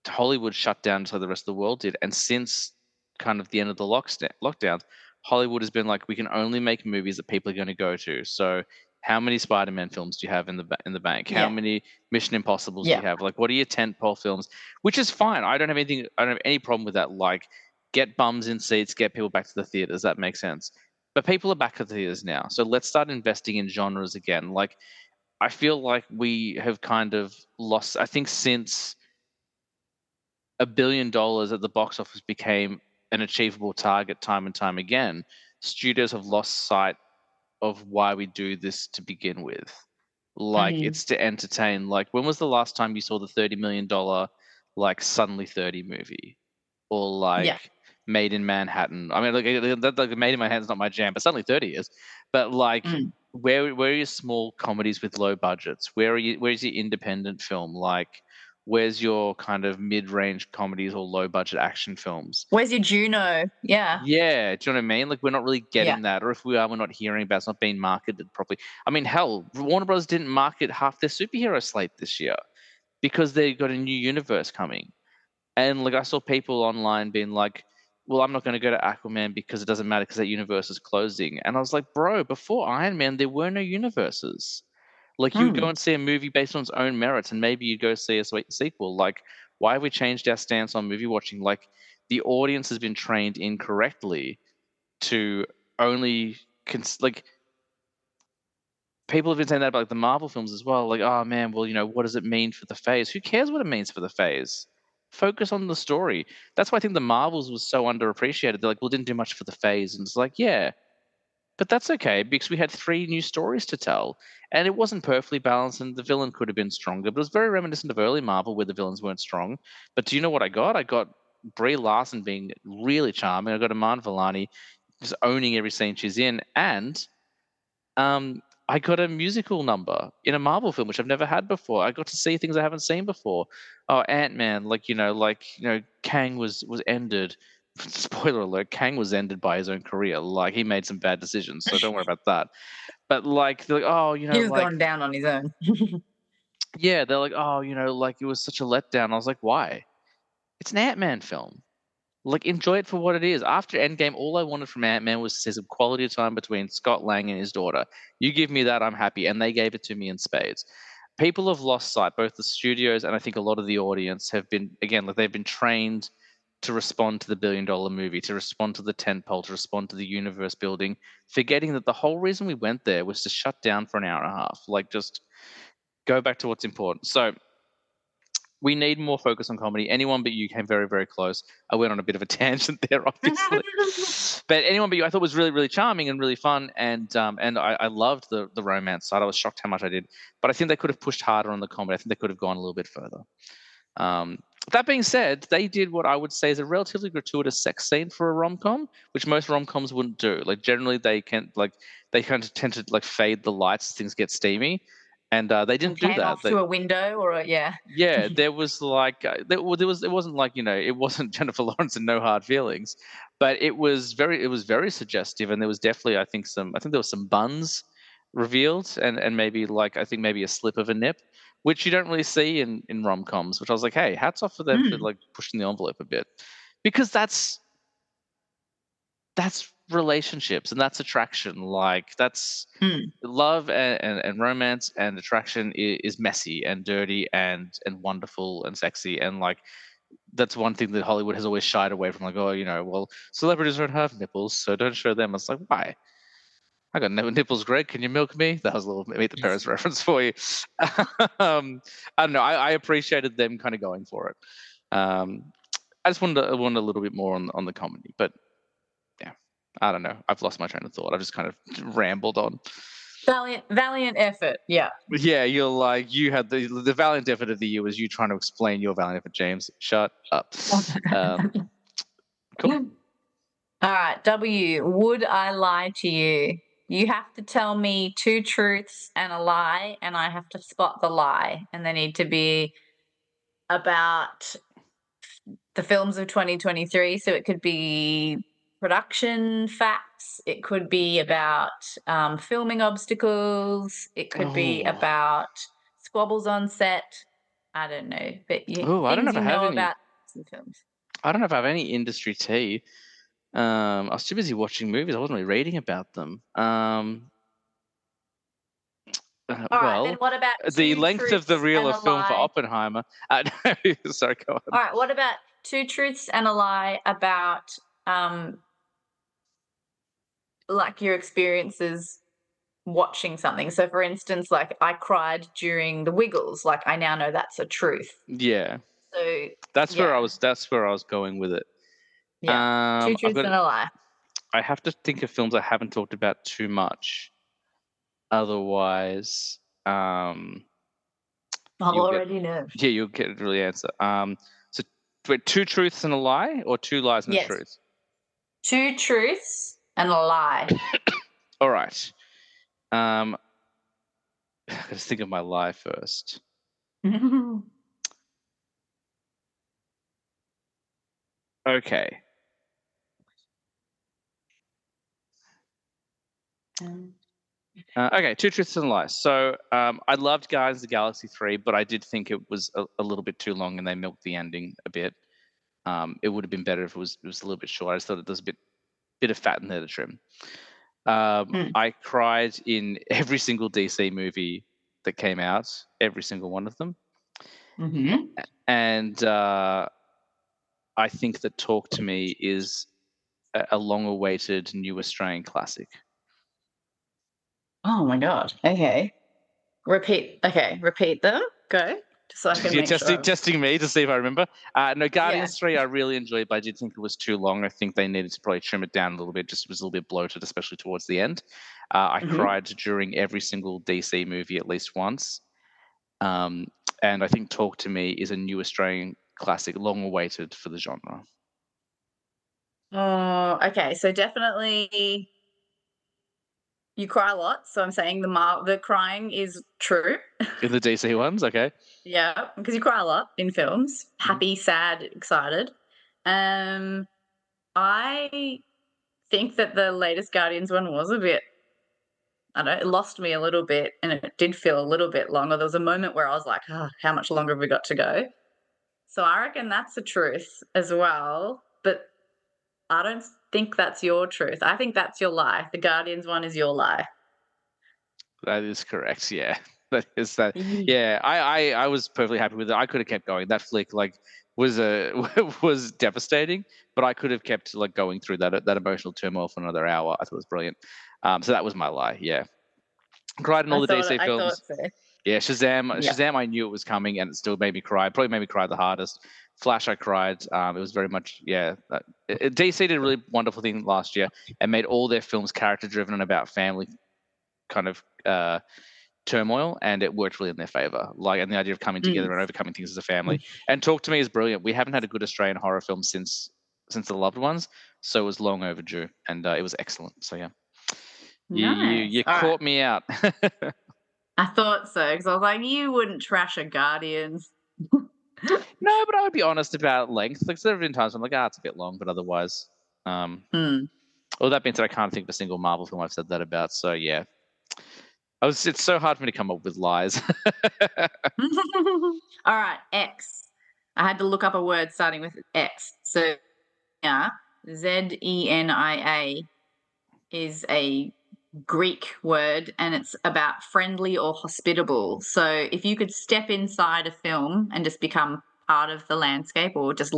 Hollywood shut down just like the rest of the world did. And since kind of the end of the lockdowns, Hollywood has been like, we can only make movies that people are going to go to. So how many Spider-Man films do you have in the bank? How many Mission Impossibles do you have? Like, what are your tentpole films? Which is fine. I don't have any problem with that. Like, get bums in seats, get people back to the theaters. That makes sense. But people are back at the theaters now. So let's start investing in genres again. Like, I feel like we have kind of lost, I think since $1 billion at the box office became an achievable target time and time again, studios have lost sight of why we do this to begin with. Like, it's to entertain. Like, when was the last time you saw the $30 million like Suddenly 30 movie? Or like Made in Manhattan? I mean, like Made in Manhattan's not my jam, but Suddenly 30 is. But like, where are your small comedies with low budgets? Where's your independent film? Like, where's your kind of mid-range comedies or low-budget action films? Where's your Juno? Yeah. Yeah, do you know what I mean? Like, we're not really getting Yeah. that, or if we are, we're not hearing about it. It's not being marketed properly. I mean, hell, Warner Bros. Didn't market half their superhero slate this year. because they got a new universe coming. And like I saw people online being like, "Well, I'm not going to go to Aquaman because it doesn't matter because that universe is closing." And I was like, "Bro, before Iron Man, there were no universes. Like you would go and see a movie based on its own merits, and maybe you'd go see a sweet sequel. Like, why have we changed our stance on movie watching? Like, the audience has been trained incorrectly to only like people have been saying that about like, the Marvel films as well. Like, oh man, well, what does it mean for the phase? Who cares what it means for the phase? Focus on the story. That's why I think the Marvels was so underappreciated. They're like, well, it didn't do much for the phase, and it's like, yeah, but that's okay because we had 3 new stories to tell, and it wasn't perfectly balanced, and the villain could have been stronger. But it was very reminiscent of early Marvel where the villains weren't strong. But do you know what I got? I got Brie Larson being really charming. I got Iman Vellani just owning every scene she's in, and I got a musical number in a Marvel film, which I've never had before. I got to see things I haven't seen before. Oh, Ant-Man, Kang was ended. Spoiler alert: Kang was ended by his own career. Like he made some bad decisions, so don't worry about that. But they're like, oh, He was going down on his own. yeah, they're like, oh, like it was such a letdown. I was like, why? It's an Ant-Man film. Like, enjoy it for what it is. After Endgame, all I wanted from Ant-Man was to see some quality time between Scott Lang and his daughter. You give me that, I'm happy. And they gave it to me in spades. People have lost sight, both the studios and I think a lot of the audience have been, again, like they've been trained to respond to the billion-dollar movie, to respond to the tentpole, to respond to the universe building, forgetting that the whole reason we went there was to shut down for an hour and a half. Like, just go back to what's important. So, we need more focus on comedy. Anyone But You came very, very close. I went on a bit of a tangent there, obviously. But Anyone But You I thought was really, really charming and really fun. And I loved the romance side. I was shocked how much I did. But I think they could have pushed harder on the comedy. I think they could have gone a little bit further. That being said, they did what I would say is a relatively gratuitous sex scene for a rom-com, which most rom-coms wouldn't do. Like generally they kind of tend to like fade the lights as things get steamy. And they didn't do Came that. off to a window or yeah. Yeah, there was like there was it wasn't like it wasn't Jennifer Lawrence and No Hard Feelings, but it was very suggestive, and there was definitely I think there was some buns revealed, and maybe like I think maybe a slip of a nip, which you don't really see in rom coms. Which I was like, hey, hats off for them for like pushing the envelope a bit, because that's relationships and that's attraction. Like that's love and romance and attraction is messy and dirty and wonderful and sexy, and like that's one thing that Hollywood has always shied away from. Like, oh, well, celebrities don't have nipples, so don't show them. It's like, why? I got nipples, Greg. Can you milk me? That was a little Meet the Parents reference for you. I don't know. I appreciated them kind of going for it. I just wanted a little bit more on the comedy, but yeah, I don't know. I've lost my train of thought. I've just kind of rambled on. Valiant effort. Yeah. Yeah, you're like you had the valiant effort of the year was you trying to explain your valiant effort, James. Shut up. Cool. All right, W, would I lie to you? You have to tell me 2 truths and a lie, and I have to spot the lie. And they need to be about the films of 2023. So it could be production facts, it could be about filming obstacles, it could be Oh. about squabbles on set. I don't know, but I don't know things if I you have know any. about some films. I don't know if I have any industry tea. I was too busy watching movies. I wasn't really reading about them. All right, then what about the 2 length of the truths reel and of a film for lie? Oppenheimer. Sorry, go on. All right, what about 2 truths and a lie about like your experiences watching something? So for instance, like I cried during The Wiggles, like I now know that's a truth. Yeah, So that's where I yeah, was. That's where I was going with it. 2 I've truths got. and a lie. I have to think of films I haven't talked about too much. Otherwise, I'll you'll get already know. yeah, you'll get an early answer. So wait, 2 truths and a lie, or 2 lies and a Yes. truth? 2 truths and a lie. All right. I gotta think of my lie first. Okay. Okay, two truths and a lie. So I loved Guardians of the Galaxy 3, but I did think it was a little bit too long and they milked the ending a bit. It would have been better if it was a little bit short. I just thought there's a bit of fat in there to trim. I cried in every single DC movie that came out, every single one of them. And I think that Talk to Me is a long-awaited new Australian classic. Oh my god. Okay. Repeat them. Go. Just so I can You're make sure. testing me to see if I remember. No, Guardians 3 I really enjoyed, but I did think it was too long. I think they needed to probably trim it down a little bit. Just was a little bit bloated, especially towards the end. I cried during every single DC movie at least once. And I think Talk to Me is a new Australian classic, long awaited for the genre. Oh, okay. So definitely you cry a lot. So I'm saying the crying is true. In the DC ones, okay. Yeah, because you cry a lot in films. Happy, sad, excited. I think that the latest Guardians one was a bit, I don't know, it lost me a little bit and it did feel a little bit longer. There was a moment where I was like, oh, how much longer have we got to go? So I reckon that's the truth as well. But I don't think that's your truth. I think that's your lie. The Guardians one is your lie. That is correct. Yeah, that is that. Yeah, I was perfectly happy with it. I could have kept going. That flick was was devastating, but I could have kept going through that emotional turmoil for another hour. I thought it was brilliant. So that was my lie. Yeah, cried in all the DC I films. thought so. Yeah, Shazam. Yeah. Shazam. I knew it was coming, and it still made me cry. Probably made me cry the hardest. Flash, I cried. It was very much DC did a really wonderful thing last year and made all their films character driven and about family kind of turmoil, and it worked really in their favor. And the idea of coming together and overcoming things as a family. And Talk to Me is brilliant. We haven't had a good Australian horror film since The Loved Ones, so it was long overdue, and it was excellent. So yeah, Nice. you caught me out. I thought so because I was like, you wouldn't trash a Guardians. No, but I would be honest about length. There have been times I'm like, it's a bit long, but otherwise, Well, that being said, I can't think of a single Marvel film I've said that about. So yeah, it's so hard for me to come up with lies. All right, X. I had to look up a word starting with X. So yeah, Zenia is a Greek word and it's about friendly or hospitable. So if you could step inside a film and just become part of the landscape or just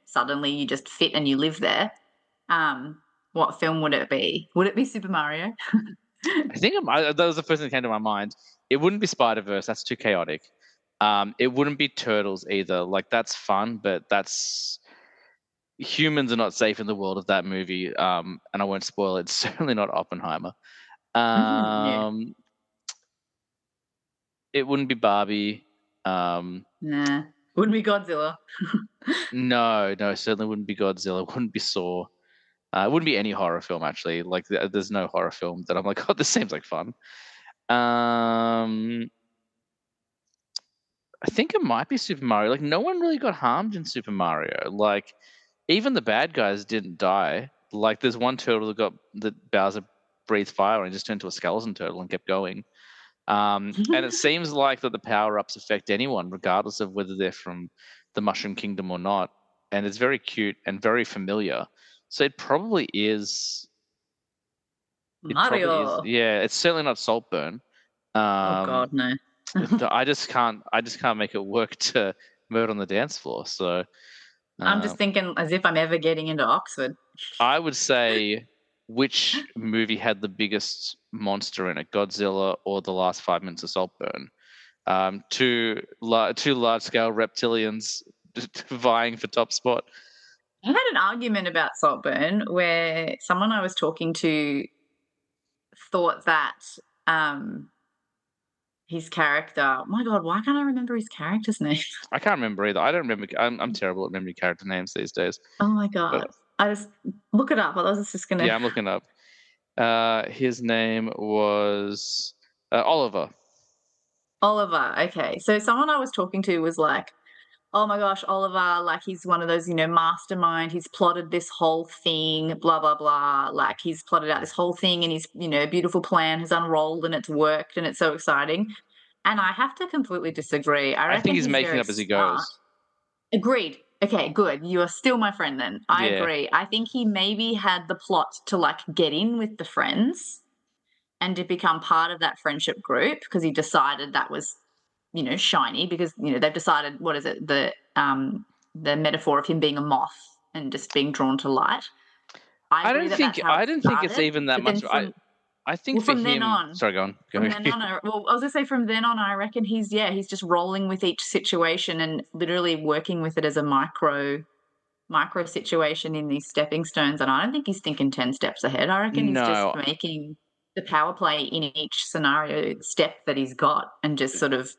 suddenly you just fit and you live there, what film would it be? Would it be Super Mario? I think that was the first thing that came to my mind. It wouldn't be Spider-Verse. That's too chaotic. It wouldn't be Turtles either. That's fun, but humans are not safe in the world of that movie. And I won't spoil it. It's certainly not Oppenheimer. It wouldn't be Barbie. Nah. Wouldn't be Godzilla. No, certainly wouldn't be Godzilla. Wouldn't be Saw. It wouldn't be any horror film, actually. There's no horror film that I'm like, oh, this seems like fun. I think it might be Super Mario. No one really got harmed in Super Mario. Even the bad guys didn't die. There's one turtle that Bowser breathed fire and just turned to a skeleton turtle and kept going. And it seems like that the power-ups affect anyone, regardless of whether they're from the Mushroom Kingdom or not. And it's very cute and very familiar. So it probably is Mario. It's certainly not Saltburn. Oh God, no. I just can't make it work to Murder on the Dance Floor. So I'm just thinking as if I'm ever getting into Oxford. I would say, which movie had the biggest monster in it, Godzilla or The Last 5 Minutes of Saltburn? Two large-scale reptilians vying for top spot. I had an argument about Saltburn where someone I was talking to thought that his character. Oh my God, why can't I remember his character's name? I can't remember either. I don't remember. I'm terrible at remembering character names these days. Oh my God. I just look it up. I was just gonna. Yeah, I'm looking up. His name was Oliver. Oliver. Okay, so someone I was talking to was like, oh my gosh, Oliver, like he's one of those, mastermind. He's plotted this whole thing, blah, blah, blah. Like he's plotted out this whole thing and his, beautiful plan has unrolled and it's worked and it's so exciting. And I have to completely disagree. I I think reckon he's he's making very up as he smart. goes. Agreed. Okay, good. You are still my friend then. I Yeah. agree. I think he maybe had the plot to like get in with the friends and to become part of that friendship group because he decided that was, shiny because, they've decided what is it? The metaphor of him being a moth and just being drawn to light. I agree that that's how it I don't think it's started. even that But then much. I think well, for from then him. on, Sorry, go on. from then on, I was gonna say from then on, I reckon he's just rolling with each situation and literally working with it as a micro situation in these stepping stones. And I don't think he's thinking 10 steps ahead. I reckon he's just No, making the power play in each scenario step that he's got and just sort of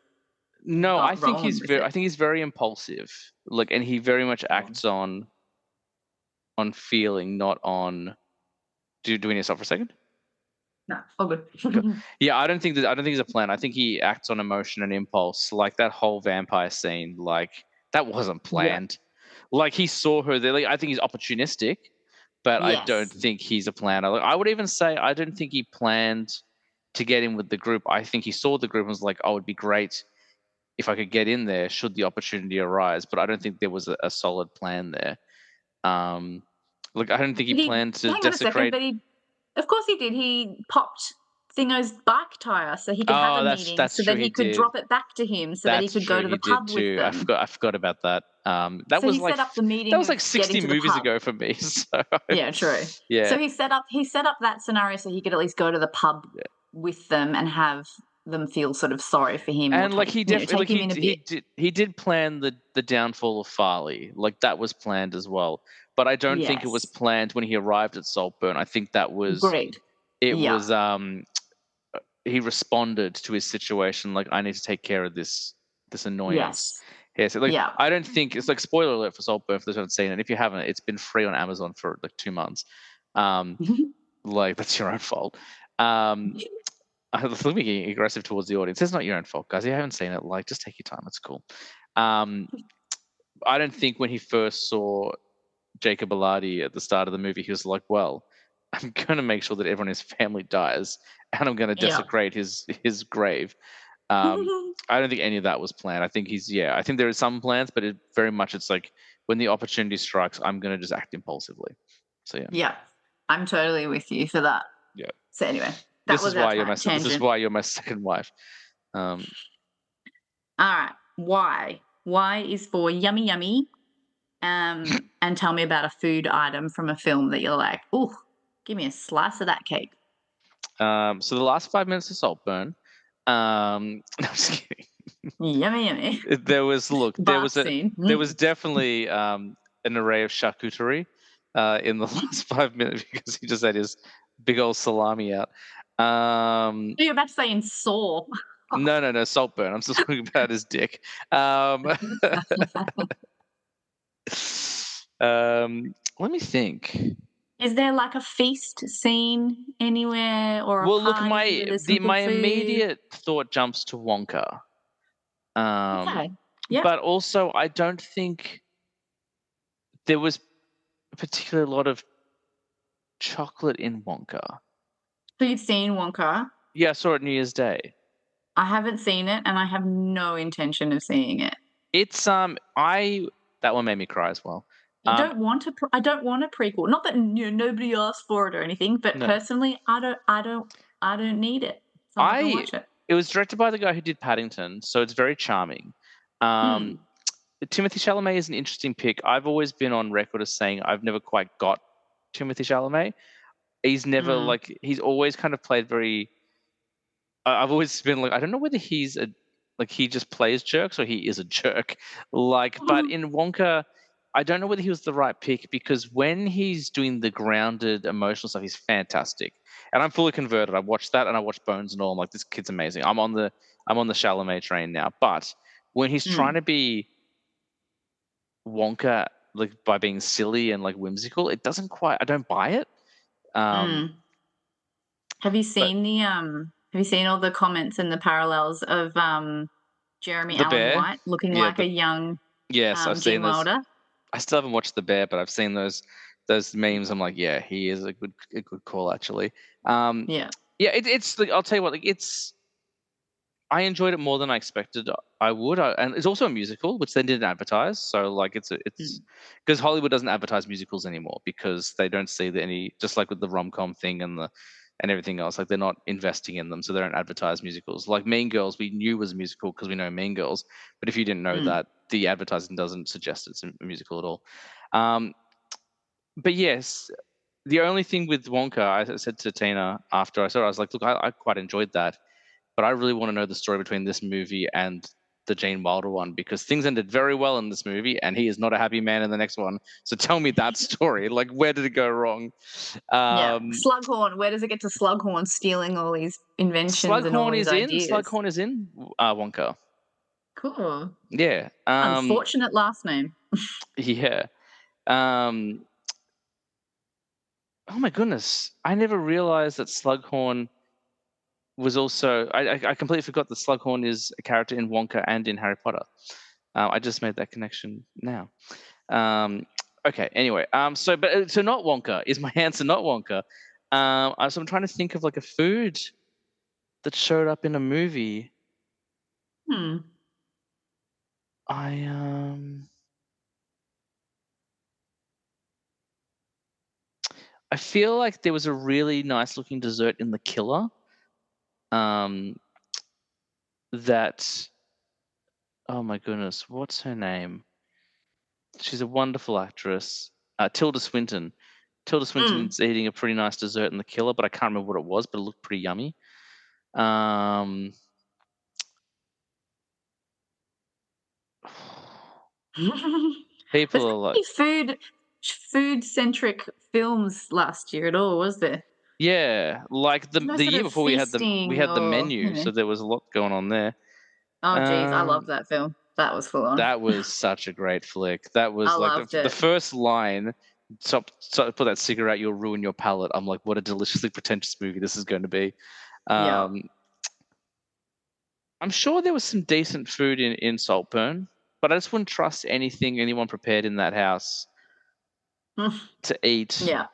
no. I think rolling with it. I think he's very impulsive. Like, and he very much acts on feeling, not on. Do we need to stop for a second? No, all good. Yeah, I don't think it's a plan. I think he acts on emotion and impulse. Like that whole vampire scene, like that wasn't Yeah. planned. Like he saw her there. Like, I think he's opportunistic, but I don't Yes. think he's a planner. Like, I would even say I don't think he planned to get in with the group. I think he saw the group and was like, "Oh, it'd be great if I could get in there should the opportunity arise." But I don't think there was a solid plan there. Like I don't think he planned to Hang on a second, desecrate. but of course he did. He popped Thingo's bike tire so he could have Oh, a that's meeting so true. that He he could did. drop it back to him so that he That's could go true. to He the did pub with too. them. I forgot about that. That So was he like set up the that meeting was of like getting 60 to the movies pub. ago for me. So Yeah, true. yeah. So he set up that scenario so he could at least go to the pub with them and have them feel sort of sorry for him or And like he definitely take him in a bit. he did plan the downfall of Farley. Like that was planned as well. But I don't think it was Yes. planned when he arrived at Saltburn. I think that was Agreed. it Yeah. was he responded to his situation like I need to take care of this annoyance. Yes. Yeah, so like Yeah. I don't think it's like spoiler alert for Saltburn for those who haven't seen it. If you haven't, it's been free on Amazon for like 2 months. Like that's your own fault. I was being aggressive towards the audience. It's not your own fault, guys. If you haven't seen it, like just take your time. It's cool. I don't think when he first saw Jacob Elordi at the start of the movie, he was like, "Well, I'm going to make sure that everyone in his family dies, and I'm going to desecrate his grave." I don't think any of that was planned. I think I think there are some plans, but it's like when the opportunity strikes, I'm going to just act impulsively. So yeah. Yeah. I'm totally with you for that. Yeah. So anyway, that This was is our why you're tangent. this is why you're my second wife. All right. Why? Why is for yummy yummy. And tell me about a food item from a film that you're like, oh, give me a slice of that cake. So the last 5 minutes of Saltburn. No, I'm just kidding. Yummy yummy. There was Scene. there was definitely an array of charcuterie in the last 5 minutes because he just had his big old salami out. You're about to say in Saw. No, Saltburn. I'm still talking about his dick. Let me think. Is there like a feast scene anywhere or a Well, look, party where there's some my good food? immediate thought jumps to Wonka. Okay. Yeah. But also, I don't think there was a particular lot of chocolate in Wonka. So you've seen Wonka? Yeah, I saw it New Year's Day. I haven't seen it, and I have no intention of seeing it. It's that one made me cry as well. I don't want a prequel. Not that nobody asked for it or anything, but No. personally, I don't need it. So I'm not gonna watch it. It was directed by the guy who did Paddington, so it's very charming. Timothée Chalamet is an interesting pick. I've always been on record as saying I've never quite got Timothée Chalamet. He's never he's always kind of played very. I've always been like I don't know whether he's he just plays jerks or he is a jerk. But in Wonka, I don't know whether he was the right pick because when he's doing the grounded emotional stuff, he's fantastic. And I'm fully converted. I watched that and I watched Bones and all. I'm like, this kid's amazing. I'm on the Chalamet train now. But when he's trying to be Wonka, by being silly and whimsical, it doesn't quite. I don't buy it. Have you seen Have you seen all the comments and the parallels of Jeremy The Allen bear? White looking Yeah, like a young Yes, I've Gene seen those. Wilder. I still haven't watched The Bear, but I've seen those memes. I'm like, yeah, he is a good call actually. Yeah. Yeah, it's like, I'll tell you what, like I enjoyed it more than I expected I would, and it's also a musical, which they didn't advertise. So like it's Mm. because Hollywood doesn't advertise musicals anymore because they don't see any, just like with the rom-com thing and everything else, like they're not investing in them, so they don't advertise musicals. Like Mean Girls, we knew was a musical because we know Mean Girls, but if you didn't know Mm. that, the advertising doesn't suggest it's a musical at all. But yes, the only thing with Wonka, I said to Tina after I saw it, I was like, look, I quite enjoyed that, but I really want to know the story between this movie and the Gene Wilder one, because things ended very well in this movie and he is not a happy man in the next one. So tell me that story. Like, where did it go wrong? Yeah. Um, Slughorn. Where does it get to Slughorn stealing all these inventions and all Slughorn these is in. ideas? Slughorn is in Wonka. Cool. Yeah. Unfortunate last name. Yeah. Um, oh my goodness. I never realized that Slughorn was also. I completely forgot that Slughorn is a character in Wonka and in Harry Potter. I just made that connection now. Okay. Anyway. So not Wonka is my answer. Not Wonka. So I'm trying to think of like a food that showed up in a movie. Hmm. I I feel like there was a really nice looking dessert in The Killer. Um, that. Oh my goodness, what's her name? She's a wonderful actress. Tilda Swinton. Tilda Mm. Swinton's eating a pretty nice dessert in The Killer, but I can't remember what it was, but it looked pretty yummy. Um, There's people not are like, any food centric films last year at all, was there? yeah, like No the sort year of before we feasting had the or, menu, so there was a lot going on there. Oh geez, I love Um, that film. That was full on. that was such a great flick. That I was like loved the it. first line. Stop, put that cigarette, you'll ruin your palate. I'm like, what a deliciously pretentious movie this is going to be. Yeah. Um, I'm sure there was some decent food in Saltburn, but I just wouldn't trust anyone prepared in that house to eat. Yeah. Uh,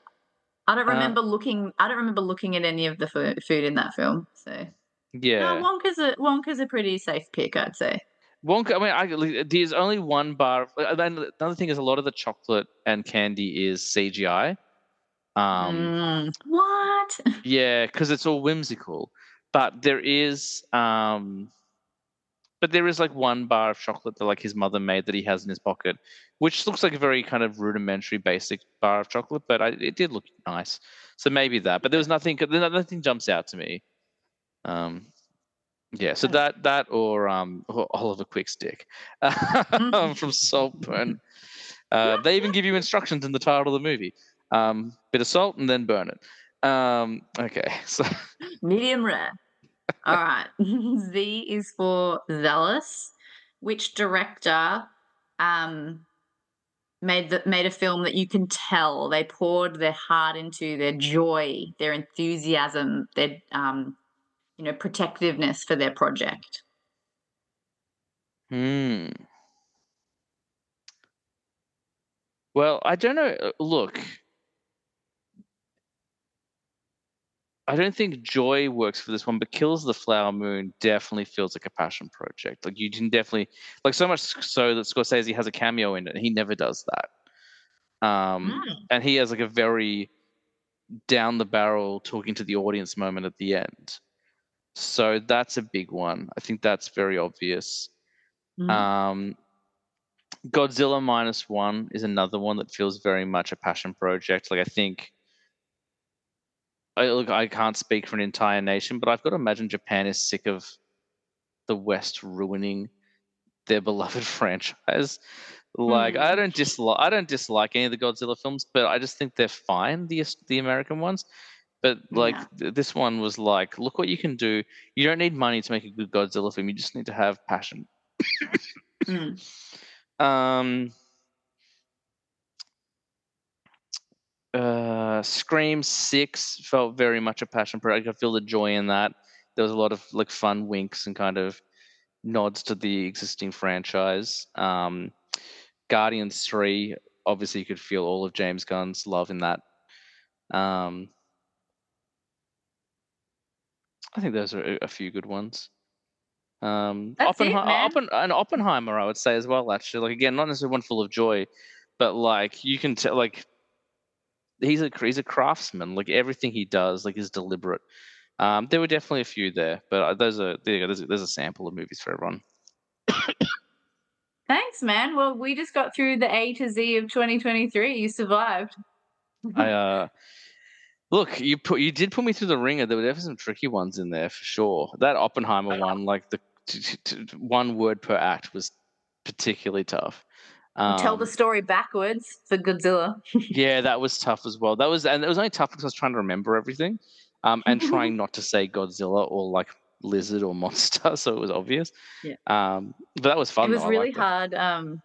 I don't remember looking at any of the food in that film. So no, yeah. Wonka's a pretty safe pick, I'd say. Wonka. I mean, there's only one bar. Then another thing is a lot of the chocolate and candy is CGI. What? Yeah, because it's all whimsical. But there is like one bar of chocolate that like his mother made that he has in his pocket, which looks like a very kind of rudimentary, basic bar of chocolate, but it did look nice. So maybe that. But there was nothing. Nothing jumps out to me. Um, yeah. So That's or Oliver Quickstick mm. from Saltburn. They even give you instructions in the title of the movie. Bit of salt and then burn it. Okay. So Medium rare. All right. Z is for zealous. Which director um made a film that you can tell they poured their heart into, their joy, their enthusiasm, their protectiveness for their project? Hmm. Well, I don't know. Look, I don't think Joy works for this one, but Kills the Flower Moon definitely feels like a passion project. Like you can definitely like so much so that Scorsese has a cameo in it, and he never does that. Mm. And he has like a very down the barrel talking to the audience moment at the end. So that's a big one. I think that's very obvious. Mm. Um, Godzilla minus one is another one that feels very much a passion project. Like I think I can't speak for an entire nation, but I've got to imagine Japan is sick of the West ruining their beloved franchise. Like Mm. I don't dislike any of the Godzilla films, but I just think they're fine, the American ones. But like Yeah. this one was like, look what you can do. You don't need money to make a good Godzilla film. You just need to have passion. Mm. Um, Scream 6 felt very much a passion project. I feel the joy in that. There was a lot of like fun winks and kind of nods to the existing franchise. Guardians 3, obviously you could feel all of James Gunn's love in that. I think those are a few good ones. That's it, man. Oppenheimer, I would say as well. Actually, like again, not necessarily one full of joy, but like you can tell, like he's a craftsman. Like everything he does, like is deliberate. There were definitely a few there, but there you go. There's a sample of movies for everyone. Thanks, man. Well, we just got through the A to Z of 2023. You survived. I look, you did put me through the ringer. There were definitely some tricky ones in there for sure. That Oppenheimer one, like the one word per act, was particularly tough. Tell the story backwards for Godzilla. Yeah, that was tough as well. And it was only tough because I was trying to remember everything, and trying not to say Godzilla or like lizard or monster, so it was obvious. Yeah. But that was fun. It was though. really hard.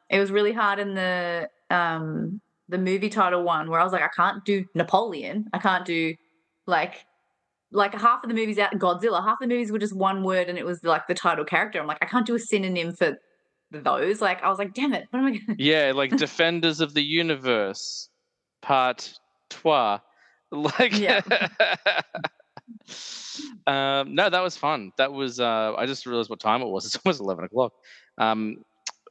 It was really hard in the movie title one where I was like, I can't do Napoleon. I can't do like half of the movies out Godzilla. Half the movies were just one word, and it was like the title character. I'm like, I can't do a synonym for those. Like, I was like, damn it, what am I gonna? Yeah, like Defenders of the Universe, Part Trois. Like, Yeah. No, that was fun. That was. I just realized what time it was. It's almost 11 o'clock.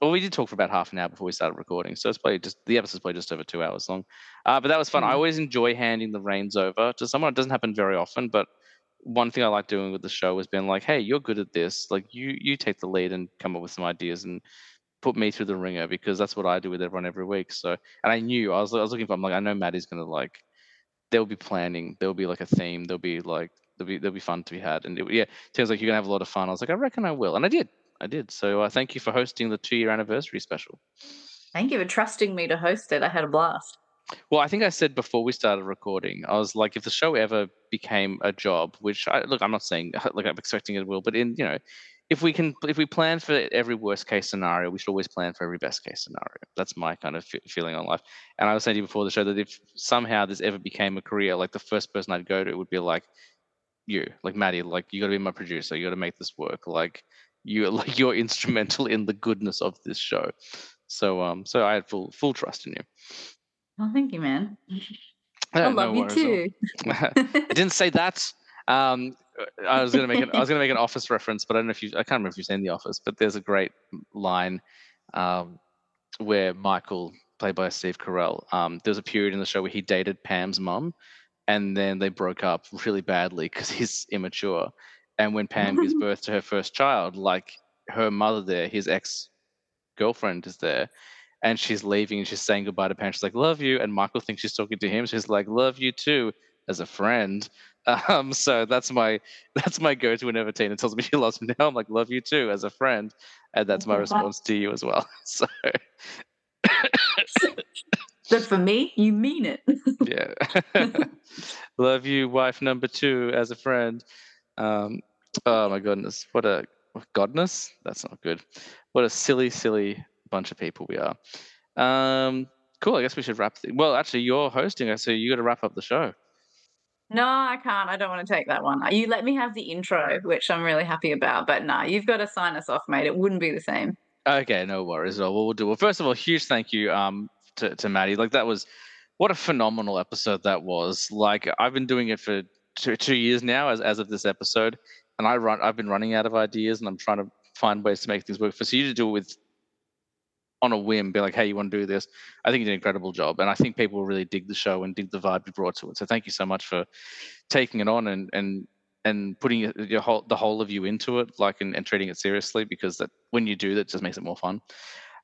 Well, we did talk for about half an hour before we started recording, so it's probably the episode's probably just over 2 hours long. But that was fun. I always enjoy handing the reins over to someone. It doesn't happen very often, but one thing I like doing with the show has been like, hey, you're good at this. Like, you take the lead and come up with some ideas and put me through the ringer, because that's what I do with everyone every week. So, and I knew I was looking for. I'm like, I know Maddie's gonna like. There'll be planning. There'll be like a theme. There'll be fun to be had. And it sounds like you're gonna have a lot of fun. I was like, I reckon I will, and I did. I did. So thank you for hosting the 2-year anniversary special. Thank you for trusting me to host it. I had a blast. Well, I think I said before we started recording, I was like, if the show ever became a job, which I'm not saying like I'm expecting it will, but if we plan for every worst case scenario, we should always plan for every best case scenario. That's my kind of feeling on life. And I was saying to you before the show that if somehow this ever became a career, like the first person I'd go to would be like you, like Maddie, like you got to be my producer. You got to make this work. Like you're instrumental in the goodness of this show. So I had full trust in you. Oh, thank you, man. I I love you too. I didn't say that. I was gonna make an Office reference, but I can't remember if you've seen The Office. But there's a great line where Michael, played by Steve Carell, there was a period in the show where he dated Pam's mum, and then they broke up really badly because he's immature. And when Pam gives birth to her first child, like her mother there, his ex-girlfriend is there, and she's leaving and she's saying goodbye to Pam. She's like, love you. And Michael thinks she's talking to him. She's like, love you too, as a friend. So that's my go-to whenever Tina tells me she loves me now. I'm like, love you too, as a friend. And that's my response to you as well. So But for me, you mean it. yeah. Love you, wife number 2, as a friend. Oh my goodness. What a godness? That's not good. What a silly bunch of people we are. Cool. I guess we should wrap. Well, actually, you're hosting, so you got to wrap up the show. No, I can't. I don't want to take that one. You let me have the intro, which I'm really happy about. But nah, you've got to sign us off, mate. It wouldn't be the same. Okay, no worries. Well, we'll do. Well, first of all, huge thank you to Maddie. Like, that was what a phenomenal episode that was. Like, I've been doing it for 2 years now as of this episode, and I've been running out of ideas, and I'm trying to find ways to make things work. For you to do it with on a whim, be like, hey, you want to do this? I think you did an incredible job, and I think people will really dig the show and dig the vibe you brought to it. So thank you so much for taking it on and putting the whole of you into it, like, and treating it seriously, because that when you do, that just makes it more fun.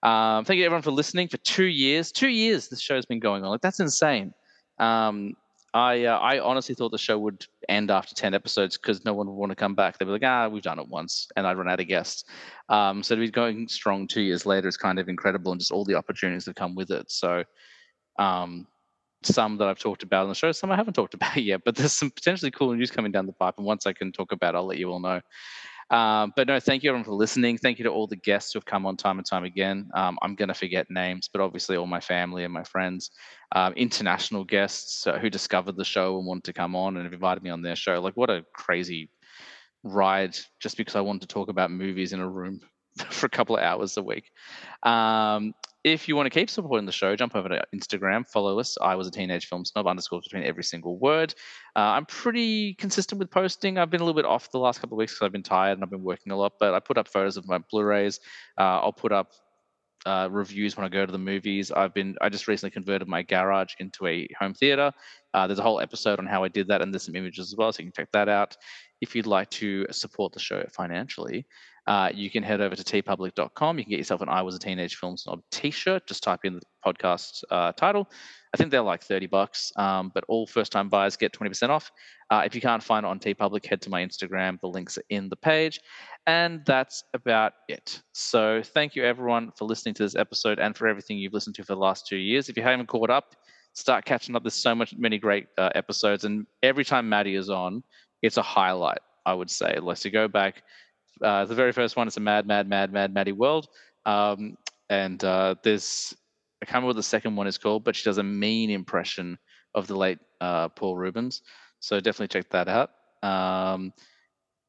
Thank you everyone for listening for 2 years. 2 years this show's been going on. Like, that's insane. I honestly thought the show would end after 10 episodes because no one would want to come back. They'd be like, we've done it once, and I'd run out of guests. So to be going strong 2 years later is kind of incredible, and just all the opportunities that come with it. So some that I've talked about on the show, some I haven't talked about yet, but there's some potentially cool news coming down the pipe, and once I can talk about it, I'll let you all know. But no, thank you everyone for listening. Thank you to all the guests who have come on time and time again. I'm going to forget names, but obviously all my family and my friends, international guests who discovered the show and wanted to come on and have invited me on their show. Like, what a crazy ride, just because I wanted to talk about movies in a room for a couple of hours a week. if you want to keep supporting the show, jump over to Instagram, follow us. I was a teenage film snob _ between every single word. I'm pretty consistent with posting. I've been a little bit off the last couple of weeks because I've been tired and I've been working a lot, but I put up photos of my Blu-rays. I'll put up reviews when I go to the movies. I just recently converted my garage into a home theater. There's a whole episode on how I did that, and there's some images as well, so you can check that out. If you'd like to support the show financially, you can head over to tpublic.com. You can get yourself an I Was a Teenage Film Snob t-shirt. Just type in the podcast title. I think they're like $30, but all first-time buyers get 20% off. If you can't find it on TeePublic, head to my Instagram. The links are in the page. And that's about it. So thank you, everyone, for listening to this episode and for everything you've listened to for the last 2 years. If you haven't caught up, start catching up. There's many great episodes. And every time Maddie is on, it's a highlight, I would say. Let's go back. The very first one is a mad Maddie world. And there's, I can't remember what the second one is called, but she does a mean impression of the late Paul Rubens. So definitely check that out.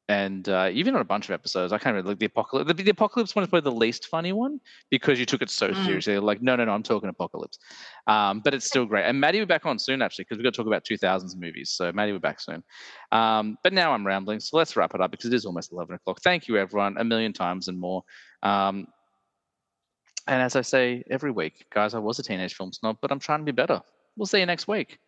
And even on a bunch of episodes, I can't remember, like the Apocalypse. The Apocalypse one is probably the least funny one because you took it so seriously. You're like, no, I'm talking Apocalypse. But it's still great. And Maddie will be back on soon, actually, because we've got to talk about 2000s movies. So Maddie will be back soon. But now I'm rambling, so let's wrap it up because it is almost 11 o'clock. Thank you, everyone, a million times and more. And as I say every week, guys, I was a teenage film snob, but I'm trying to be better. We'll see you next week.